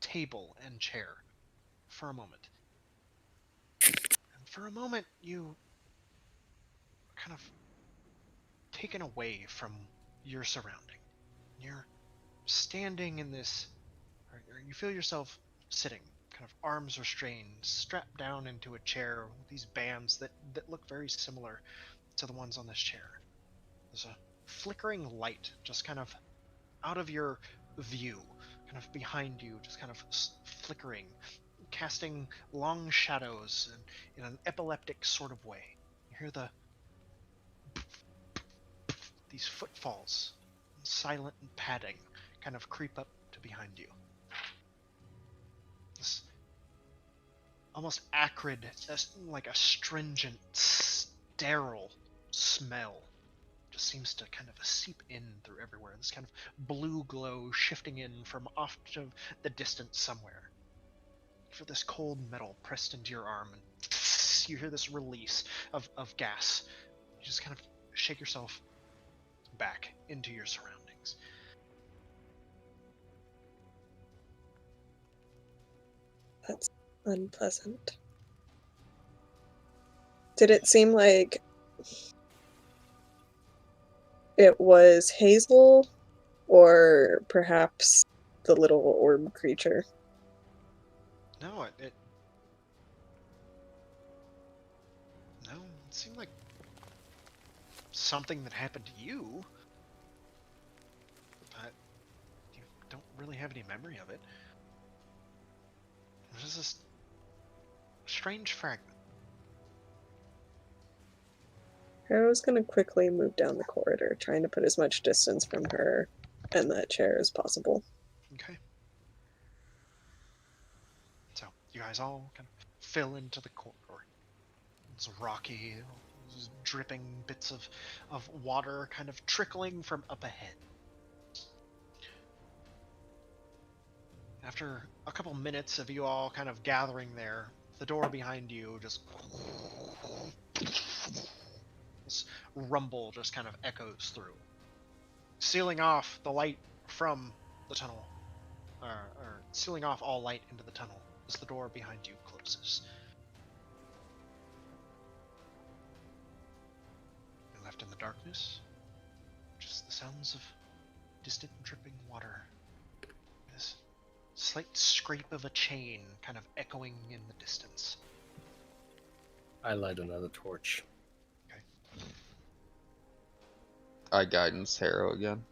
table and chair for a moment. And for a moment, you kind of taken away from your surrounding. You're standing in this, or you feel yourself sitting, kind of arms restrained, strapped down into a chair with these bands that look very similar to the ones on this chair. There's a flickering light just kind of out of your view, kind of behind you, just kind of flickering, casting long shadows in an epileptic sort of way. You hear these footfalls, silent and padding, kind of creep up to behind you. This almost acrid, like astringent, sterile smell just seems to kind of seep in through everywhere. This kind of blue glow shifting in from off to the distance somewhere. You feel this cold metal pressed into your arm, and you hear this release of gas. You just kind of shake yourself back into your surroundings. That's unpleasant. Did it seem like it was Hazel or perhaps the little orb creature? No, it seemed like something that happened to you, but you don't really have any memory of it. There's this strange fragment. Harrow's gonna quickly move down the corridor, trying to put as much distance from her and that chair as possible. Okay. So you guys all kind of fill into the corridor. It's rocky, there's dripping bits of water kind of trickling from up ahead. After a couple minutes of you all kind of gathering there, the door behind you just... This rumble just kind of echoes through, sealing off the light from the tunnel, or sealing off all light into the tunnel as the door behind you closes. You're left in darkness. Just the sounds of distant dripping water. This slight scrape of a chain kind of echoing in the distance. I light another torch. I guidance Harrow again.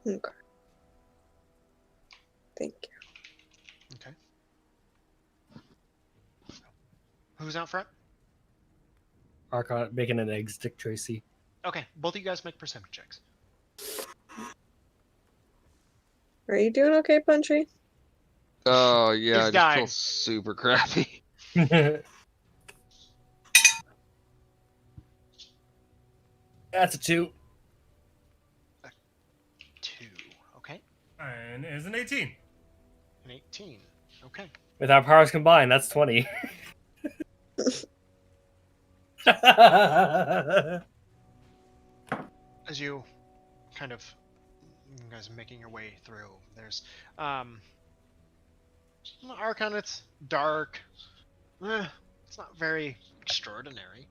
Okay. Thank you. Okay. Who's out front? Arkhann, bacon and eggs, Dick Tracy. Okay, both of you guys make perception checks. Are you doing okay, Punchi? Oh yeah, He's I just dying. feel super crappy. That's a 2. 2. Okay. Mine is an 18. An 18. Okay. With our powers combined, that's 20. As you kind of, you guys are making your way through, there's Arkhann, it's dark. It's not very extraordinary.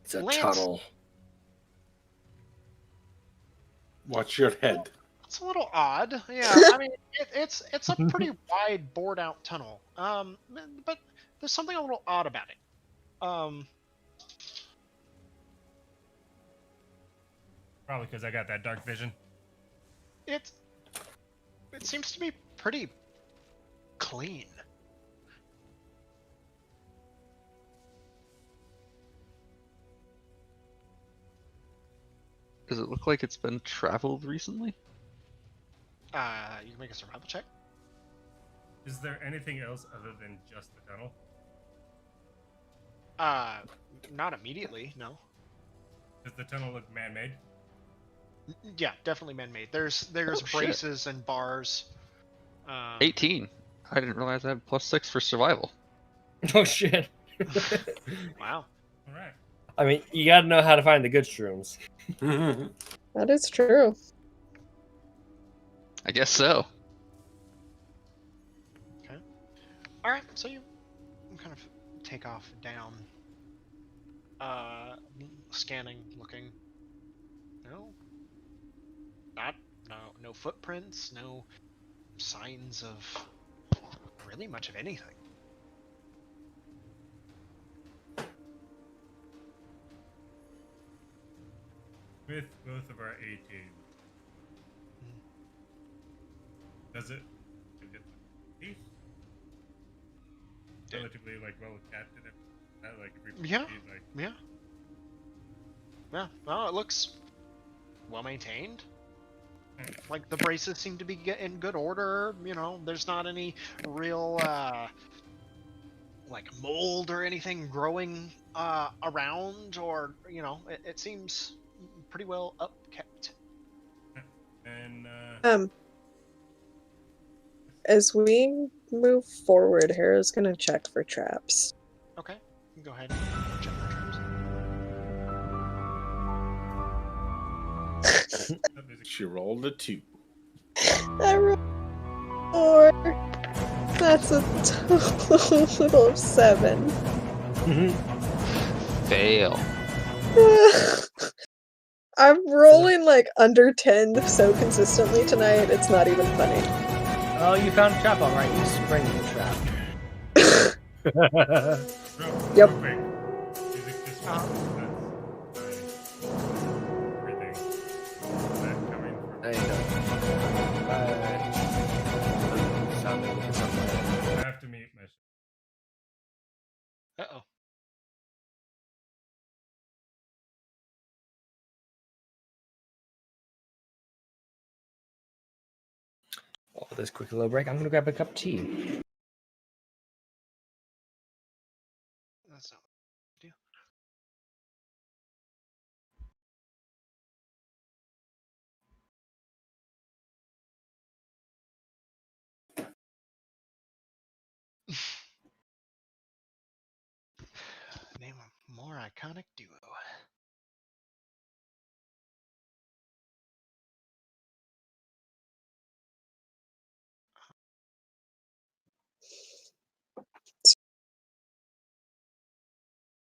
It's a Lance. tunnel. Watch your head. It's a little odd. Yeah, I mean, it's a pretty wide, bored out tunnel. But there's something a little odd about it. Probably because I got that dark vision. It seems to be pretty clean. Does it look like it's been traveled recently? You can make a survival check. Is there anything else other than just the tunnel? Not immediately, no. Does the tunnel look man-made? Yeah, definitely man-made. There's Oh, shit. braces and bars. 18. I didn't realize I had +6 for survival. Oh shit. Wow. All right. I mean, you gotta know how to find the good shrooms. That is true. I guess so. All right, so you kind of take off down, scanning, looking. No footprints, no signs of really much of anything. With both of our 18, does it get the relatively like well adapted? Like if we Yeah. proceed, like Yeah, well, it looks well maintained. Like the braces seem to be in good order. You know, there's not any real like mold or anything growing around, or it seems pretty well upkept. and As we move forward, Harrow's gonna check for traps. Okay, you can go ahead and check for traps. She rolled a 2. I rolled 4. That's a total of 7. Fail. I'm rolling like under 10 so consistently tonight, it's not even funny. Oh, you found a trap, alright. You spring the trap. Yep. There you go. I have to meet my. Uh-oh. Oh, this quick little break. I'm gonna grab a cup of tea. That's not what I do. Name a more iconic duo.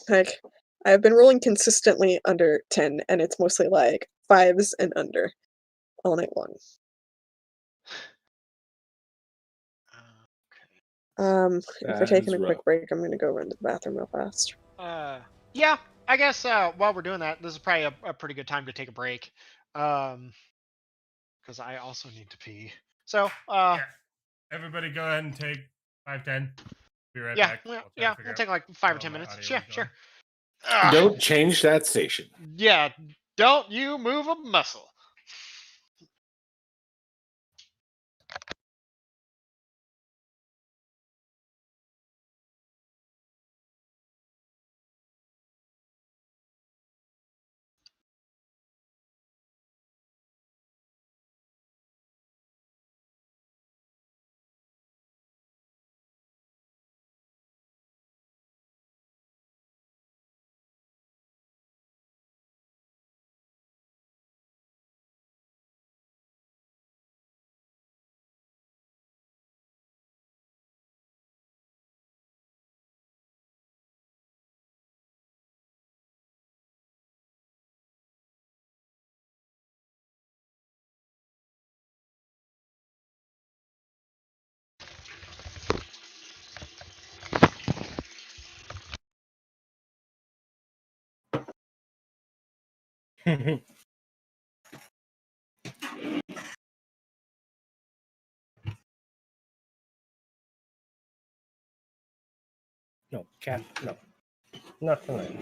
Like, I've been rolling consistently under 10, and it's mostly like 5s and under all night long. If we're taking a quick break, I'm gonna go run to the bathroom real fast. Yeah, I guess while we're doing that, this is probably a pretty good time to take a break. Because I also need to pee. So, Yeah. Everybody go ahead and take 5-10. Be right back. We'll take like 5 or 10 minutes. Yeah, sure. Don't change that station. Yeah, don't you move a muscle. No, cat. No, not tonight.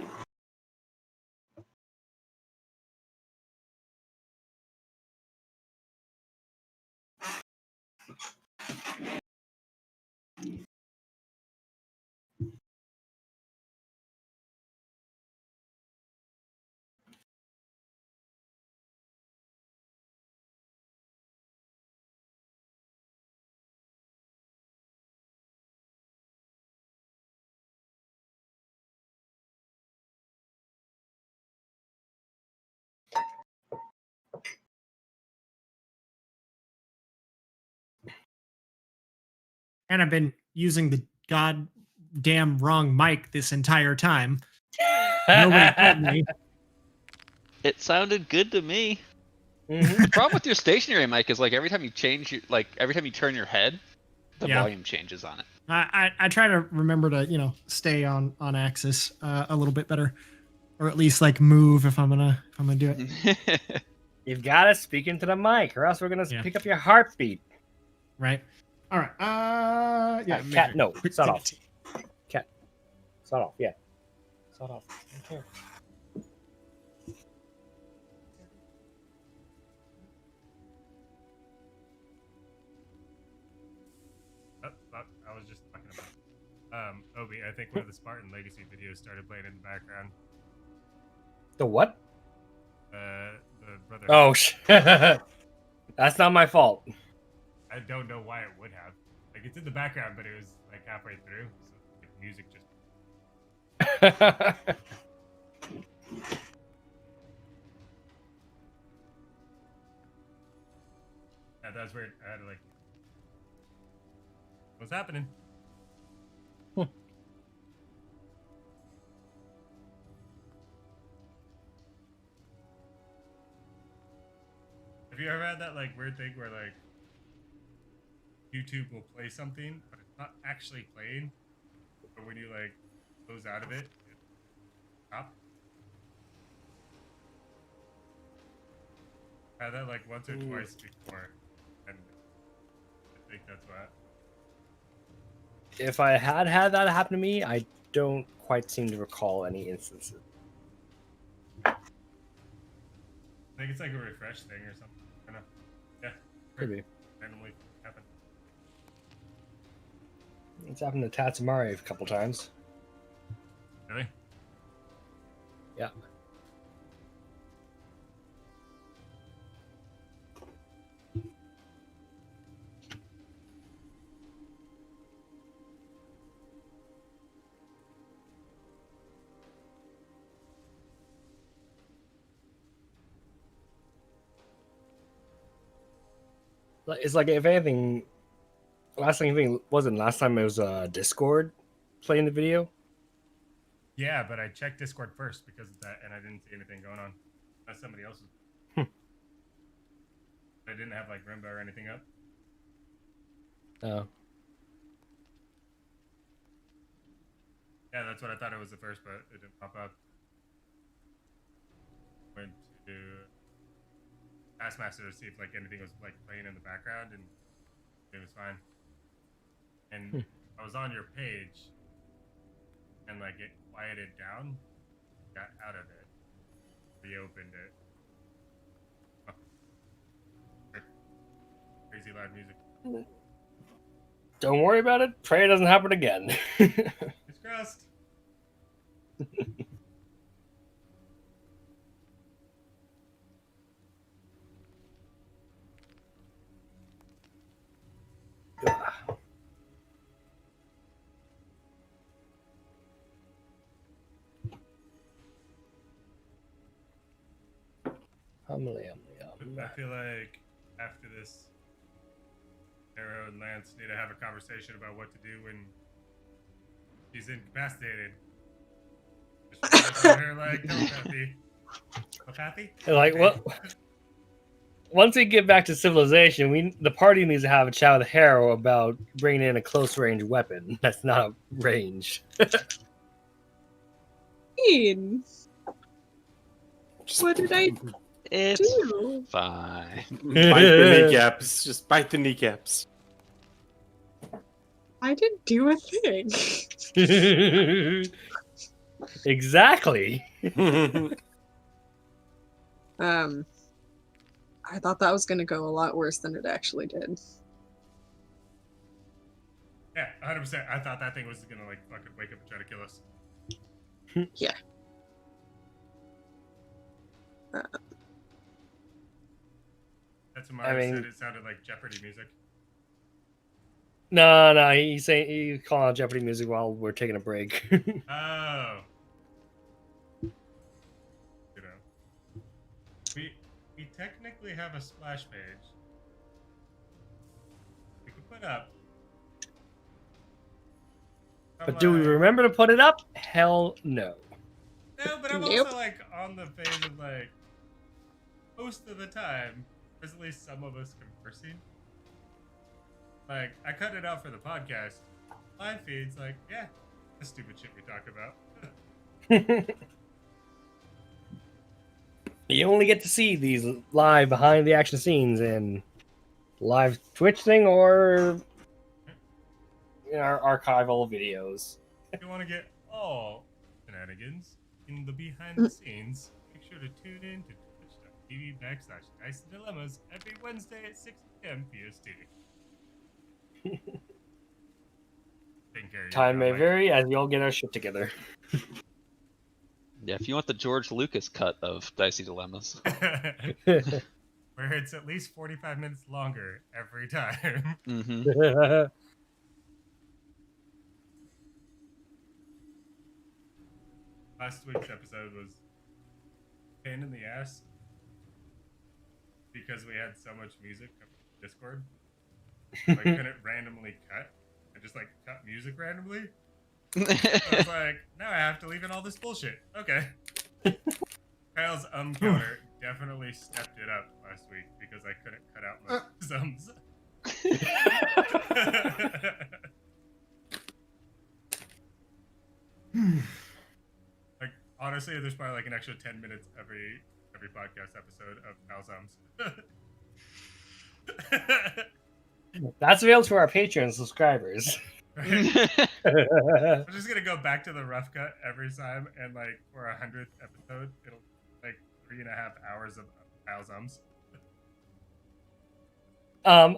And I've been using the goddamn wrong mic this entire time. Nobody told me. It sounded good to me. Mm-hmm. The problem with your stationary mic is like every time you turn your head, the volume changes on it. I try to remember to stay on axis a little bit better, or at least like move if I'm gonna do it. You've got to speak into the mic, or else we're gonna pick up your heartbeat. Right. All right. Cat, no. Start off. Cat. Start off. Yeah. Start off. Okay. I was just talking about Obi. I think one of the Spartan Legacy videos started playing in the background. The what? The brother. Oh shit! That's not my fault. I don't know why it would have. Like it's in the background, but it was like halfway through, so like, music just. Yeah, that was weird. I had to like. What's happening? Have you ever had that like weird thing where like YouTube will play something, but it's not actually playing? But when you like close out of it, it stops? I had that like once or twice before, and I think that's what. If I had that happen to me, I don't quite seem to recall any instances. I think it's like a refresh thing or something. I don't know. Yeah. Could be. Randomly happen. It's happened to Tatsumari a couple times. Really? Yeah. It's like, if anything, last time it was Discord playing the video. Yeah, but I checked Discord first because of that, and I didn't see anything going on. That's somebody else's. I didn't have like Rimba or anything up. Oh. Yeah, that's what I thought it was at first, but it didn't pop up. Went to Taskmaster to see if like anything was like playing in the background, and it was fine. And I was on your page, and like it quieted down, got out of it, reopened it. Oh. Crazy loud music. Don't worry about it. Pray it doesn't happen again. It's crossed. I feel like after this, Harrow and Lance need to have a conversation about what to do when she's incapacitated. Just her like telepathy. Telepathy? Like what? Once we get back to civilization, the party needs to have a chat with Harrow about bringing in a close range weapon. That's not a range. What did I It's do? fine. Bite the kneecaps. Just bite the kneecaps. I didn't do a thing. Exactly. I thought that was going to go a lot worse than it actually did. Yeah, 100%. I thought that thing was gonna like fucking wake up and try to kill us. Yeah. That's what Mario said. It sounded like Jeopardy music. No, he's saying he's calling out Jeopardy music while we're taking a break. Oh. You know, we technically have a splash page. We can put up. But do we remember to put it up? Hell no. No, but I'm also like on the phase of like most of the time, there's at least some of us conversing. Like I cut it out for the podcast. Live feeds, like, yeah, the stupid shit we talk about. You only get to see these live behind the action scenes in live Twitch thing or in our archival videos. If you want to get all shenanigans in the behind the scenes, make sure to tune in to twitch.tv/Dicey Dilemmas every Wednesday at 6 p.m. PST. Time may vary as we all get our shit together. Yeah, if you want the George Lucas cut of Dicey Dilemmas. Where it's at least 45 minutes longer every time. Mm-hmm. Last week's episode was pain in the ass because we had so much music coming from Discord. Like, couldn't randomly cut. I just like cut music randomly. So I was like, now I have to leave in all this bullshit. Okay. Kyle's counter definitely stepped it up last week because I couldn't cut out my ums. Like honestly, there's probably like an extra 10 minutes every podcast episode of Kyle's That's available to our Patreon subscribers. I'm just gonna go back to the rough cut every time, and like for 100th episode, it'll like 3.5 hours of Kyle's ums. I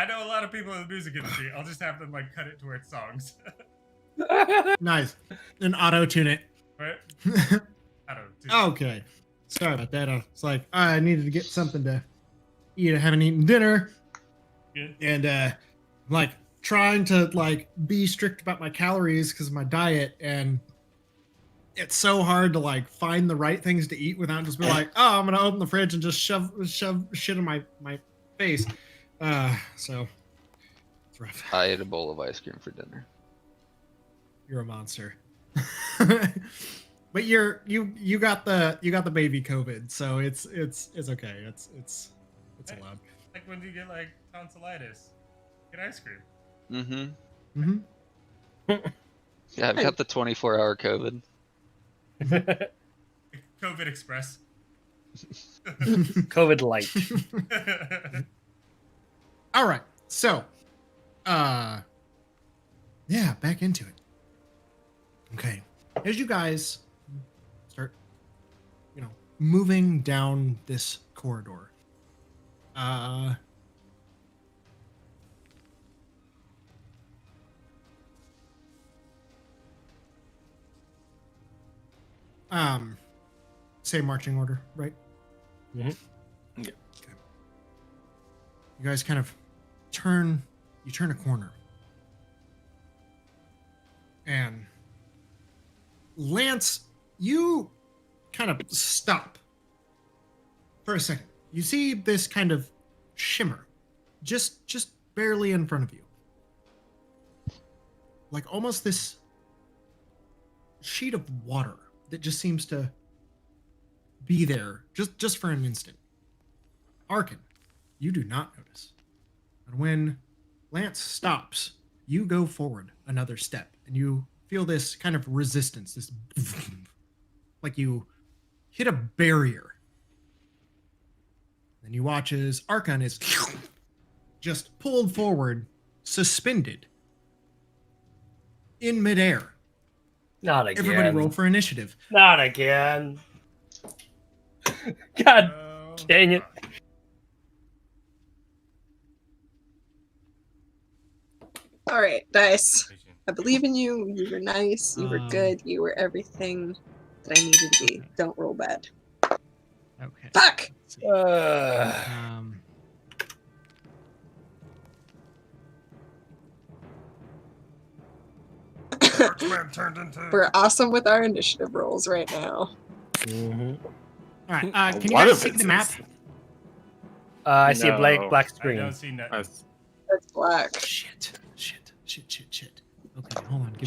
know a lot of people in the music industry. I'll just have them like cut it to where it's songs. Nice. And auto tune it. Right? Okay. Sorry about that. It's like I needed to get something to eat. I haven't eaten dinner. Good. And I'm like trying to like be strict about my calories because of my diet, and it's so hard to like find the right things to eat without just being like, oh, I'm gonna open the fridge and just shove shit in my face. So that's rough. I ate a bowl of ice cream for dinner. You're a monster. But you got the baby COVID, so it's okay. It's allowed. Like when you get like tonsillitis, get ice cream. Mm-hmm. Mm-hmm. Yeah, I've got the 24-hour COVID. COVID Express. COVID light. All right. So, yeah, back into it. Okay. As you guys start, moving down this corridor, say marching order, right? Mm-hmm. Yeah. Okay. You guys kind of turn a corner. And Lance, you kind of stop for a second. You see this kind of shimmer just barely in front of you. Like almost this sheet of water that just seems to be there just for an instant. Arkhann, you do not notice. And when Lance stops, you go forward another step and you feel this kind of resistance, this like you hit a barrier. Then you watch as Arkhann is just pulled forward, suspended in midair. Not again. Everybody roll for initiative. Not again. God dang it. All right, Dice. I believe in you. You were nice. You were good. You were everything that I needed to be. Don't roll bad. Okay. Fuck! Let's see. We're awesome with our initiative rolls right now. Mm-hmm. All right. Can you What guys if see it's the map? I see a black No. I screen. don't see nothing. That's- That's black. Shit. Okay, hold on. Give me a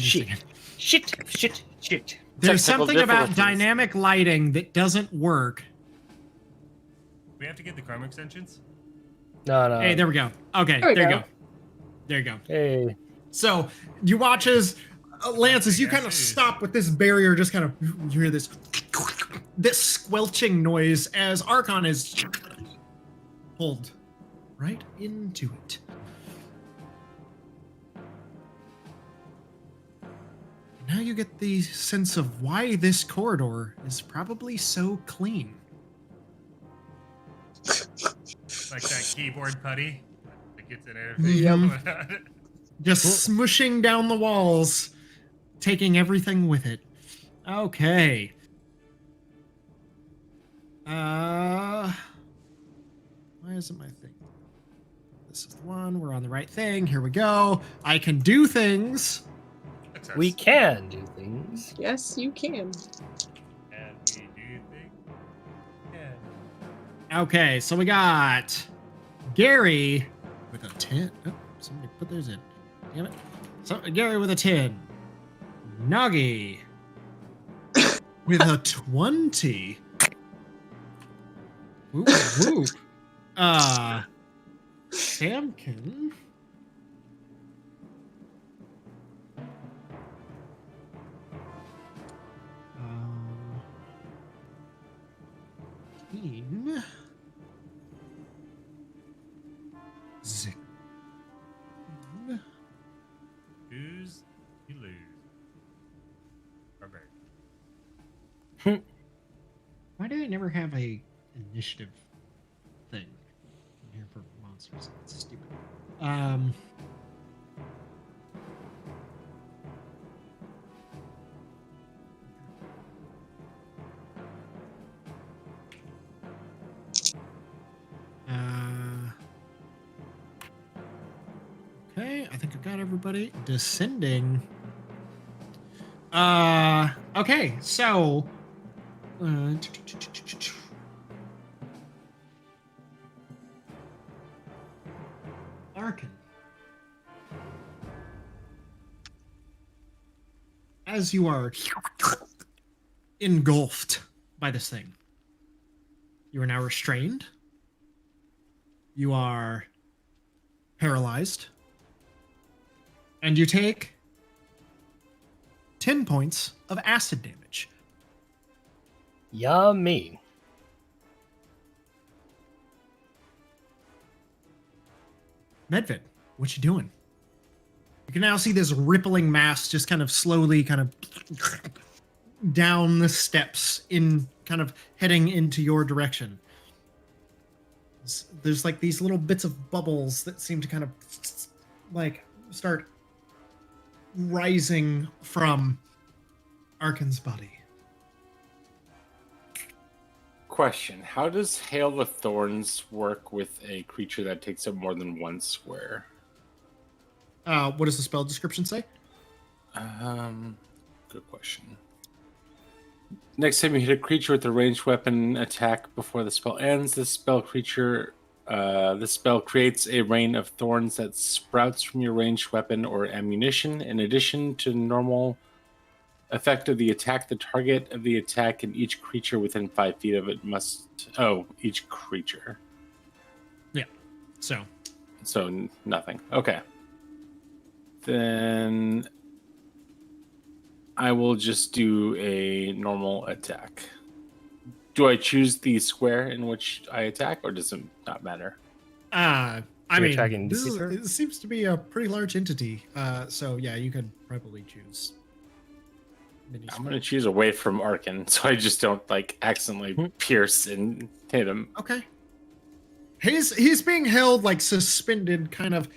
Shit. second. Shit. There's Technical something about difficulties. dynamic lighting that doesn't work. We have to get the Chrome extensions. No. Hey, there we go. Okay, There we there you go. go. There you go. Hey. So you watch as Lance, as you kind of stop with this barrier, just kind of you hear this squelching noise as Arkhann is pulled right into it. Now you get the sense of why this corridor is probably so clean. Like that keyboard putty that gets in Yep. Just smushing down the walls, taking everything with it. Okay. Why isn't my thing? This is the one. We're on the right thing. Here we go. I can do things. We can do things. Yes, you can. And we do things. Yeah. Okay, so we got Gerry with a 10. Oh, somebody put those in. Damn it. So, Gerry with a 10. Noggy with a 20. Whoop, whoop. Samkin. Team. Zip. Who's you lose? Okay. Why do they never have a initiative thing in here for monsters? That's stupid. Okay, I think I've got everybody descending. Okay, so Arkhann. as you are engulfed by this thing, you are now restrained. You are paralyzed. And you take 10 points of acid damage. Yummy. Medved, what you doing? You can now see this rippling mass just kind of slowly kind of down the steps in kind of heading into your direction. There's like these little bits of bubbles that seem to kind of like start rising from Arkhann's body. Question: how does Hail of Thorns work with a creature that takes up more than one square? What does the spell description say? Good question. Next time you hit a creature with a ranged weapon attack before the spell ends, this spell creates a rain of thorns that sprouts from your ranged weapon or ammunition. In addition to normal effect of the attack, the target of the attack and each creature within 5 feet of it must... Oh, each creature. Yeah. So Nothing. Okay. Then I will just do a normal attack. Do I choose the square in which I attack, or does it not matter? I You're mean, attacking this Dicey, sir? it seems to be a pretty large entity. So yeah, you could probably choose. I'm going to choose away from Arkhann, so I just don't like accidentally pierce and hit him. Okay. He's being held like suspended, kind of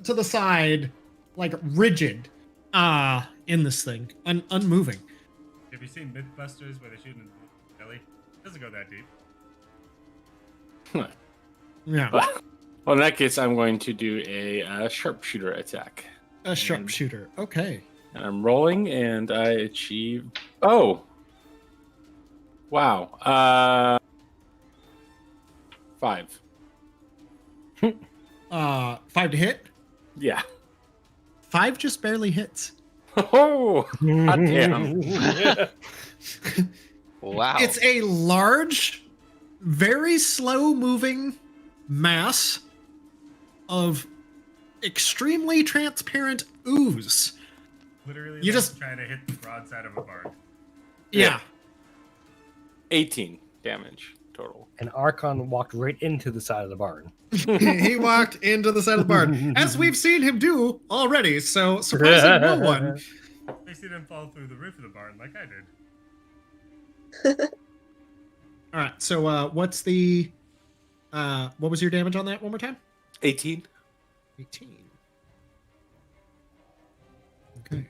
to the side, like rigid, in this thing, unmoving. Have you seen Mythbusters where they shoot in the belly? It doesn't go that deep. Yeah. Well, in that case, I'm going to do a sharpshooter attack. A sharpshooter. Okay. And I'm rolling, and I achieve... Oh! Wow. 5. 5 to hit. Yeah. 5 just barely hits. Oh! God damn. Wow. It's a large, very slow-moving mass of extremely transparent ooze. Literally, You like just- trying to hit the broadside of a barn. Yeah. 18 damage total. And Arkhann walked right into the side of the barn. He walked into the side of the barn, as we've seen him do already, so surprising no one. At least he didn't fall through the roof of the barn like I did. All right, so what's the... what was your damage on that one more time? 18. 18. Okay.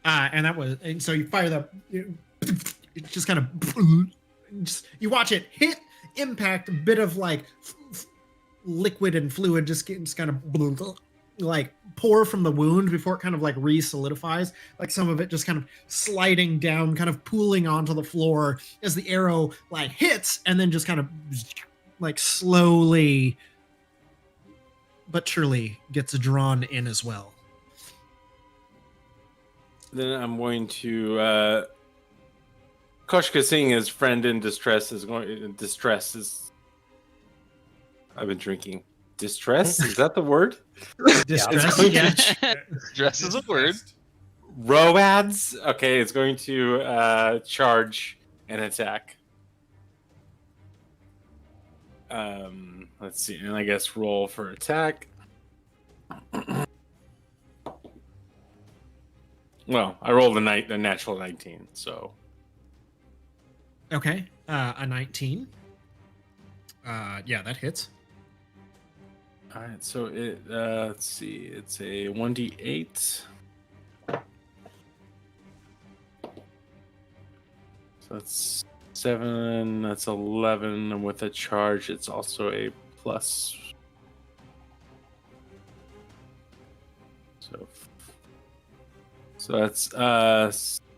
And so you fire the... It's just kind of... you watch it hit, impact, a bit of like liquid and fluid just kind of like pour from the wound before it kind of like re-solidifies, like some of it just kind of sliding down, kind of pooling onto the floor as the arrow like hits, and then just kind of like slowly but surely gets drawn in as well. Then I'm going to Koshka, seeing his friend in distress, is going. Distress is. I've been drinking. Distress, is that the word? Distress, Yeah. yeah. Dress is a word. Roads. Okay, it's going to charge and attack. Let's see, and I guess roll for attack. Well, I rolled a natural 19, so. Okay, a 19. Yeah, that hits. All right, so it let's see, it's a 1d8. So that's 7. That's 11, and with a charge, it's also a plus. So that's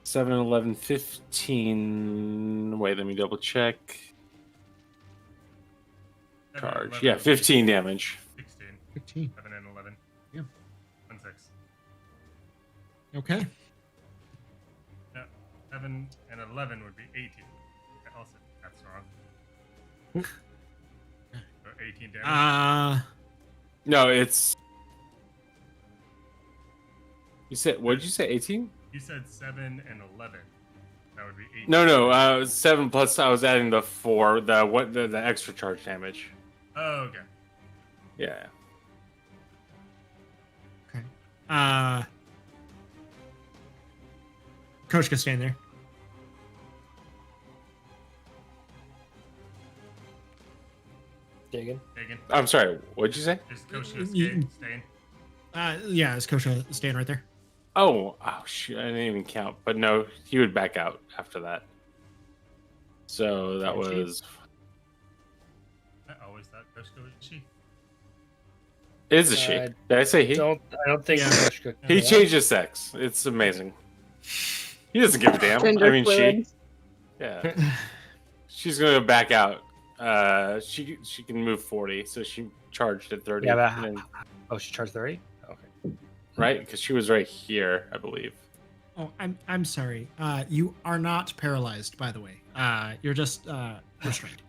7, 11, 15. Wait, let me double check. Charge. Yeah, 15 damage. 16. 15. 7 and 11. Yeah. 1 6. Okay. 7 and 11 would be 18. Also, that's wrong. So 18 damage. No, it's. You said, what did you say, 18? You said 7 and 11. That would be 18. No, 7 plus, I was adding the 4, the extra charge damage. Oh, okay. Yeah. Okay. Coach can stand there. Dagan. I'm sorry, what did you say? Is Coach just You- staying? Yeah, is Coach staying right there? Oh, shoot, I didn't even count. But no, he would back out after that. So that Punchi. was. I always thought Coach was she. It is a she. Did I say he? I don't think Yeah. Coach could. He changed his sex. It's amazing. He doesn't give a damn. Gender I mean, fluid. she. Yeah. She's gonna back out. She can move 40, so she charged at 30. Yeah, but and then- oh, she charged 30. Okay. right? Because she was right here, I believe. Oh, I'm sorry. You are not paralyzed, by the way. You're just restrained.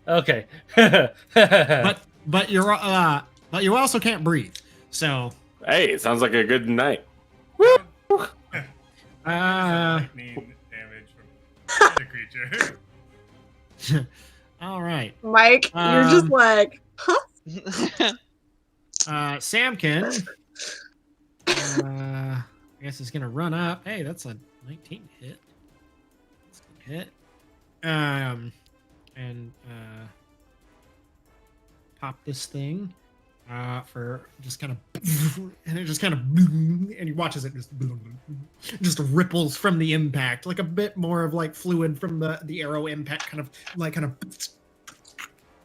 Okay. But you also can't breathe. So Hey, it sounds like a good night. Lightning damage from the creature. all right. Mike, you're just like, Samkin. I guess it's gonna run up. Hey, that's a 19 hit. That's a good hit. And pop this thing for just kind of, and it just kind of, and he watches it just ripples from the impact, like a bit more of like fluid from the arrow impact, kind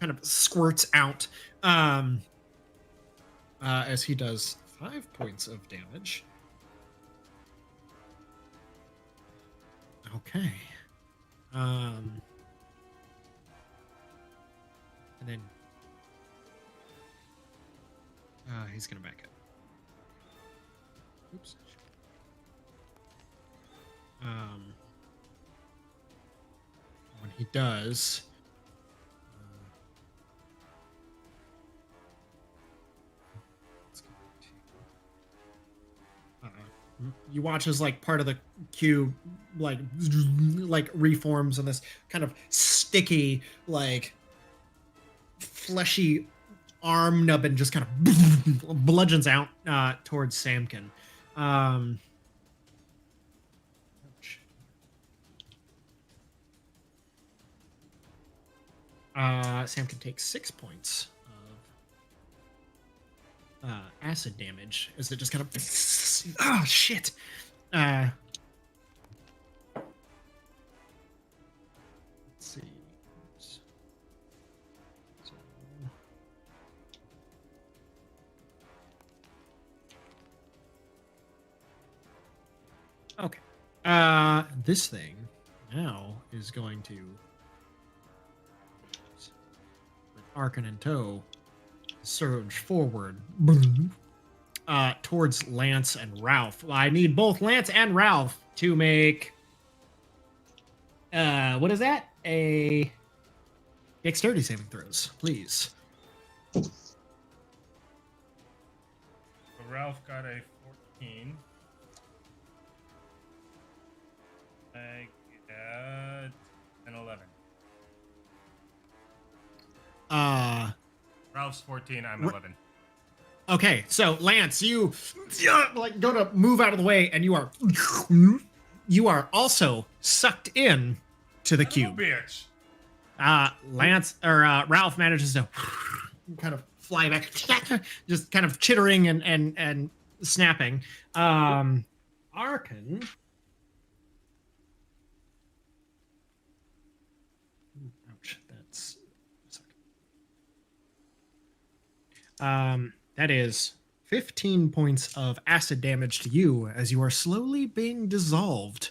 of squirts out. As he does 5 points of damage. Okay. And then he's gonna back up. Oops. When he does, you watch as like part of the cube like reforms in this kind of sticky, like fleshy arm nubbin just kind of bludgeons out towards Samkin. Samkin takes 6 points of acid damage as it just kind of oh shit. Let's see. Oops. So, okay. This thing now is going to, with Arkhann in tow, surge forward towards Lance and Ralph. I need both Lance and Ralph to make what is that? A dexterity saving throws, please. So Ralph got a 14. I got an 11. Ralph's 14, I'm 11. Okay, so Lance, you like go to move out of the way, and you are also sucked in to the cube. Bitch. Ralph manages to kind of fly back, just kind of chittering and snapping. Arkhann. Ouch, that's. That is 15 points of acid damage to you as you are slowly being dissolved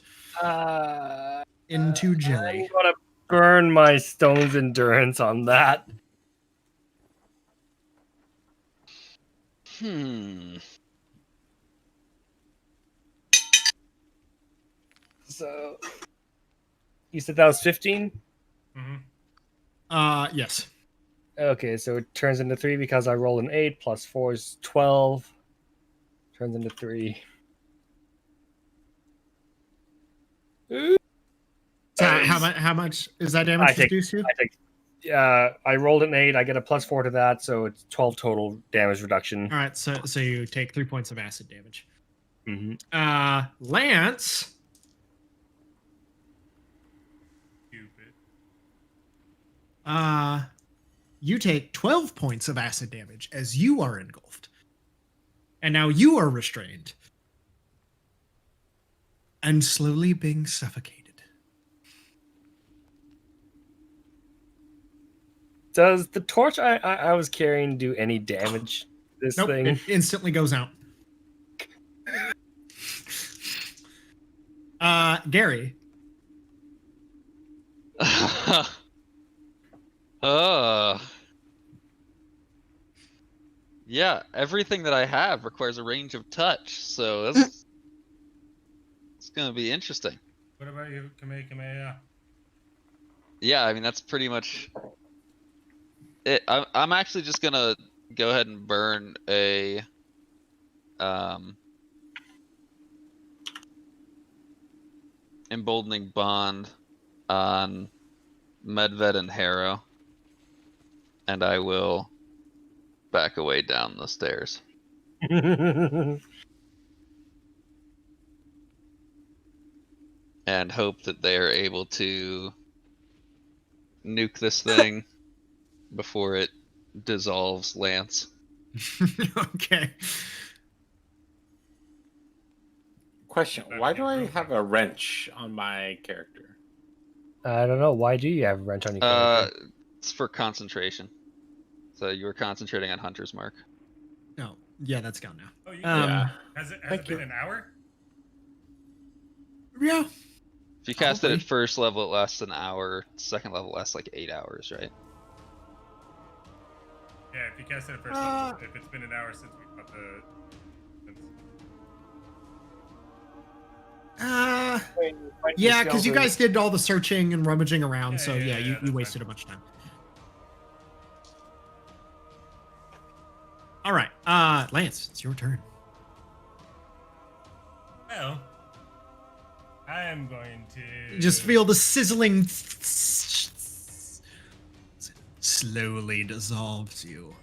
into jelly. I'm gonna burn my stone's endurance on that. So you said that was 15? Yes. Okay, so it turns into 3 because I rolled an 8 plus 4 is 12. Turns into 3. So how much is that damage reduced to? I rolled an 8. I get a plus 4 to that, so it's 12 total damage reduction. All right, so you take 3 points of acid damage. Mm-hmm. Lance. Stupid. You take 12 points of acid damage as you are engulfed. And now you are restrained. And slowly being suffocated. Does the torch I was carrying do any damage to this Nope, thing? it instantly goes out. Gerry. Yeah, everything that I have requires a range of touch, so that's it's gonna be interesting. What about you, Kamehameha? Yeah, I mean that's pretty much it. I'm actually just gonna go ahead and burn a emboldening bond on Medved and Harrow, and I will back away down the stairs. And hope that they are able to nuke this thing before it dissolves Lance. Okay. Question: why do I have a wrench on my character? I don't know. Why do you have a wrench on your character? It's for concentration. So you were concentrating on Hunter's Mark. No, yeah, that's gone now. Oh, you Yeah. Has it Thank been you. an hour? Yeah. If you cast it Probably. at first level, it lasts an hour. Second level lasts like 8 hours, right? Yeah, if you cast it at first level, if it's been an hour since we got the. Yeah, because you guys did all the searching and rummaging around, Yeah, so yeah, you that's wasted fine. a bunch of time. All right, Lance, it's your turn. Well, I am going to Just feel the sizzling slowly dissolves you.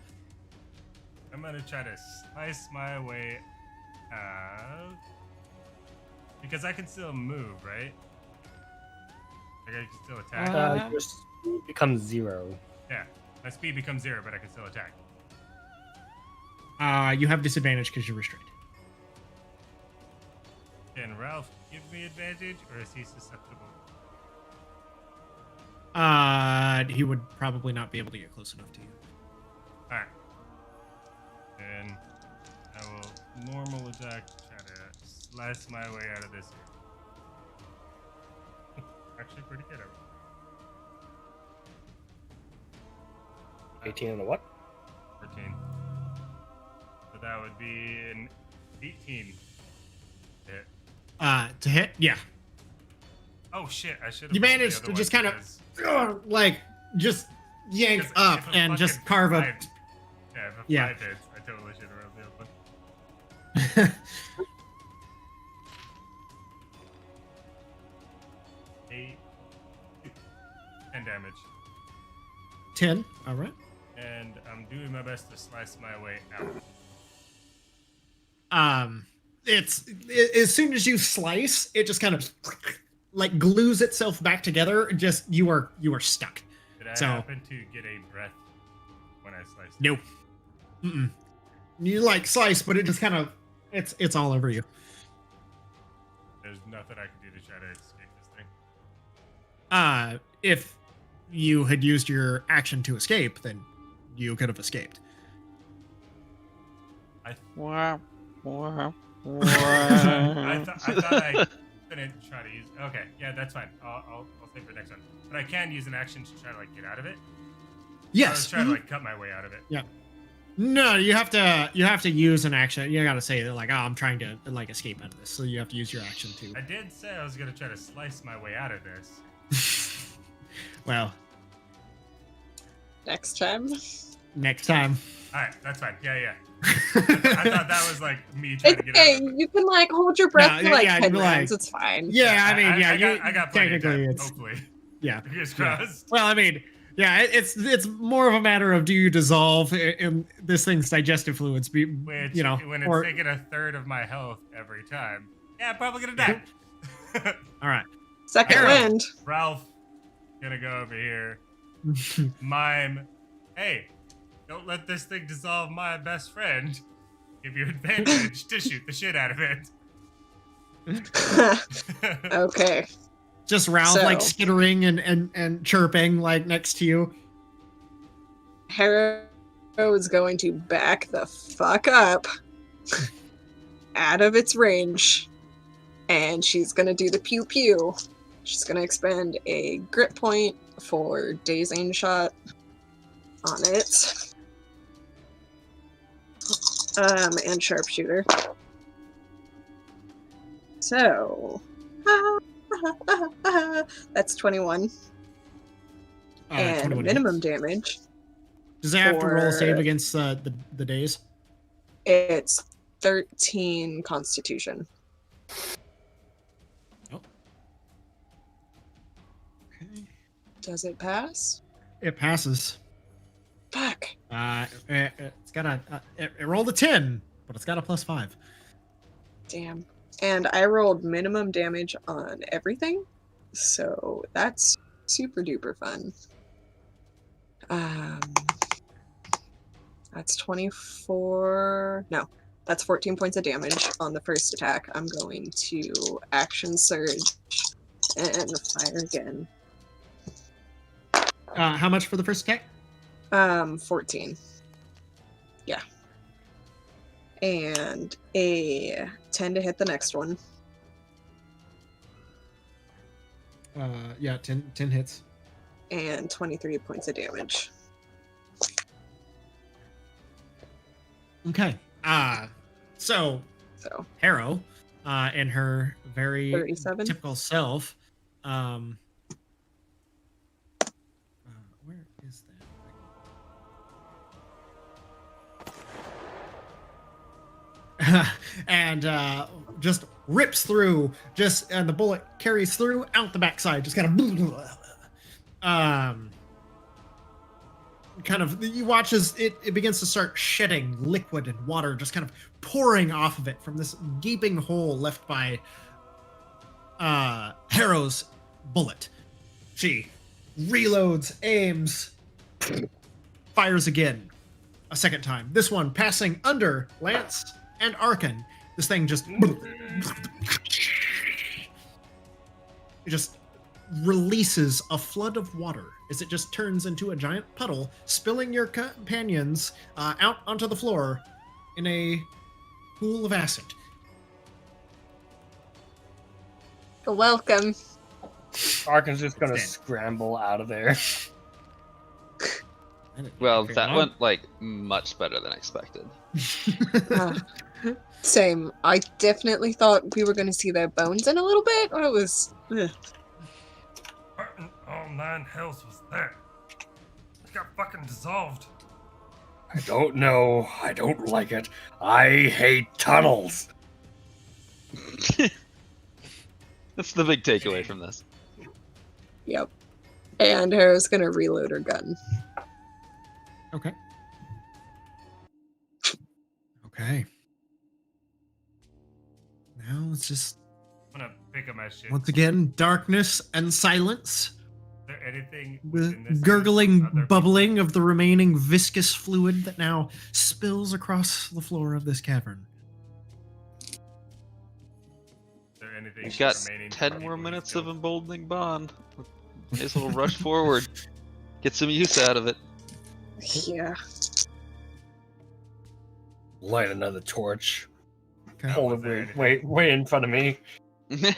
I'm gonna try to slice my way out because I can still move, right? Like I can still attack. Your speed becomes 0. Yeah, my speed becomes 0, but I can still attack. You have disadvantage because you're restrained. Can Ralph give me advantage, or is he susceptible? He would probably not be able to get close enough to you. All right. Then I will normal attack, try to slice my way out of this. Actually, pretty good. 18 and a what? 14. So that would be an 18. Hit. To hit, yeah. Oh shit! I should have. You managed to just kind of, just yank up and just carve up. Yeah, if a 5 Yeah. hits, I totally should have rolled the other one. 8, 10 damage, 10. All right. and I'm doing my best to slice my way out. It's as soon as you slice, it just kind of like glues itself back together. Just you are stuck. Did I So- happen to get a breath when I sliced? Nope. Mm-mm. You like slice, but it just kind of it's all over you. There's nothing I can do to try to escape this thing. If you had used your action to escape, then you could have escaped. I I thought I couldn't try to use. Okay, yeah, that's fine. I'll save for next one. But I can use an action to try to like get out of it. I was Yes. trying to like cut my way out of it. Yeah. No, you have to use an action. You gotta say that like, oh, I'm trying to like escape out of this, so you have to use your action too. I did say I was gonna try to slice my way out of this. Well, Next time. next time. All right, that's fine. Yeah. I thought that was like me trying to get out Hey, of it. you can like hold your breath No, for like yeah, 10 you'd be like- rounds. It's fine. Yeah, I mean, yeah, I got plenty of technically time, it's hopefully. yeah. Fingers Yeah. crossed. Well, I mean, yeah, it's more of a matter of do you dissolve in this thing's digestive fluids, Which, you know, when it's or taking a third of my health every time, yeah, probably gonna die. all right. Second Harrow. wind. Ralph, gonna go over here. Mime, hey, don't let this thing dissolve my best friend. Give you advantage to shoot the shit out of it. Okay. Just Ralph like So- skittering and chirping like next to you. Harrow is going to back the fuck up out of its range. And she's going to do the pew pew. She's going to expend a grit point for Dazing shot on it. And sharpshooter. So, that's 21. And 21 minimum hits. damage. Does it have to roll a save for- against the days? It's 13 Constitution. Okay. Does it pass? It passes. Fuck. It's got it rolled a 10, but it's got a +5. Damn. And I rolled minimum damage on everything. So that's super duper fun. That's 24. No, that's 14 points of damage on the first attack. I'm going to action surge and fire again. How much for the first attack? 14. Yeah. And a 10 to hit the next one. Yeah, 10 hits. And 23 points of damage. Okay. So So Harrow, in her very 37. typical self, where is that? And just rips through, and the bullet carries through out the backside, just kind of you watch as it begins to start shedding liquid and water, just kind of pouring off of it from this gaping hole left by Harrow's bullet. She reloads, aims, fires again a second time. This one passing under Lance and Arkhann. This thing just it just releases a flood of water as it just turns into a giant puddle, spilling your companions out onto the floor in a pool of acid. welcome. Arkhann's just gonna Stand. scramble out of there. Well, Okay, that well, went like much better than expected. Same. I definitely thought we were going to see their bones in a little bit. Or it was. Ugh. What in all nine hells was that? It got fucking dissolved. I don't know. I don't like it. I hate tunnels. That's the big takeaway from this. Yep. And Harrow's going to reload her gun. Okay. Okay. Now it's just I'm gonna pick up my shit. once again darkness and silence. Is there anything The within this gurgling, other- bubbling of the remaining viscous fluid that now spills across the floor of this cavern. Is there anything We've got remaining 10 from more people minutes who of killed? emboldening bond. May as well rush forward. Get some use out of it. Yeah. Light another torch. Okay. Hold Was there it anything- way in front of me. Okay.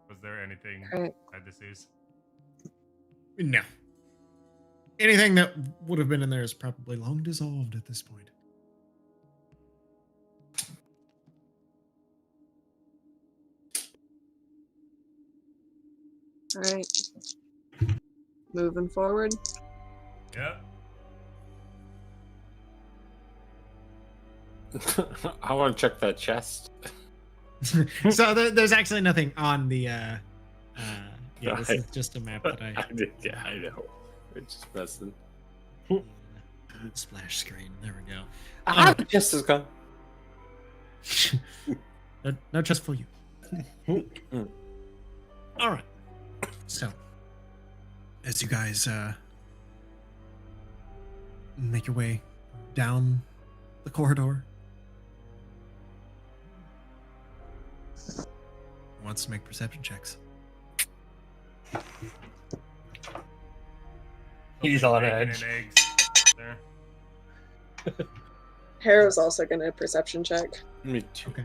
Was there anything Alright. I deceased? No. anything that would have been in there is probably long dissolved at this point. All right. Moving forward. Yep. I want to check that chest. So there's actually nothing on the. Yeah, this is just a map that I. Yeah, I know. It's just messing. Splash screen. There we go. The chest is gone. No chest for you. All right. So, as you guys make your way down the corridor, who wants to make perception checks? He's on Bacon edge. and eggs. There. Harrow's also going to perception check. Me too. Okay.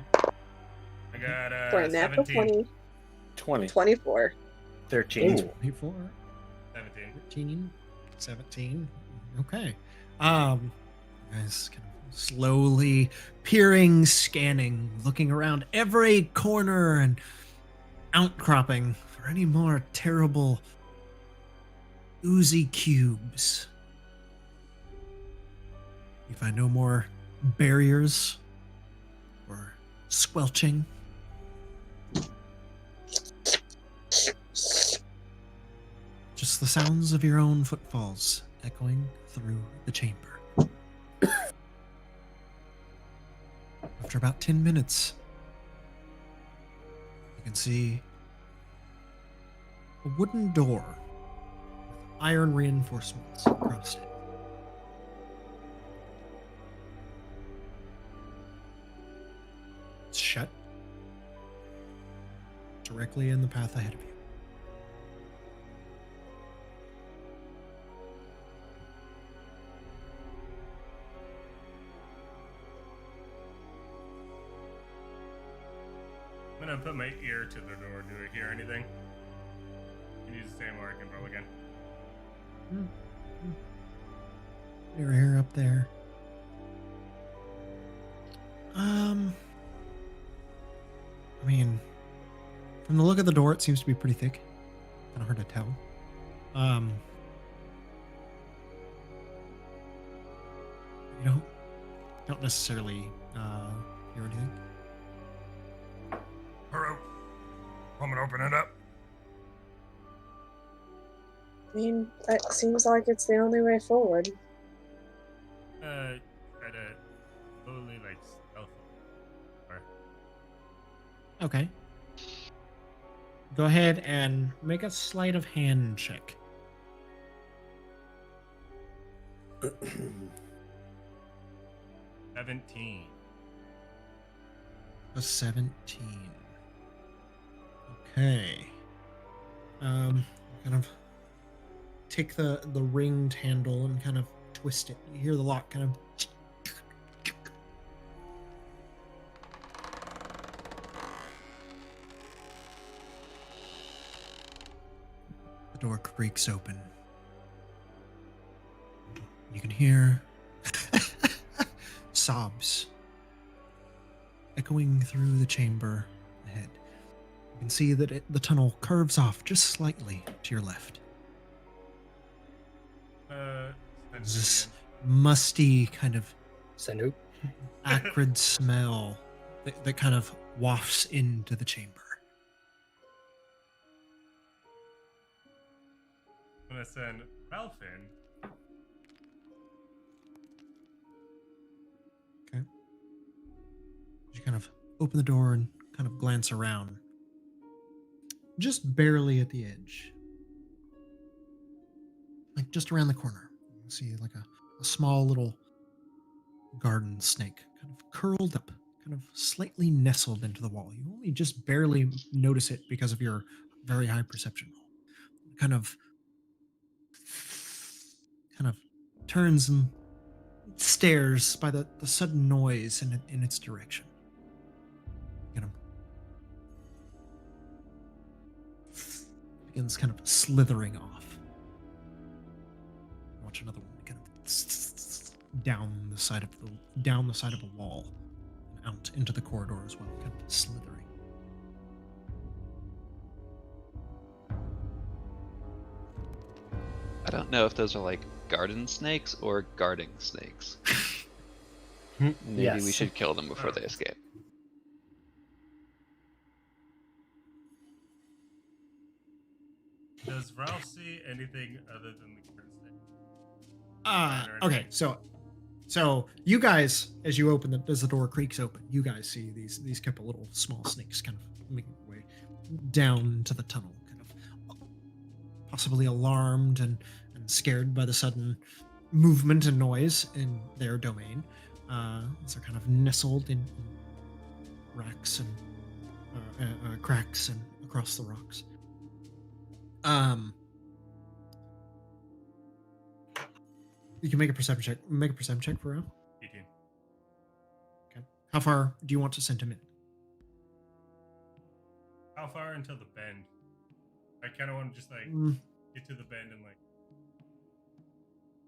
I got For a natural 17. 20. 24. 13. 24, 17. 13, 17. Okay. Guys kind of slowly peering, scanning, looking around every corner and outcropping for any more terrible oozy cubes. You find no more barriers or squelching. Just the sounds of your own footfalls echoing through the chamber. After about 10 minutes, you can see a wooden door with iron reinforcements across it. It's shut, directly in the path ahead of you. I'm gonna put my ear to the door. Do I hear anything? You use the same or I can roll again. Your hair up there. I mean, from the look of the door, it seems to be pretty thick. Kind of hard to tell. You don't necessarily hear anything. Harrow, I'm gonna open it up. I mean, that seems like it's the only way forward. Try to slowly, like, stealth. Okay. Go ahead and make a sleight of hand check. 17. A 17. Okay. Kind of take the ringed handle and kind of twist it. You hear the lock kind of. The door creaks open. You can hear sobs echoing through the chamber ahead. You can see that the tunnel curves off just slightly to your left. There's this musty kind of Senu. acrid smell that kind of wafts into the chamber. I'm gonna send Ralph in. Okay. You kind of open the door and kind of glance around. Just barely at the edge. Like just around the corner. You can see like a small little garden snake kind of curled up, kind of slightly nestled into the wall. You only just barely notice it because of your very high perception roll. Kind of turns and stares by the sudden noise in its direction. Begins kind of slithering off. watch another one kind of down the side of a wall and out into the corridor as well, kind of slithering. I don't know if those are like garden snakes or guarding snakes. Maybe we should kill them before they escape. Does Ralph see anything other than the garden snake? Okay, so you guys, as you open as the door creaks open, you guys see these couple little small snakes kind of making their way down to the tunnel, kind of possibly alarmed and scared by the sudden movement and noise in their domain. As they're kind of nestled in racks and cracks and across the rocks. You can make a perception check. Make a perception check for Ralph. 18. Okay. How far do you want to send him in? How far until the bend? I kind of want to just like get to the bend and like.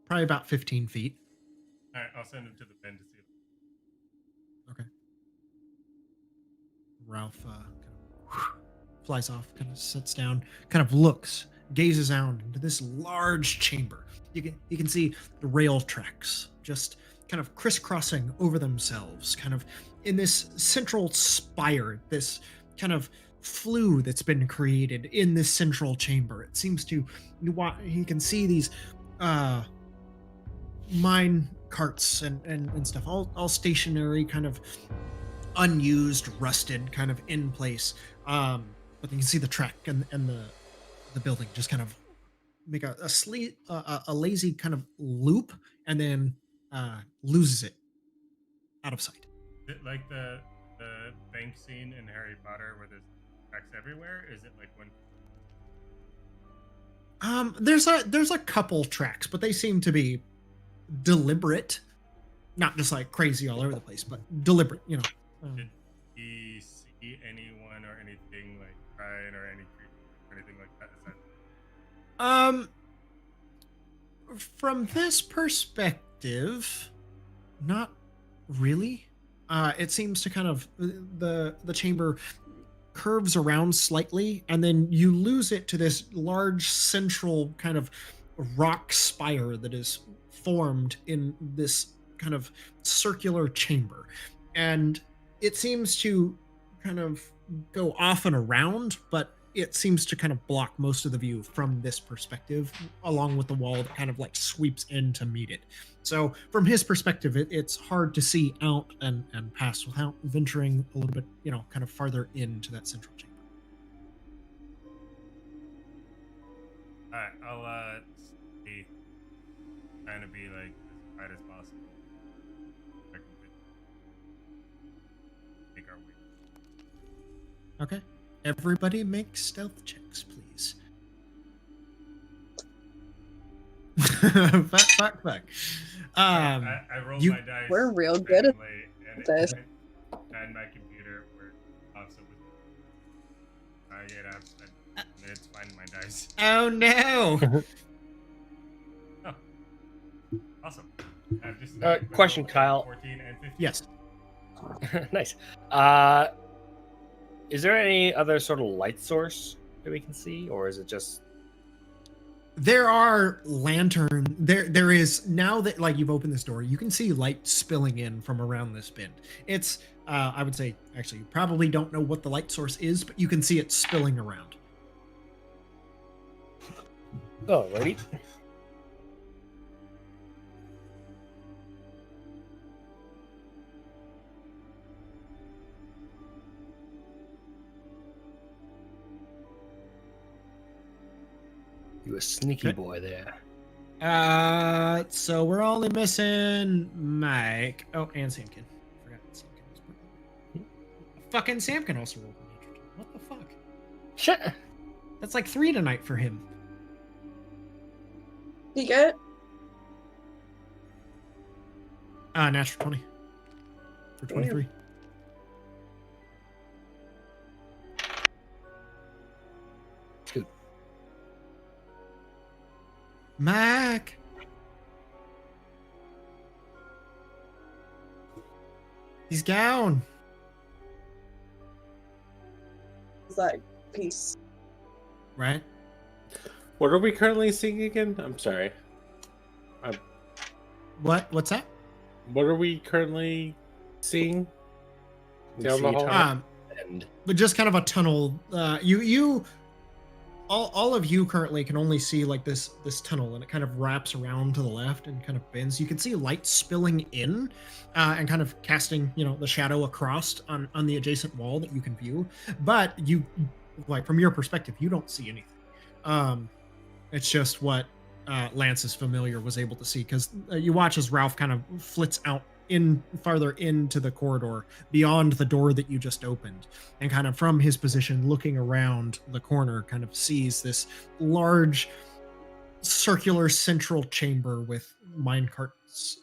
Probably about 15 feet. All right, I'll send him to the bend to see it. Okay. Ralph kind of flies off, kind of sits down, kind of looks, gazes out into this large chamber. You can see the rail tracks just kind of crisscrossing over themselves, kind of in this central spire, this kind of flue that's been created in this central chamber. It seems to, you can see these mine carts and stuff, all stationary, kind of unused, rusted, kind of in place. But you can see the track and the building just kind of make a lazy kind of loop and then loses it out of sight. Is it like the bank scene in Harry Potter where there's tracks everywhere? Is it like one? There's a couple tracks, but they seem to be deliberate, not just like crazy all over the place, but deliberate. You know. Did he see anyone or anything like crying or any creature or anything like that? From this perspective, not really. It seems to kind of the chamber curves around slightly, and then you lose it to this large central kind of rock spire that is formed in this kind of circular chamber, and it seems to kind of go off and around, but it seems to kind of block most of the view from this perspective, along with the wall that kind of like sweeps in to meet it. So from his perspective, it's hard to see out and past without venturing a little bit, kind of farther into that central chamber. All right, I'll be trying to be like as quiet as possible. I can make our way. Okay. Everybody make stealth checks, please. Fuck. I rolled my dice. We're real good at this. And my computer were off, so I spent minutes finding my dice. Oh no! Oh, awesome. Question, Kyle. 14 and 15. Yes. Nice. Is there any other sort of light source that we can see, or is it just? There are lantern. There is, now that like you've opened this door, you can see light spilling in from around this bend. It's I would say actually you probably don't know what the light source is, but you can see it spilling around. Alrighty. You a sneaky boy there. So we're only missing Mike. Oh, and Samkin. Forgot Samkin was part. Fucking Samkin also rolled a natural 20. What the fuck? Shit. That's like 3 tonight for him. You get? Natural 20 for 23. Good. Mac. He's down. It's like, peace. Right? What are we currently seeing again? I'm sorry. What's that? What are we currently seeing down the hall? But just kind of a tunnel. All of you currently can only see like this tunnel, and it kind of wraps around to the left and kind of bends. You can see light spilling in, and kind of casting, the shadow across on the adjacent wall that you can view. But you, like from your perspective, you don't see anything. It's just what Lance's familiar was able to see, because you watch as Ralph kind of flits out farther into the corridor beyond the door that you just opened, and kind of from his position looking around the corner kind of sees this large circular central chamber with minecarts,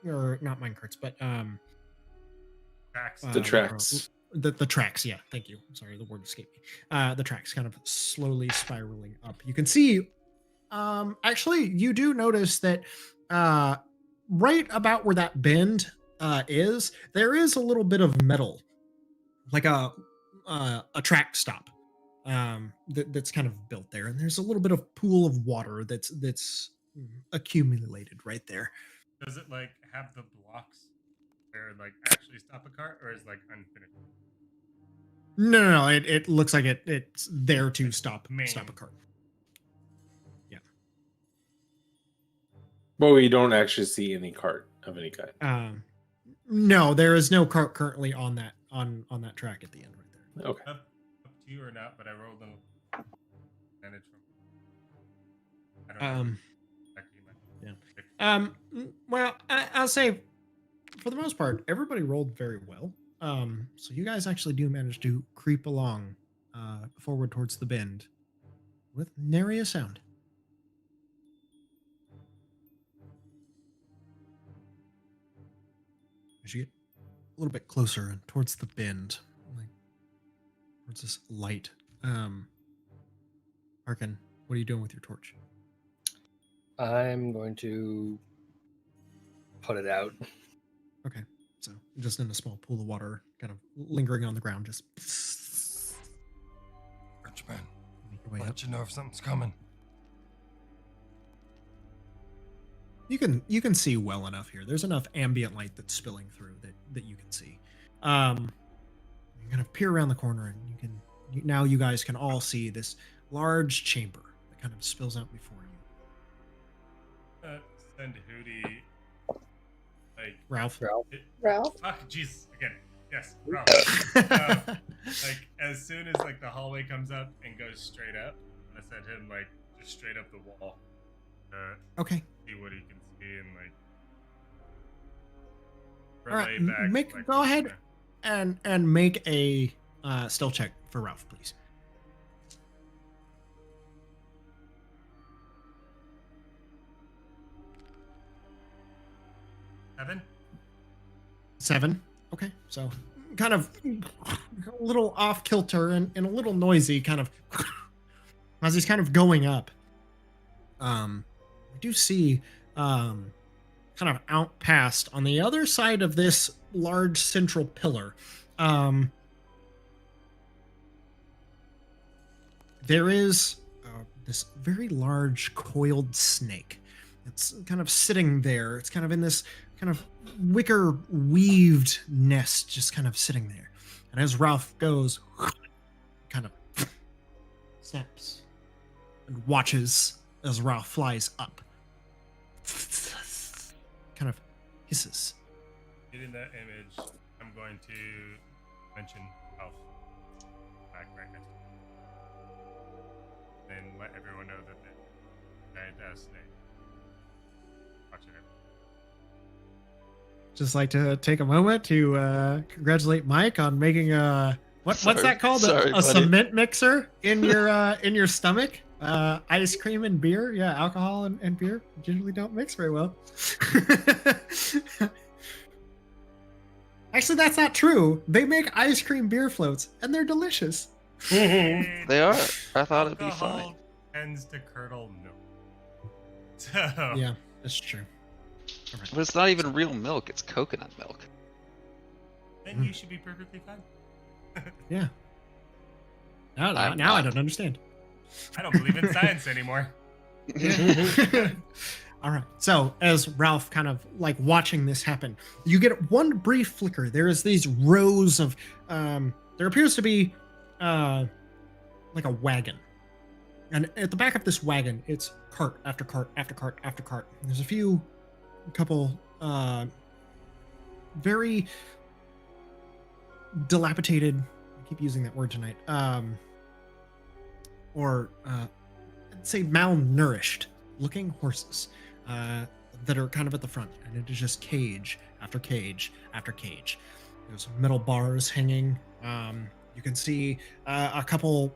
or not minecarts, but Tracks. The tracks. The tracks, yeah, thank you. Sorry, the word escaped me. The tracks kind of slowly spiraling up. You can see, actually, you do notice that right about where that bend is, there is a little bit of metal, like a track stop that's kind of built there, and there's a little bit of pool of water that's accumulated right there. Does it like have the blocks where like actually stop a cart, or is like unfinished? No, it looks like it's there to stop a cart. Yeah. But we don't actually see any cart of any kind. No, there is no cart currently on that track at the end right there. Okay. Up to you or not, but I rolled an advantage from. I don't know. Yeah. Well, I'll say, for the most part, everybody rolled very well. So you guys actually do manage to creep along forward towards the bend with nary a sound. As you get a little bit closer and towards the bend, like towards this light, Arkhann, what are you doing with your torch? I'm going to put it out. Okay. So just in a small pool of water, kind of lingering on the ground, just. Richman, Make your way I'll up. let you know if something's coming. You can see well enough here. There's enough ambient light that's spilling through that you can see. You kind of peer around the corner, and now you guys can all see this large chamber that kind of spills out before you. Send Hootie. Like Ralph. Ralph? fuck, jeez, again. Yes, Ralph. Like as soon as like the hallway comes up and goes straight up, I send him like just straight up the wall. Okay. See what he can see and like. All right. relay back, like, Go ahead and make a stealth check for Ralph, please. Seven? 7. Okay, so kind of a little off kilter and a little noisy, kind of as he's kind of going up. We do see kind of out past on the other side of this large central pillar. There is this very large coiled snake. It's kind of sitting there. It's kind of in this kind of wicker weaved nest, just kind of sitting there. And as Ralph goes, kind of snaps and watches as Ralph flies up. Kind of hisses. In that image, I'm going to mention Ralph back right next to him. And let everyone know that the giant ass snake. Watching it. Just like to take a moment to congratulate Mike on making what's that called? Sorry, a buddy. cement mixer in your stomach. Ice cream and beer. Yeah, alcohol and beer generally don't mix very well. Actually, that's not true. They make ice cream beer floats, and they're delicious. They are. I thought it'd be Alcohol fine. tends to curdle milk. So Yeah, that's true. All right. But it's not even real milk, it's coconut milk. then you should be perfectly fine. Yeah. Now I don't understand. I don't believe in science anymore. All right. So as Ralph kind of like watching this happen, you get one brief flicker. There is these rows of there appears to be like a wagon. And at the back of this wagon, it's cart after cart after cart after cart. There's a couple very dilapidated, I keep using that word tonight, I'd say malnourished looking horses that are kind of at the front, and it is just cage after cage after cage. There's metal bars hanging. You can see a couple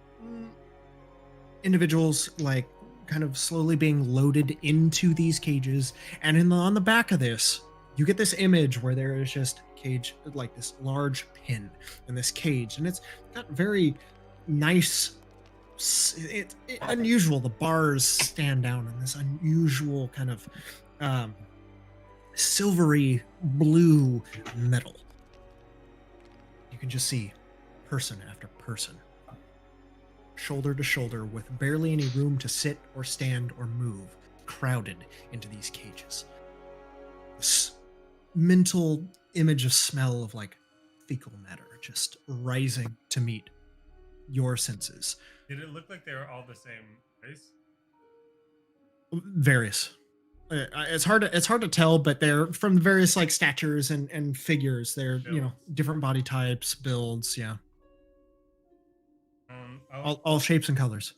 individuals like kind of slowly being loaded into these cages, and on the back of this you get this image where there is just cage, like this large pin in this cage, and it's got very nice, unusual. The bars stand down in this unusual kind of silvery blue metal. You can just see person after person, shoulder to shoulder, with barely any room to sit or stand or move, crowded into these cages. This mental image of smell of like fecal matter just rising to meet your senses. Did it look like they were all the same race? Various. It's hard to tell, but they're from various like statures and figures. They're Builds. Different body types, builds. Yeah, I'll all shapes and colors.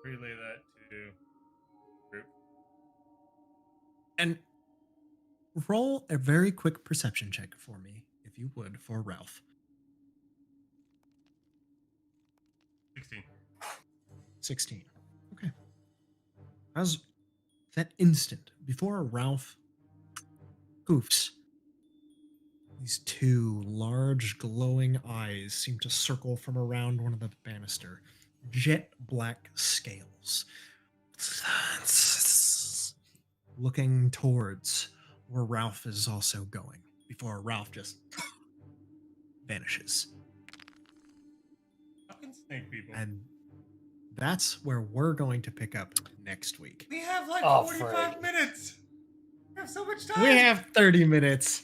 relay that to group. And roll a very quick perception check for me, if you would, for Ralph. 16. 16. Okay. As that instant before Ralph poofs, these two large glowing eyes seem to circle from around one of the banister. Jet black scales. Looking towards where Ralph is also going, before Ralph just vanishes. Fucking snake people. And that's where we're going to pick up next week. We have like Oh, 45 Fred. minutes. We have so much time. We have 30 minutes.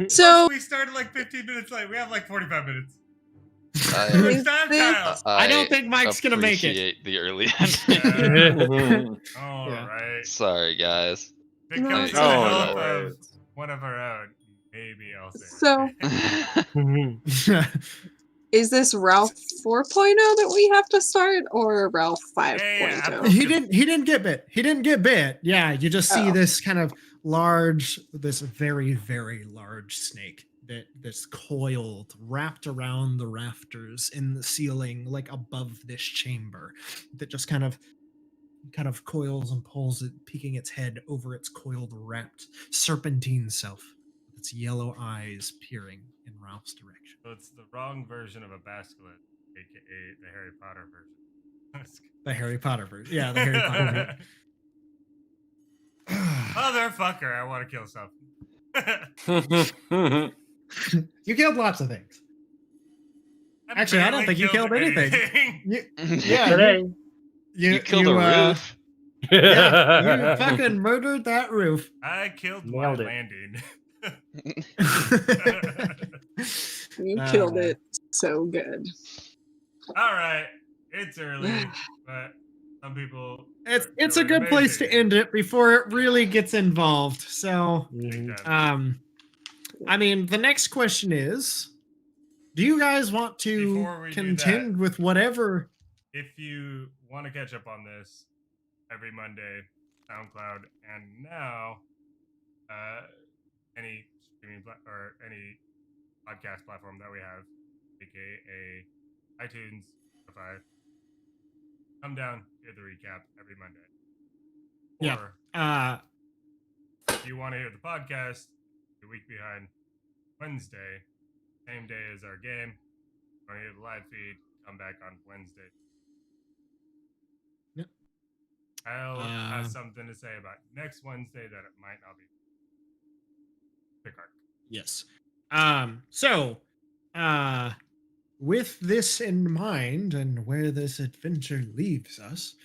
So We started like 15 minutes late. We have like 45 minutes. I, It's time, Kyle. I don't think Mike's gonna make it. appreciate the early ending. All Yeah. right. Sorry, guys. If it comes to the Oh, help no of worries. one of our own, maybe I'll say. So is this Ralph 4.0 that we have to start, or Ralph 5.0? Yeah. he didn't get bit. He didn't get bit. Yeah, you just see Oh. this kind of large, this very, very large snake that's coiled, wrapped around the rafters in the ceiling, like above this chamber, that just kind of coils and pulls it, peeking its head over its coiled, wrapped serpentine self, with its yellow eyes peering in Ralph's direction. So it's the wrong version of a basilisk, aka the Harry Potter version. The Harry Potter version. Yeah, the Harry Potter version. Motherfucker, I want to kill something. You killed lots of things. Actually, I don't barely think you killed anything. Yeah, Today. You killed a roof. Yeah, you fucking murdered that roof. I killed Nailed my it. landing. You killed Uh, it so good. All right, it's early, but some people. It's a good place to end it before it really gets involved. So, I mean, the next question is, do you guys want Before to we do contend that- with whatever? If you want to catch up on this, every Monday, SoundCloud, and now any streaming or any podcast platform that we have, aka iTunes, Spotify, come down, hear the recap every Monday. Yeah. Or if you want to hear the podcast, a week behind, Wednesday, same day as our game. Want to hear the live feed? Come back on Wednesday. Yep. I'll have something to say about next Wednesday that it might not be. Picard. Yes. So with this in mind and where this adventure leaves us,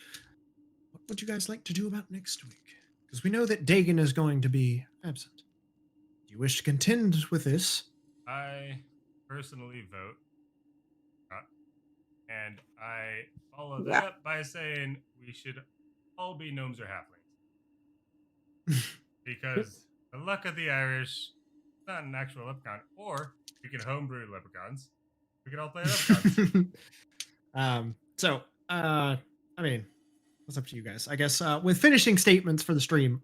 what would you guys like to do about next week? Because we know that Dagan is going to be absent. Do you wish to contend with this? I personally vote, and I follow that up by saying we should all be gnomes or halflings. Because the luck of the Irish, it's not an actual leprechaun. Or we can homebrew leprechauns. We can all play leprechauns. I mean, what's up to you guys? I guess with finishing statements for the stream,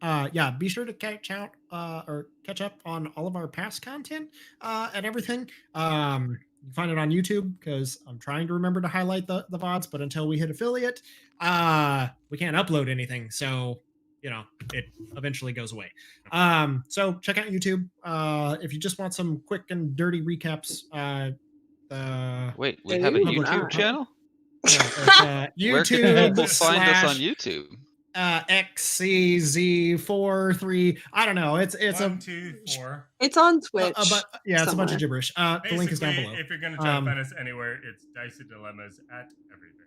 be sure to catch up on all of our past content and everything. You can find it on YouTube because I'm trying to remember to highlight the VODs, but until we hit affiliate, we can't upload anything. So, it eventually goes away. So check out YouTube. If you just want some quick and dirty recaps, Wait, we have a YouTube channel? YouTube. Where can people find us on YouTube? XCZ43. I don't know. It's 1, 2, 4. It's on Twitch. It's a bunch of gibberish. The link is down below. If you're gonna try to find us anywhere, it's Dicey Dilemmas at everything.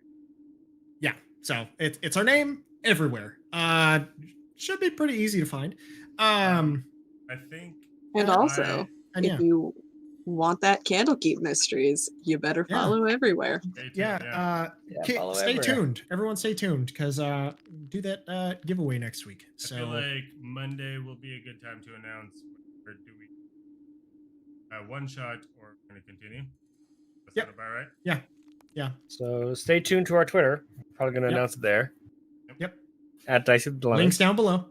Yeah. So it's our name everywhere. Should be pretty easy to find. I think. And also, if you want that Candlekeep Mysteries, you better follow everywhere. Stay tuned. Everyone stay tuned because do that giveaway next week. So I feel like Monday will be a good time to announce whether do we one shot or going to continue. That's not about right. Yeah. So stay tuned to our Twitter. Probably going to announce it there. Yep. At Dicey Dilemmas. Links down below.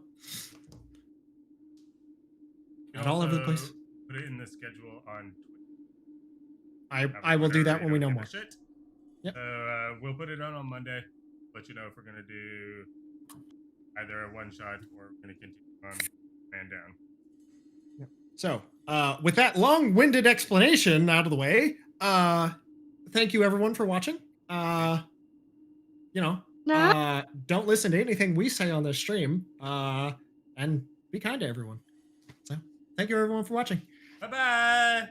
At all over the place. Put it in the schedule on Twitter. I will do that when we know more. Yep. We'll put it on Monday. Let you know if we're gonna do either a one shot or we're gonna continue on Man Down. Yep. So with that long-winded explanation out of the way, thank you everyone for watching. Don't listen to anything we say on this stream. And be kind to everyone. So thank you everyone for watching. Bye-bye.